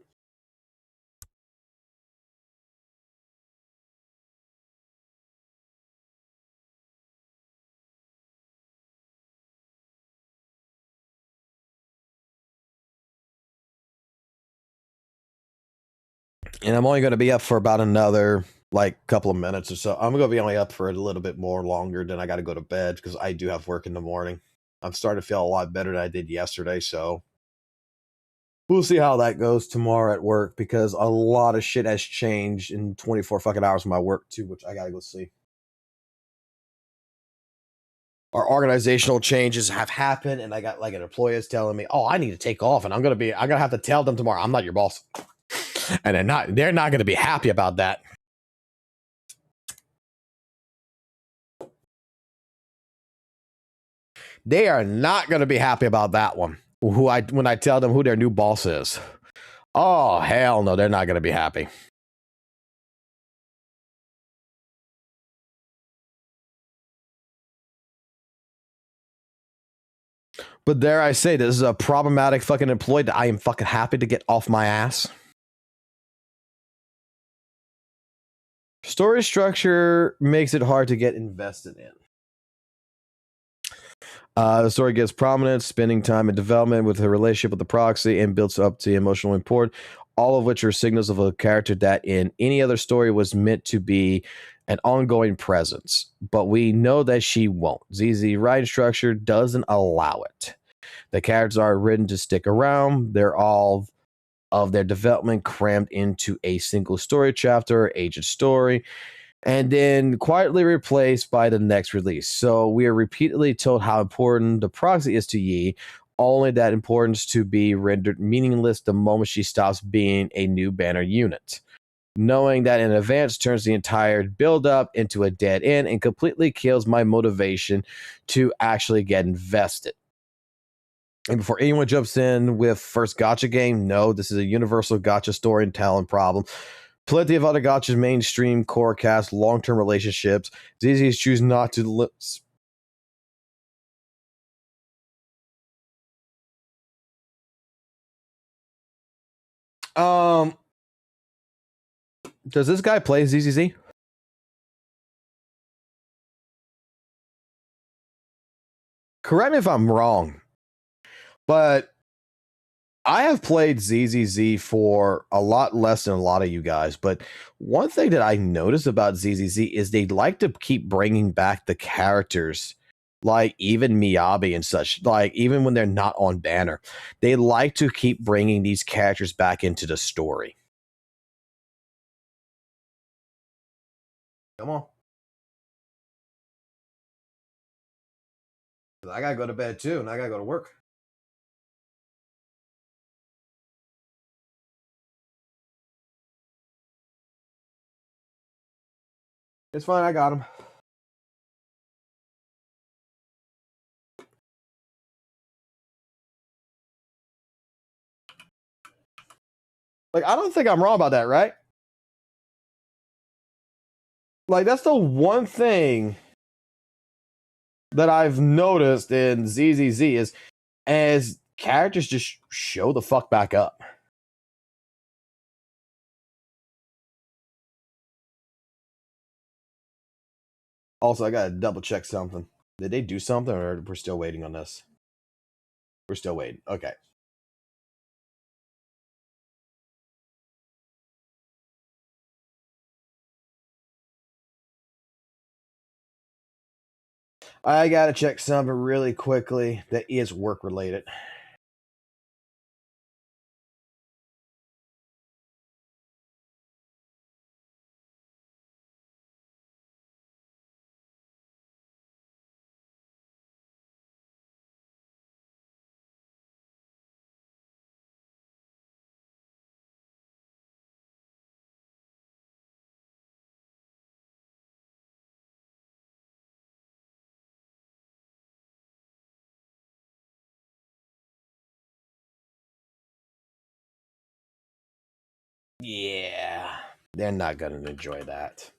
Speaker 1: And I'm only going to be up for about another like couple of minutes or so. I'm going to be only up for a little bit more longer. Then I got to go to bed because I do have work in the morning. I'm starting to feel a lot better than I did yesterday. So we'll see how that goes tomorrow at work, because a lot of shit has changed in 24 fucking hours of my work too, which I got to go see. Our organizational changes have happened, and I got like an employer telling me, "Oh, I need to take off," and I'm gonna have to tell them tomorrow, "I'm not your boss," and they're not gonna be happy about that. They are not gonna be happy about that one. When I tell them who their new boss is. Oh hell no, they're not gonna be happy. But dare I say, this is a problematic fucking employee that I am fucking happy to get off my ass. Story structure makes it hard to get invested in. The story gives prominence, spending time in development with her relationship with the proxy, and builds up to emotional import, all of which are signals of a character that in any other story was meant to be an ongoing presence. But we know that she won't. ZZ writing structure doesn't allow it. The characters are written to stick around. They're all of their development crammed into a single story chapter or agent story, and then quietly replaced by the next release. So we are repeatedly told how important the proxy is to Yi, only that importance to be rendered meaningless the moment she stops being a new banner unit. Knowing that in advance turns the entire build-up into a dead end and completely kills my motivation to actually get invested. And before anyone jumps in with first Gacha game, no, this is a universal Gacha story and talent problem. Plenty of other Gacha's mainstream core cast long-term relationships. ZZs choose not to. Does this guy play ZZZ? Correct me if I'm wrong, but I have played ZZZ for a lot less than a lot of you guys, but one thing that I noticed about ZZZ is they like to keep bringing back the characters, like even Miyabi and such, like even when they're not on banner. They like to keep bringing these characters back into the story. Come on. I gotta go to bed too, and I gotta go to work. It's fine, I got him. Like, I don't think I'm wrong about that, right? Like, that's the one thing that I've noticed in ZZZ is as characters just show the fuck back up. Also, I gotta double check something. Did they do something, or we're still waiting on this? We're still waiting. Okay. I gotta check something really quickly that is work related. Yeah, they're not gonna enjoy that.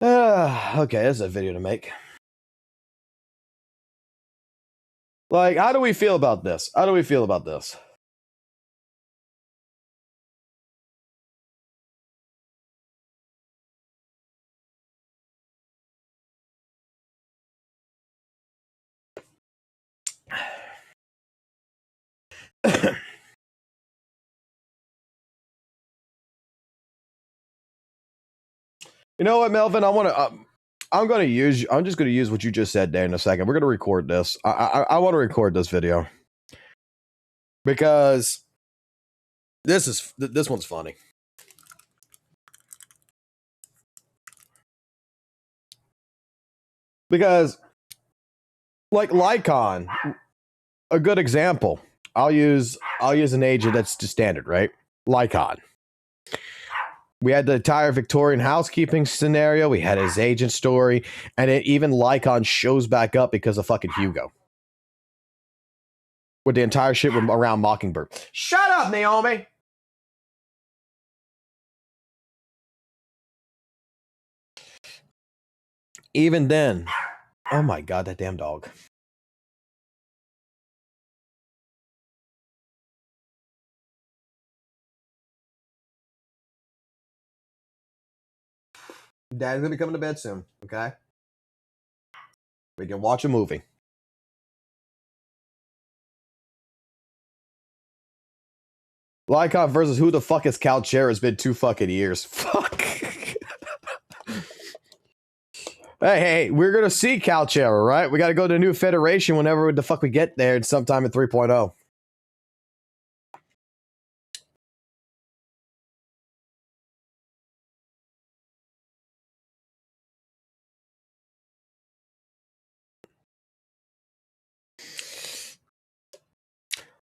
Speaker 1: Okay, that's a video to make. Like, how do we feel about this? How do we feel about this? You know what, Melvin? I'm just gonna use what you just said there in a second. We're gonna record this. I want to record this video because this one's funny. Because like Lycon, a good example. I'll use an agent that's just standard, right? Lycon. We had the entire Victorian housekeeping scenario. We had his agent story, and even Lycon shows back up because of fucking Hugo. With the entire shit around Mockingbird. Shut up, Naomi! Even then, oh my god, that damn dog. Dad's gonna be coming to bed soon, okay? We can watch a movie. Lycon versus who the fuck is Calchera has been 2 fucking years. Fuck. Hey, we're gonna see Calchera, right? We gotta go to the new federation whenever the fuck we get there sometime in 3.0.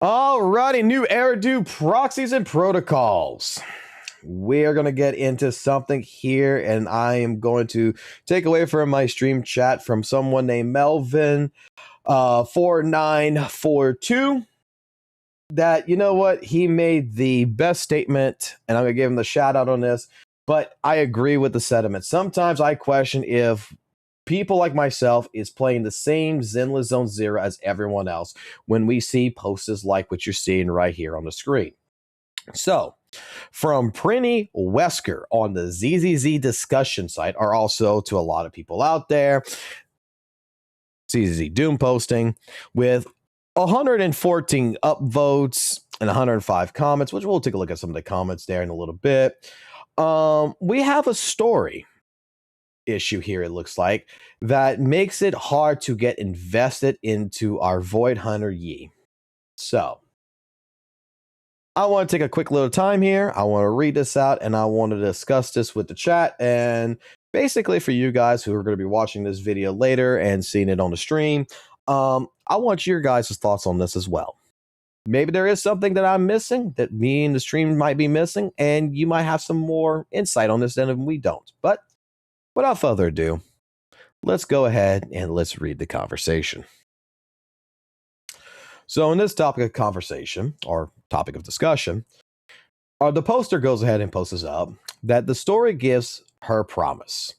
Speaker 1: Alrighty, new Eridu proxies and protocols. We're going to get into something here, and I am going to take away from my stream chat from someone named Melvin 4942 that, you know what, he made the best statement, and I'm going to give him the shout out on this, but I agree with the sentiment. Sometimes I question if people like myself is playing the same Zenless Zone Zero as everyone else when we see posters like what you're seeing right here on the screen. So, from Prinny Wesker on the ZZZ discussion site, are also to a lot of people out there, ZZZ Doom posting with 114 upvotes and 105 comments, which we'll take a look at some of the comments there in a little bit. We have a story issue here, it looks like, that makes it hard to get invested into our Void Hunter Yi. So, I want to take a quick little time here. I want to read this out and I want to discuss this with the chat. And basically, for you guys who are going to be watching this video later and seeing it on the stream, I want your guys' thoughts on this as well. Maybe there is something that I'm missing, that me and the stream might be missing, and you might have some more insight on this than we don't. But without further ado, let's go ahead and let's read the conversation. So in this topic of conversation, or topic of discussion, the poster goes ahead and posts up that the story gives her promise,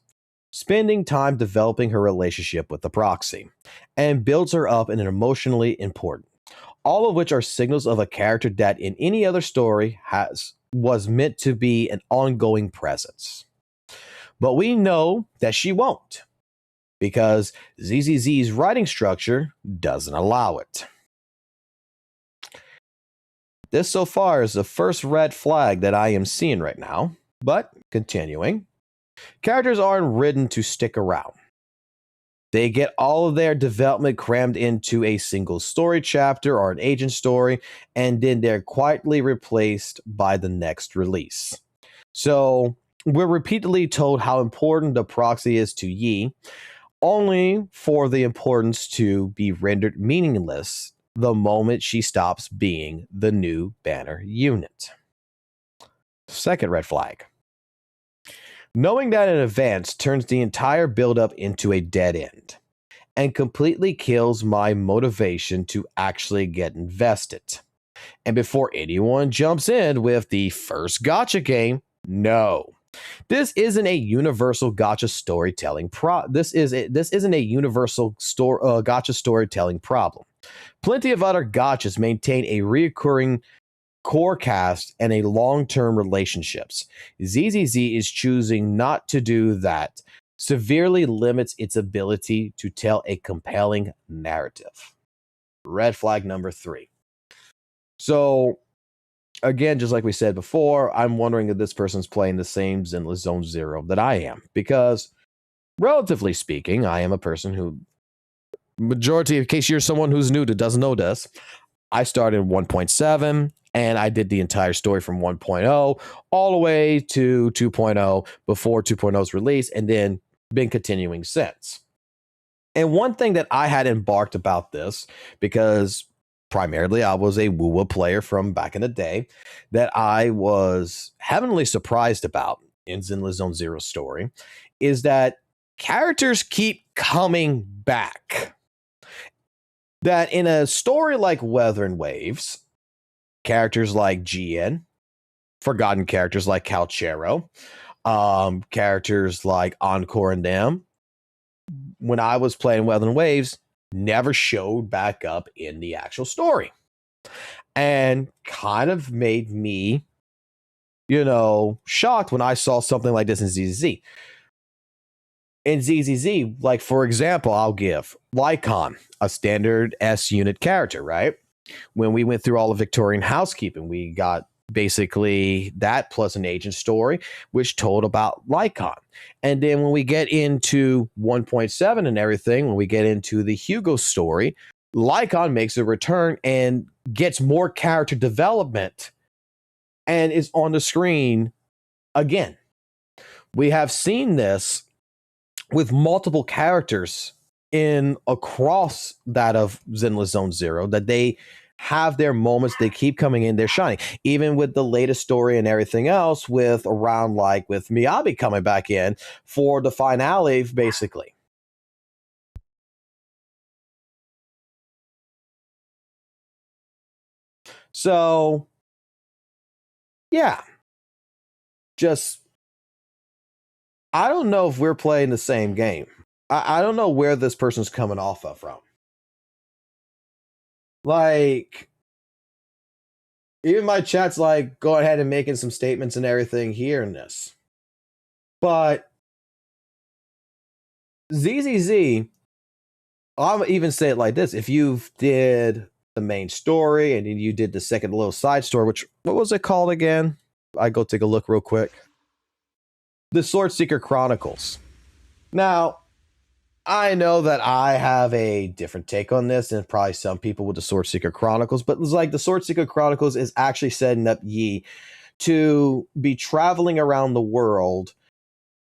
Speaker 1: spending time developing her relationship with the proxy, and builds her up in an emotionally important, all of which are signals of a character that in any other story was meant to be an ongoing presence. But we know that she won't, because ZZZ's writing structure doesn't allow it. This so far is the first red flag that I am seeing right now, but continuing. Characters aren't written to stick around. They get all of their development crammed into a single story chapter or an agent story, and then they're quietly replaced by the next release. So we're repeatedly told how important the proxy is to Yi, only for the importance to be rendered meaningless the moment she stops being the new banner unit. Second red flag. Knowing that in advance turns the entire build-up into a dead end and completely kills my motivation to actually get invested. And before anyone jumps in with the first Gacha game, no. This isn't a universal Gacha storytelling this isn't a universal Gacha storytelling problem. Plenty of other Gachas maintain a reoccurring core cast and a long-term relationships. ZZZ is choosing not to do that, severely limits its ability to tell a compelling narrative. Red flag number 3. So, again, just like we said before, I'm wondering if this person's playing the same Zenless Zone Zero that I am, because relatively speaking, I am a person who, majority, in case you're someone who's new that doesn't know this, I started in 1.7 and I did the entire story from 1.0 all the way to 2.0 before 2.0's release, and then been continuing since. And one thing that I had embarked about this, because primarily I was a WUWA player from back in the day, that I was heavenly surprised about in Zenless Zone Zero's story, is that characters keep coming back. That in a story like Weather and Waves, characters like Gien, forgotten characters like Calchero, characters like Encore and them, when I was playing Weather and Waves, never showed back up in the actual story. And kind of made me, shocked when I saw something like this in ZZZ. In ZZZ, like, for example, I'll give Lycon, a standard S unit character, right? When we went through all of Victorian housekeeping, we got basically that plus an agent story, which told about Lycon. And then when we get into 1.7 and everything, when we get into the Hugo story, Lycon makes a return and gets more character development and is on the screen again. We have seen this with multiple characters in across that of Zenless Zone Zero, that they have their moments, they keep coming in, they're shining. Even with the latest story and everything else, with around like with Miyabi coming back in for the finale, basically. So, yeah. Just, I don't know if we're playing the same game. I don't know where this person's coming off of from. Like, even my chat's like, go ahead and making some statements and everything here in this. But ZZZ, I'll even say it like this. If you did the main story, and then you did the second little side story, which, what was it called again? I go take a look real quick. The Sword Seeker Chronicles. Now, I know that I have a different take on this than probably some people with the Sword Seeker Chronicles, but it's like the Sword Seeker Chronicles is actually setting up Yi to be traveling around the world.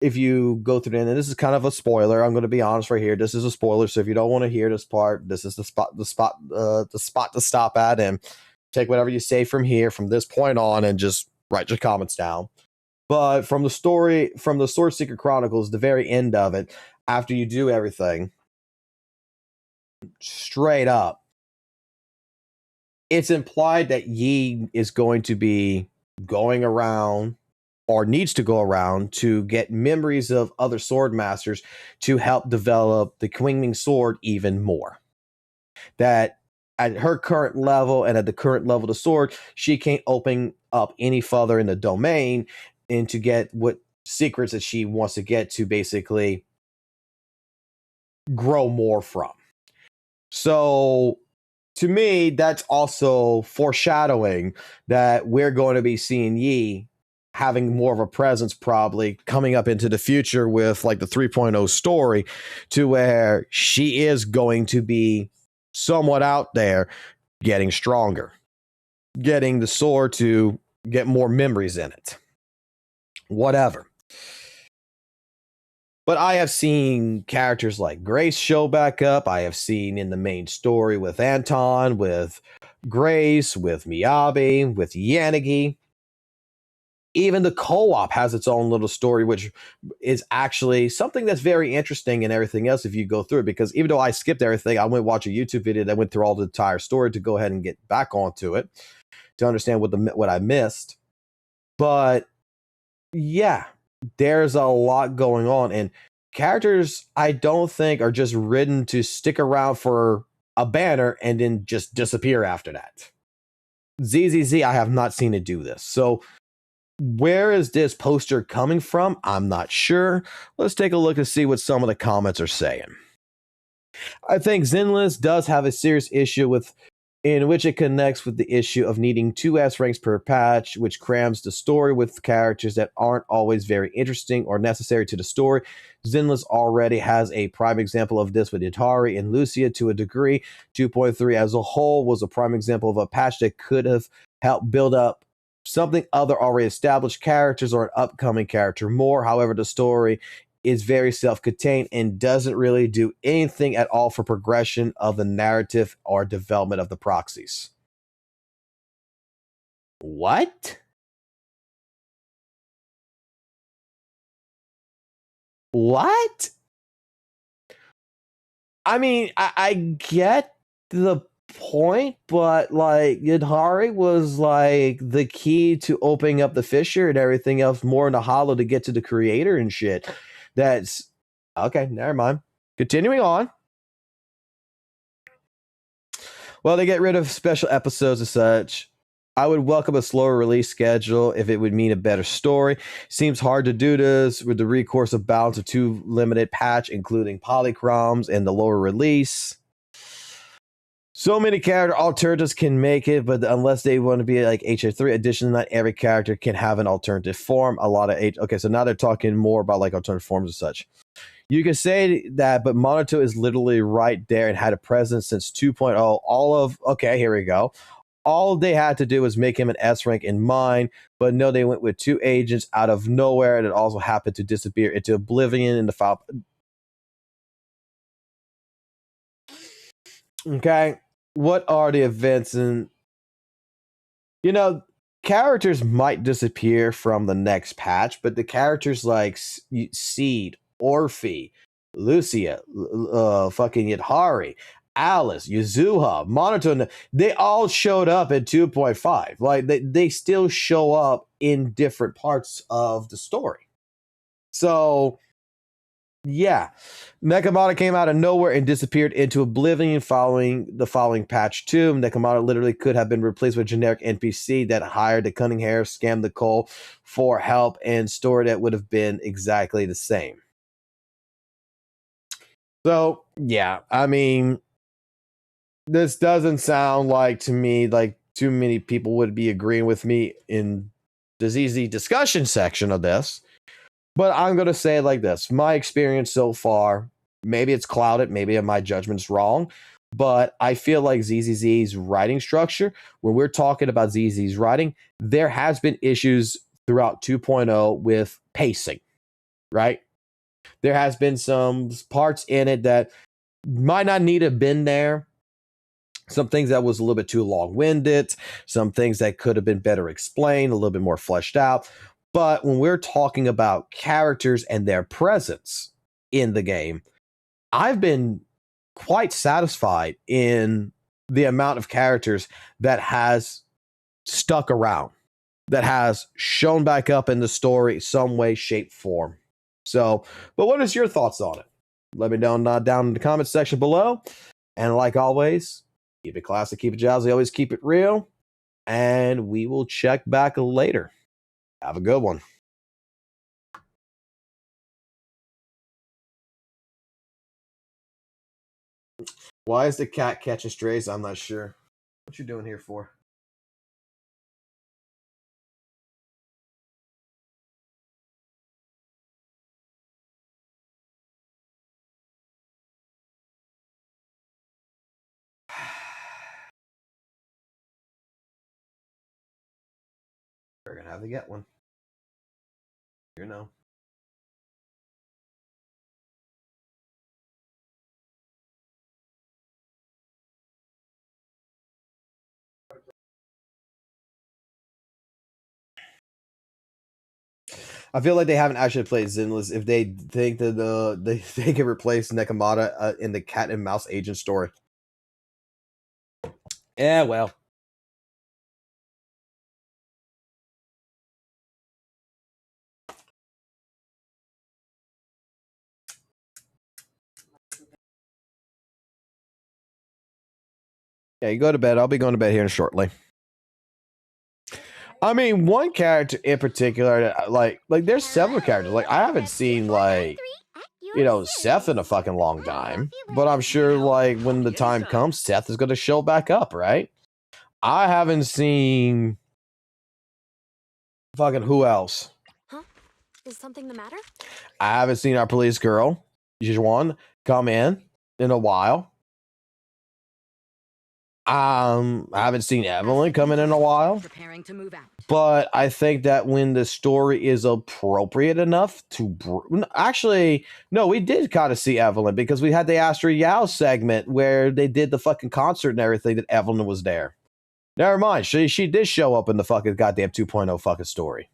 Speaker 1: If you go through it, and this is kind of a spoiler, I'm going to be honest right here. This is a spoiler, so if you don't want to hear this part, this is the spot to stop at, and take whatever you say from here, from this point on, and just write your comments down. But from the story, from the Sword Seeker Chronicles, the very end of it, after you do everything, straight up, it's implied that Yi is going to be going around, or needs to go around, to get memories of other sword masters to help develop the Qingming sword even more. That at her current level, and at the current level of the sword, she can't open up any further in the domain, and to get what secrets that she wants to get to basically grow more from. So to me, that's also foreshadowing that we're going to be seeing Yi having more of a presence probably coming up into the future with like the 3.0 story, to where she is going to be somewhat out there, getting stronger, getting the sword to get more memories in it. Whatever. But I have seen characters like Grace show back up. I have seen in the main story with Anton, with Grace, with Miyabi, with Yanagi. Even the co-op has its own little story, which is actually something that's very interesting and everything else if you go through it. Because even though I skipped everything, I went watch a YouTube video that went through all the entire story to go ahead and get back onto it to understand what I missed. But yeah, there's a lot going on, and characters I don't think are just written to stick around for a banner and then just disappear after that. ZZZ, I have not seen it do this. So where is this poster coming from? I'm not sure. Let's take a look and see what some of the comments are saying. I think Zenless does have a serious issue with, in which it connects with the issue of needing 2 S ranks per patch, which crams the story with characters that aren't always very interesting or necessary to the story. Zenless already has a prime example of this with Itari and Lucia to a degree. 2.3 as a whole was a prime example of a patch that could have helped build up something other already established characters or an upcoming character more. However, the story is very self-contained and doesn't really do anything at all for progression of the narrative or development of the proxies. What? What? I mean, I get the point, but like Yadhari was like the key to opening up the fissure and everything else more in the hollow to get to the creator and shit. That's okay, never mind. Continuing on. Well, they get rid of special episodes and such. I would welcome a slower release schedule if it would mean a better story. Seems hard to do this with the recourse of balance of 2 limited patch, including polychromes and the lower release. So many character alternatives can make it, but unless they want to be like HA3 edition, not every character can have an alternative form. A lot of okay, so now they're talking more about like alternative forms and such. You can say that, but Monato is literally right there and had a presence since 2.0. Okay, here we go. All they had to do was make him an S rank in mine, but no, they went with 2 agents out of nowhere, and it also happened to disappear into oblivion in the file. Okay, what are the events? And characters might disappear from the next patch, but the characters like Seed, Orphe, Lucia, fucking Yadhari, Alice, Yuzuha, Monotone, they all showed up at 2.5. Like they still show up in different parts of the story. So yeah, Nekomata came out of nowhere and disappeared into oblivion following the following patch 2. Nekomata literally could have been replaced with a generic NPC that hired the cunning hair, scammed the coal for help, and story that would have been exactly the same. So yeah, I mean, this doesn't sound like to me like too many people would be agreeing with me in the ZZ discussion section of this. But I'm going to say it like this. My experience so far, maybe it's clouded, maybe my judgment's wrong, but I feel like ZZZ's writing structure, when we're talking about ZZ's writing, there has been issues throughout 2.0 with pacing, right? There has been some parts in it that might not need to have been there. Some things that was a little bit too long-winded, some things that could have been better explained, a little bit more fleshed out. But when we're talking about characters and their presence in the game, I've been quite satisfied in the amount of characters that has stuck around, that has shown back up in the story some way, shape, form. So, but what is your thoughts on it? Let me know down in the comment section below. And like always, keep it classic, keep it jazzy, always keep it real. And we will check back later. Have a good one. Why is the cat catching strays? I'm not sure. What you doing here for? We're gonna have to get one. You know. I feel like they haven't actually played Zenless if they think that they can replace Nekomata in the cat and mouse agent story. Yeah, well. Yeah, you go to bed. I'll be going to bed here shortly. I mean, one character in particular, like there's several characters. Like, I haven't seen, like, you know, Seth in a fucking long time. But I'm sure, like, when the time comes, Seth is going to show back up, right? I haven't seen fucking who else?
Speaker 3: Huh? Is something the matter?
Speaker 1: I haven't seen our police girl, Jijuan, come in a while. I haven't seen Evelyn come in a while.
Speaker 7: Preparing to move out.
Speaker 1: But I think that when the story is appropriate enough to... Actually, no, we did kind of see Evelyn because we had the Astro Yao segment where they did the fucking concert and everything that Evelyn was there. Never mind. She did show up in the fucking goddamn 2.0 fucking story.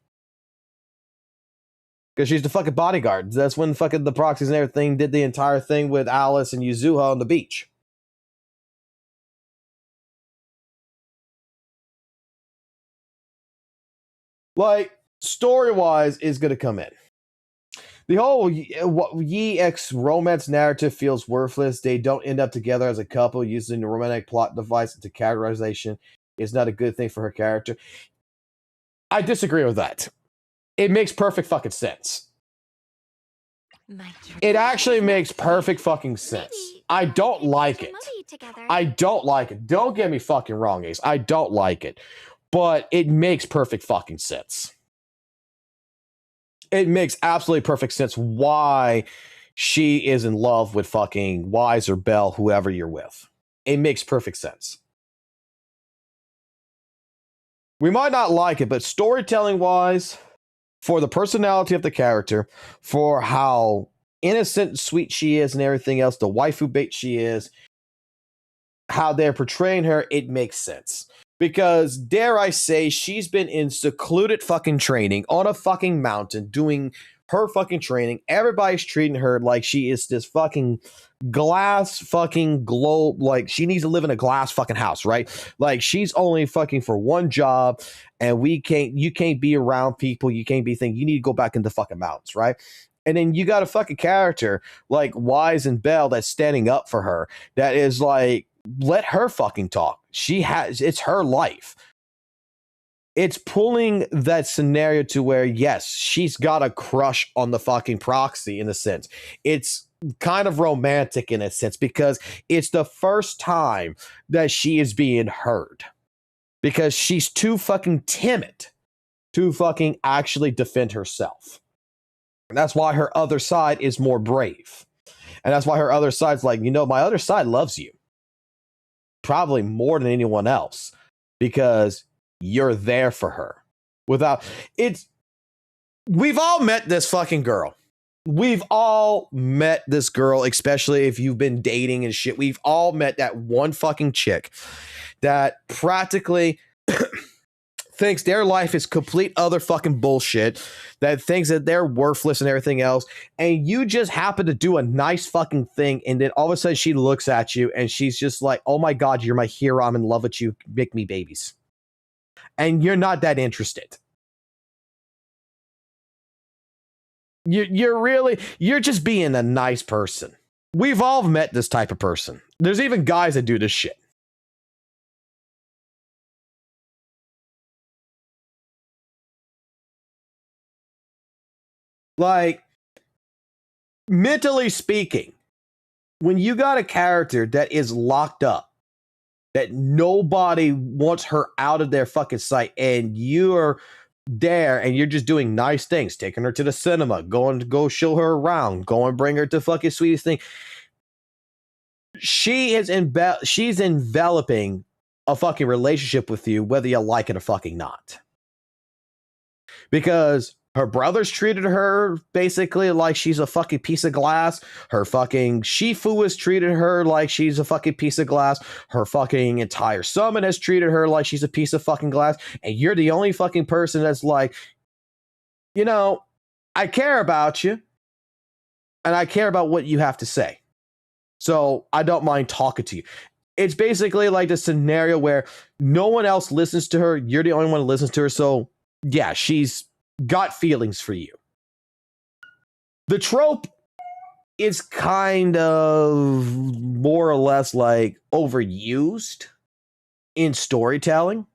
Speaker 1: Because she's the fucking bodyguard. That's when fucking the proxies and everything did the entire thing with Alice and Yuzuha on the beach. Like, story-wise, is going to come in. The whole Yi X romance narrative feels worthless. They don't end up together as a couple. Using the romantic plot device into characterization is not a good thing for her character. I disagree with that. It makes perfect fucking sense. It actually makes perfect fucking sense. I don't like it. I don't like it. Don't get me fucking wrong, Ace. I don't like it. But it makes perfect fucking sense. It makes absolutely perfect sense why she is in love with fucking Wise or Bell, whoever you're with. It makes perfect sense. We might not like it, but storytelling-wise, for the personality of the character, for how innocent and sweet she is and everything else, the waifu bait she is, how they're portraying her, it makes sense. Because, dare I say, she's been in secluded fucking training on a fucking mountain doing her fucking training. Everybody's treating her like she is this fucking glass fucking globe. Like, she needs to live in a glass fucking house, right? Like, she's only fucking for one job, and you can't be around people. You can't be thinking, you need to go back in the fucking mountains, right? And then you got a fucking character like Wise and Bell that's standing up for her. That is like, let her fucking talk. It's her life. It's pulling that scenario to where, yes, she's got a crush on the fucking proxy in a sense. It's kind of romantic in a sense because it's the first time that she is being heard because she's too fucking timid to fucking actually defend herself. And that's why her other side is more brave. And that's why her other side's like, you know, my other side loves you. Probably more than anyone else because you're there for her. We've all met this fucking girl. We've all met this girl, especially if you've been dating and shit. We've all met that one fucking chick that practically thinks their life is complete other fucking bullshit, that thinks that they're worthless and everything else, and you just happen to do a nice fucking thing, and then all of a sudden she looks at you and she's just like, oh my God, you're my hero, I'm in love with you, make me babies. And you're not that interested. You're just being a nice person. We've all met this type of person. There's even guys that do this shit. Like, mentally speaking, when you got a character that is locked up, that nobody wants her out of their fucking sight, and you're there and you're just doing nice things, taking her to the cinema, going to go show her around, go and bring her to fucking sweetest thing. She's enveloping a fucking relationship with you, whether you like it or fucking not. Because her brothers treated her basically like she's a fucking piece of glass. Her fucking Shifu has treated her like she's a fucking piece of glass. Her fucking entire summon has treated her like she's a piece of fucking glass. And you're the only fucking person that's like, you know, I care about you. And I care about what you have to say. So I don't mind talking to you. It's basically like the scenario where no one else listens to her. You're the only one who listens to her. So yeah, she's got feelings for you. The trope is kind of more or less like overused in storytelling,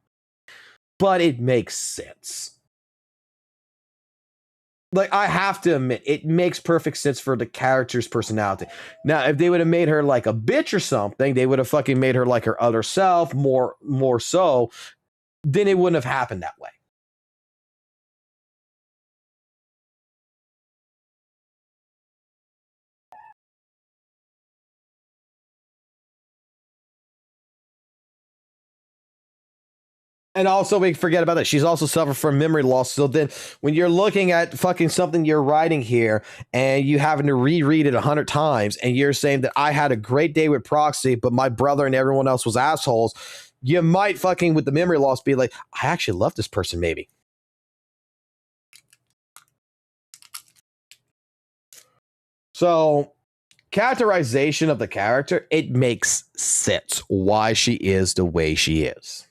Speaker 1: but it makes sense. Like, I have to admit, it makes perfect sense for the character's personality. Now, if they would have made her like a bitch or something, they would have fucking made her like her other self, more so, then it wouldn't have happened that way. And also, we forget about that. She's also suffered from memory loss. So then when you're looking at fucking something you're writing here and you having to reread it 100 times and you're saying that I had a great day with Proxy, but my brother and everyone else was assholes, you might fucking with the memory loss be like, I actually love this person maybe. So characterization of the character, it makes sense why she is the way she is.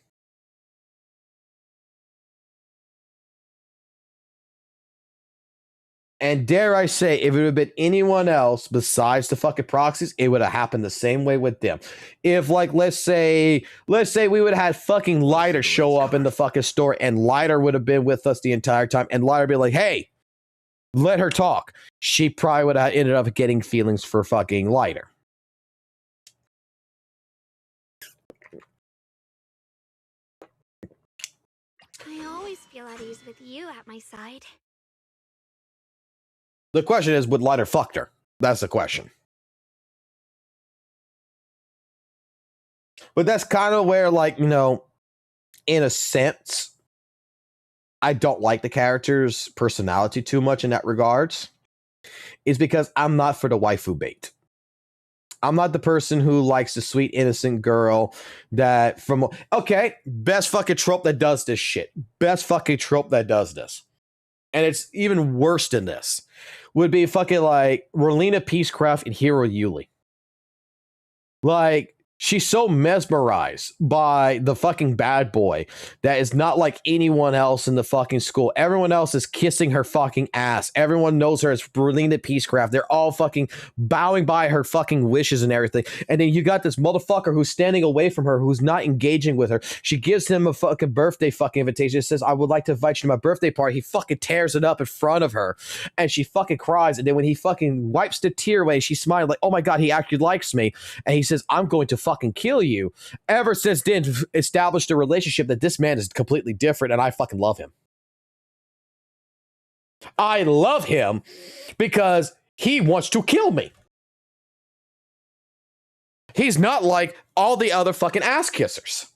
Speaker 1: And dare I say, if it would have been anyone else besides the fucking proxies, it would have happened the same way with them. If, like, let's say we would have had fucking Lighter show up in the fucking store and Lighter would have been with us the entire time and Lighter be like, hey, let her talk. She probably would have ended up getting feelings for fucking Lighter.
Speaker 3: I always feel at ease with you at my side.
Speaker 1: The question is, would Lighter fucked her? That's the question. But that's kind of where, like, you know, in a sense, I don't like the character's personality too much in that regards. Is because I'm not for the waifu bait. I'm not the person who likes the sweet, innocent girl that from... Okay, best fucking trope that does this shit. Best fucking trope that does this. And it's even worse than this. Would be fucking like Rolina Peacecraft and Hero Yuli. Like, She's so mesmerized by the fucking bad boy that is not like anyone else in the fucking school. Everyone else is kissing her fucking ass. Everyone knows her as Berlina Peacecraft. They're all fucking bowing by her fucking wishes and everything. And then you got this motherfucker who's standing away from her, who's not engaging with her. She gives him a fucking birthday fucking invitation. It says, I would like to invite you to my birthday party. He fucking tears it up in front of her. And she fucking cries. And then when he fucking wipes the tear away, she's smiling like, oh my God, he actually likes me. And he says, I'm going to fucking kill you. Ever since then, established a relationship that this man is completely different, and I fucking love him. I love him because he wants to kill me. He's not like all the other fucking ass kissers.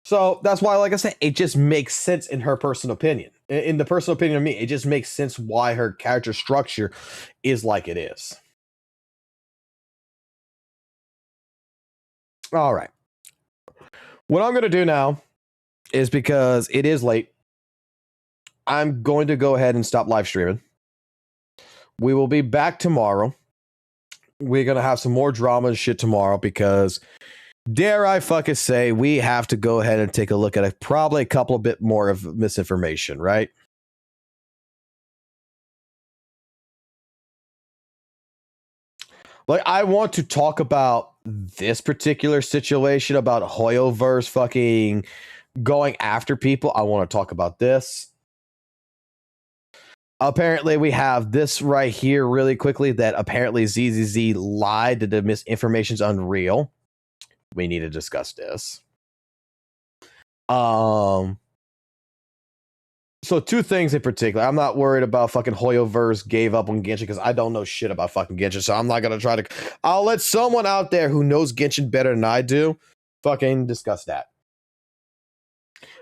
Speaker 1: So that's why, like I said, it just makes sense in her personal opinion. In the personal opinion of me, it just makes sense why her character structure is like it is. All right. What I'm going to do now is, because it is late, I'm going to go ahead and stop live streaming. We will be back tomorrow. We're going to have some more drama and shit tomorrow because, dare I fucking say, we have to go ahead and take a look at probably a couple of bit more of misinformation, right? Like, I want to talk about this particular situation about Hoyoverse fucking going after people. I want to talk about this. Apparently, we have this right here really quickly that apparently ZZZ lied, that the misinformation's unreal. We need to discuss this. So two things in particular. I'm not worried about fucking Hoyoverse gave up on Genshin because I don't know shit about fucking Genshin. So I'm not going to try to... I'll let someone out there who knows Genshin better than I do fucking discuss that.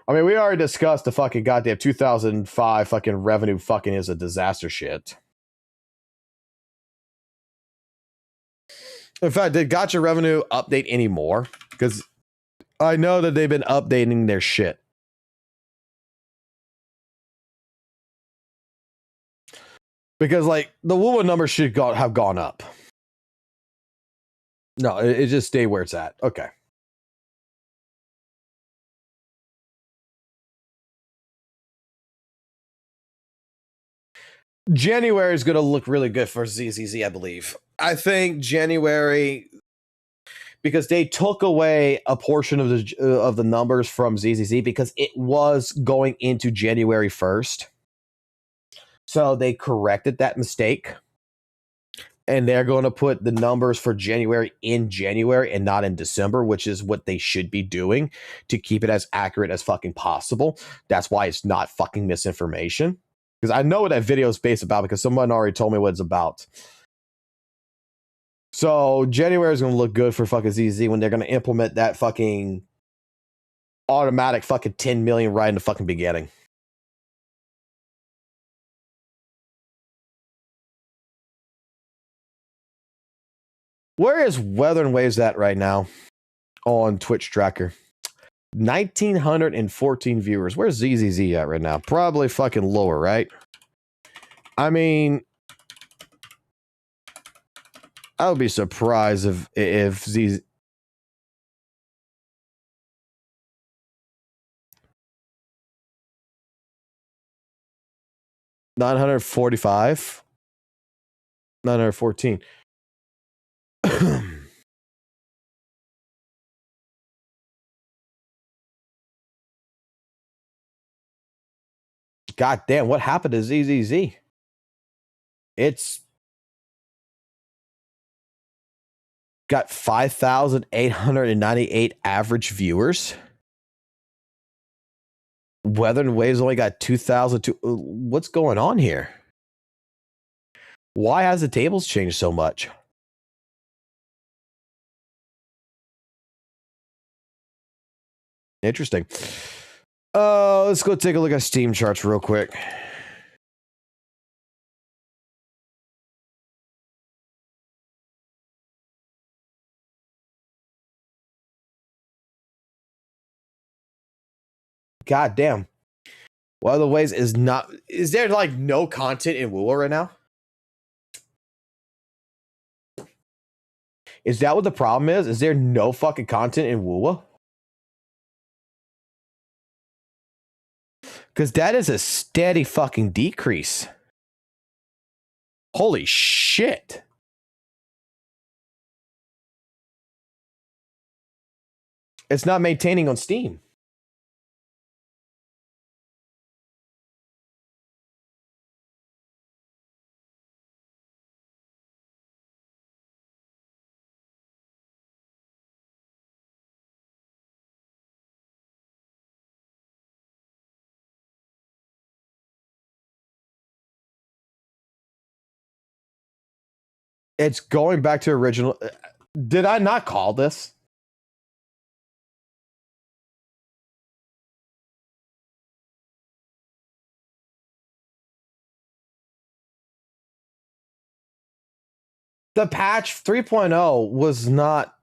Speaker 1: I mean, we already discussed the fucking goddamn 2005 fucking revenue fucking is a disaster shit. In fact, did Gacha revenue update anymore? Because I know that they've been updating their shit. Because, like, the WUWA numbers should have gone up. No, it just stay where it's at. Okay. January is going to look really good for ZZZ, I believe. I think January, because they took away a portion of the numbers from ZZZ because it was going into January 1st. So they corrected that mistake. And they're going to put the numbers for January in January and not in December, which is what they should be doing to keep it as accurate as fucking possible. That's why it's not fucking misinformation. Because I know what that video is based about because someone already told me what it's about. So January is going to look good for fucking ZZ when they're going to implement that fucking automatic fucking 10 million right in the fucking beginning. Where is Weather and Waves at right now on Twitch tracker? 1,914 viewers. Where's ZZZ at right now? Probably fucking lower, right? I mean, I would be surprised if ZZ... $945? 914. God damn, what happened to ZZZ? It's got 5,898 average viewers. Weather and Waves only got 2,000. What's going on here? Why has the tables changed so much? Interesting. Let's go take a look at Steam charts real quick. God damn. One of the ways is there like no content in WUWA right now? Is that what the problem is? Is there no fucking content in WUWA? Because that is a steady fucking decrease. Holy shit. It's not maintaining on Steam. It's going back to original. Did I not call this? The patch 3.0 was not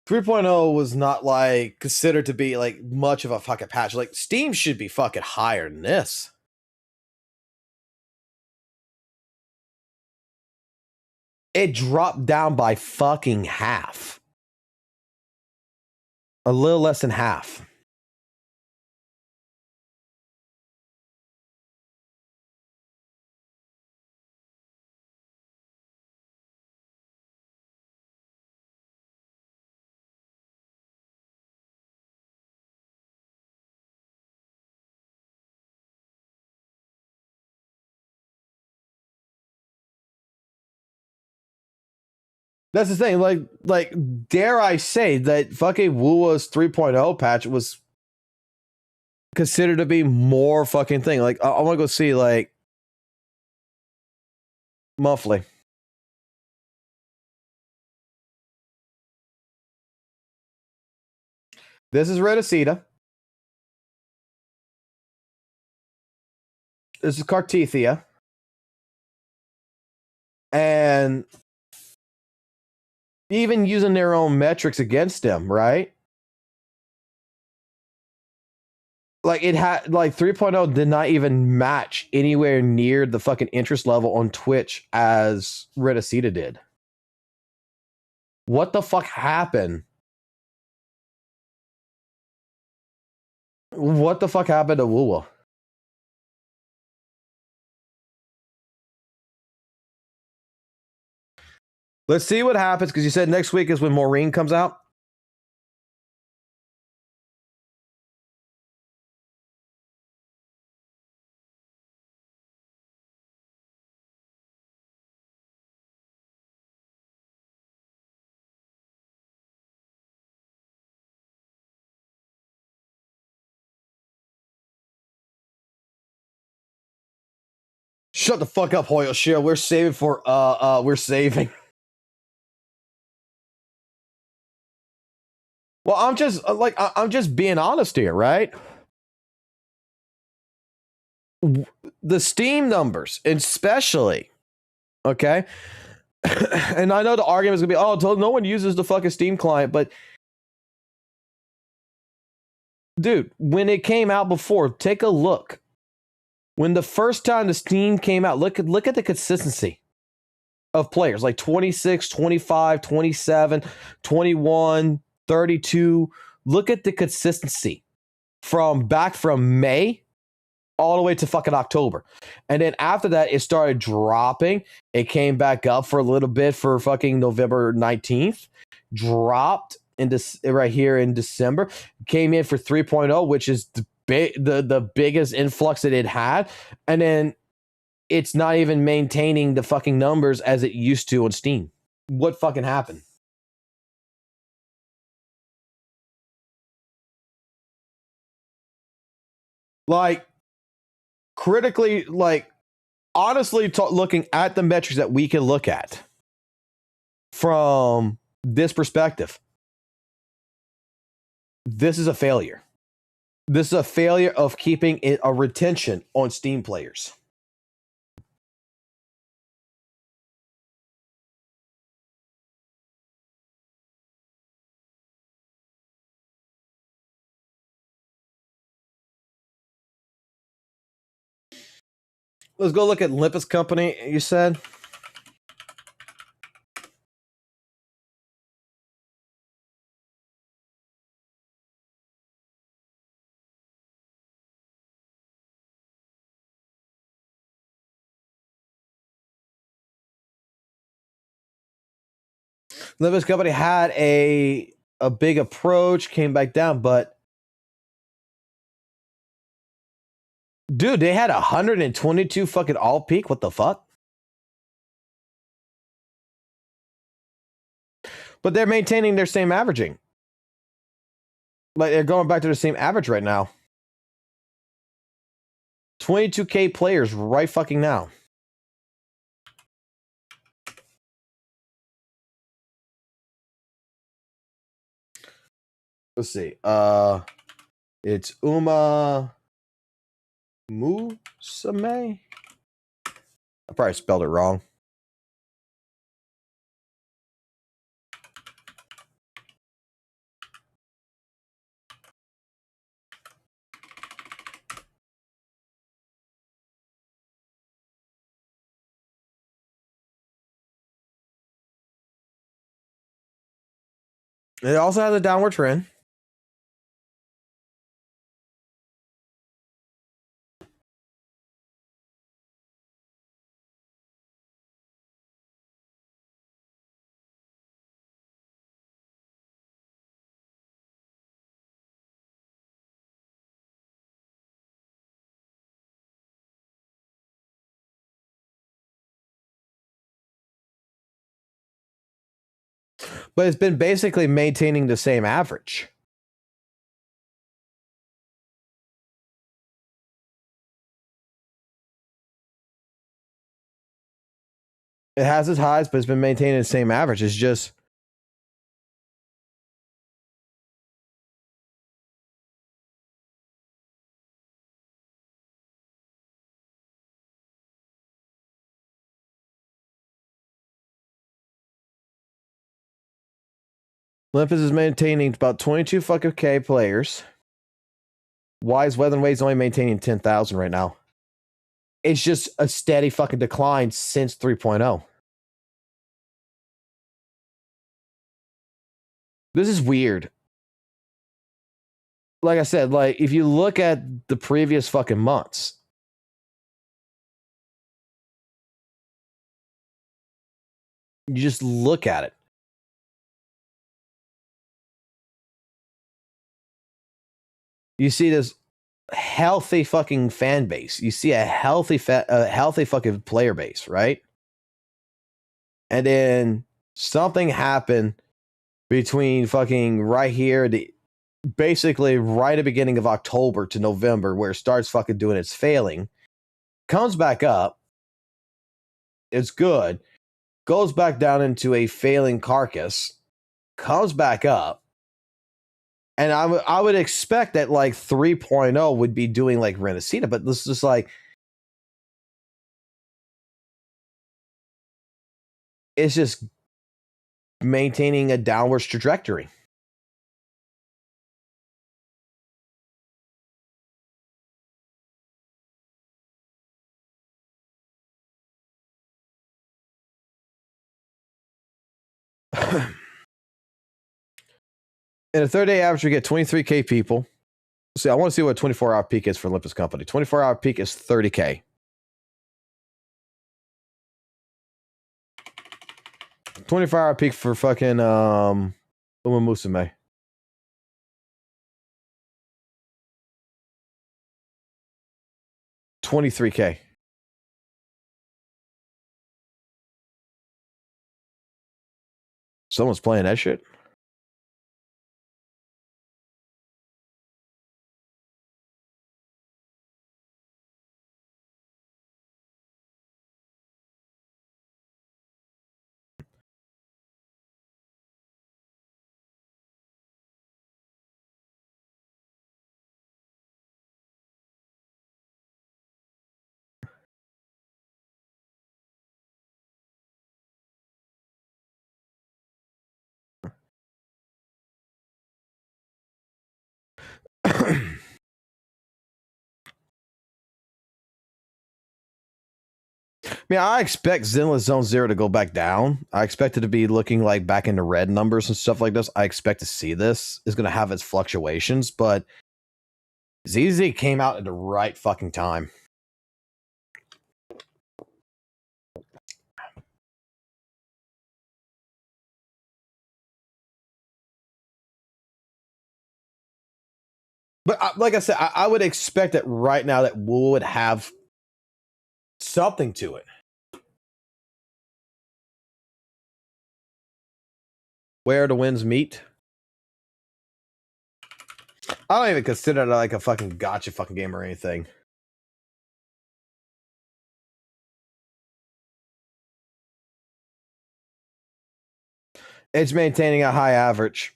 Speaker 1: 3.0 was not like considered to be like much of a fucking patch. Like Steam should be fucking higher than this. It dropped down by fucking half. A little less than half. That's the thing. Like, dare I say that fucking WUWA's 3.0 patch was considered to be more fucking thing. Like, I want to go see like monthly. This is Redacita. This is Cartethia. And even using their own metrics against them, right? Like it had like 3.0 did not even match anywhere near the fucking interest level on Twitch as Redacita did. What the fuck happened? What the fuck happened to WUWA? Let's see what happens, because you said next week is when Maureen comes out. Shut the fuck up, Hoyle Shield. We're saving for we're saving. Well, I'm just being honest here, right? The Steam numbers, especially, okay? And I know the argument is gonna be, oh, no one uses the fucking Steam client, but dude, when it came out before, take a look. When the first time the Steam came out, look at the consistency of players, like 26, 25, 27, 21, 32. Look at the consistency from May all the way to fucking October. And then after that, it started dropping. It came back up for a little bit for fucking November 19th. Dropped right here in December. Came in for 3.0, which is the biggest influx that it had. And then it's not even maintaining the fucking numbers as it used to on Steam. What fucking happened? Like, critically, like, honestly, looking at the metrics that we can look at from this perspective, This is a failure. This is a failure of keeping a retention on Steam players. Let's go look at Olympus Company, you said? Olympus Company had a big approach, came back down, but dude, they had 122 fucking all peak. What the fuck? But they're maintaining their same averaging. Like they're going back to the same average right now. 22K players right fucking now. Let's see. It's Uma Musame. I probably spelled it wrong. It also has a downward trend. But it's been basically maintaining the same average. It has its highs, but it's been maintaining the same average. It's just Olympus is maintaining about 22 fucking K players. Wise Weather and Wade's only maintaining 10,000 right now. It's just a steady fucking decline since 3.0. This is weird. Like I said, like if you look at the previous fucking months, you just look at it. You see this healthy fucking fan base. You see a healthy fucking player base, right? And then something happened between fucking right here, basically right at the beginning of October to November, where it starts fucking doing its failing, comes back up, it's good, goes back down into a failing carcass, comes back up, and I would expect that like 3.0 would be doing like Renacita, but this is just like it's just maintaining a downward trajectory. In a 30-day average, we get 23K people. See, I want to see what 24-hour peak is for Olympus Company. 24-hour peak is 30K. 24-hour peak for fucking Uma Musume. $23K. Someone's playing that shit. I mean, I expect Zenless Zone Zero to go back down. I expect it to be looking like back into red numbers and stuff like this. I expect to see this. It's going to have its fluctuations, but ZZ came out at the right fucking time. But like I said, I would expect that right now that WUWA would have something to it. Where the winds meet. I don't even consider it like a fucking gotcha fucking game or anything. It's maintaining a high average.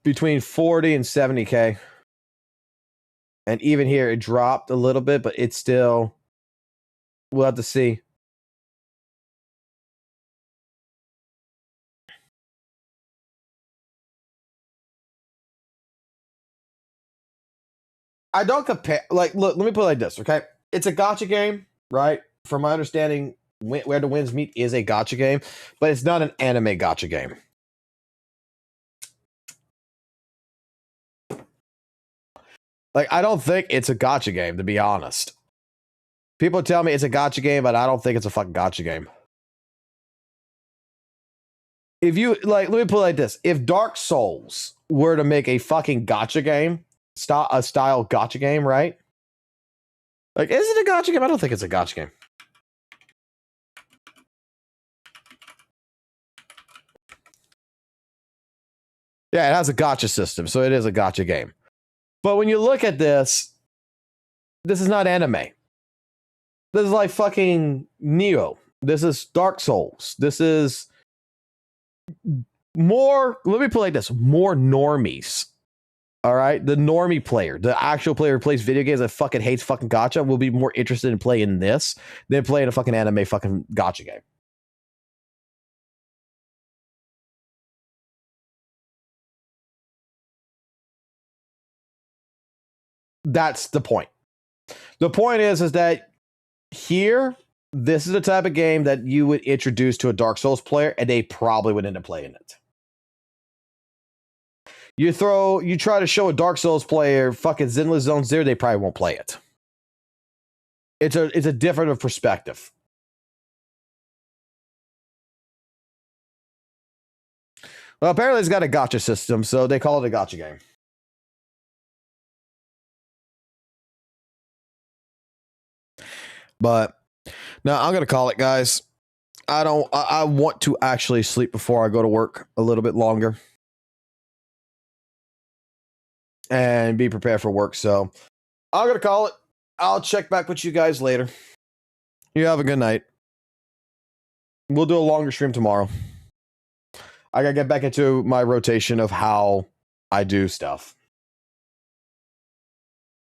Speaker 1: Between 40 and 70K. And even here, it dropped a little bit, but it's still... We'll have to see. I don't compare... Like, look, let me put it like this, okay? It's a gotcha game, right? From my understanding, Where the Winds Meet is a gotcha game, but it's not an anime gotcha game. Like, I don't think it's a gotcha game, to be honest. People tell me it's a gotcha game, but I don't think it's a fucking gotcha game. If you, like, let me put it like this. If Dark Souls were to make a fucking gotcha game, a style gotcha game, right? Like, is it a gotcha game? I don't think it's a gotcha game. Yeah, it has a gotcha system, so it is a gotcha game. But when you look at this, this is not anime. This is like fucking Neo. This is Dark Souls. This is more, let me put it like this, more normies. All right? The normie player, the actual player who plays video games that fucking hates fucking gotcha will be more interested in playing this than playing a fucking anime fucking gotcha game. That's the point. The point is that here, this is the type of game that you would introduce to a Dark Souls player, and they probably would end up playing it. You try to show a Dark Souls player fucking Zenless Zone Zero, they probably won't play it. It's a different perspective. Well, apparently it's got a gotcha system, so they call it a gotcha game. But no, I'm gonna call it, guys. I want to actually sleep before I go to work a little bit longer and be prepared for work. So I'm gonna call it. I'll check back with you guys later. You have a good night. We'll do a longer stream tomorrow. I gotta get back into my rotation of how I do stuff.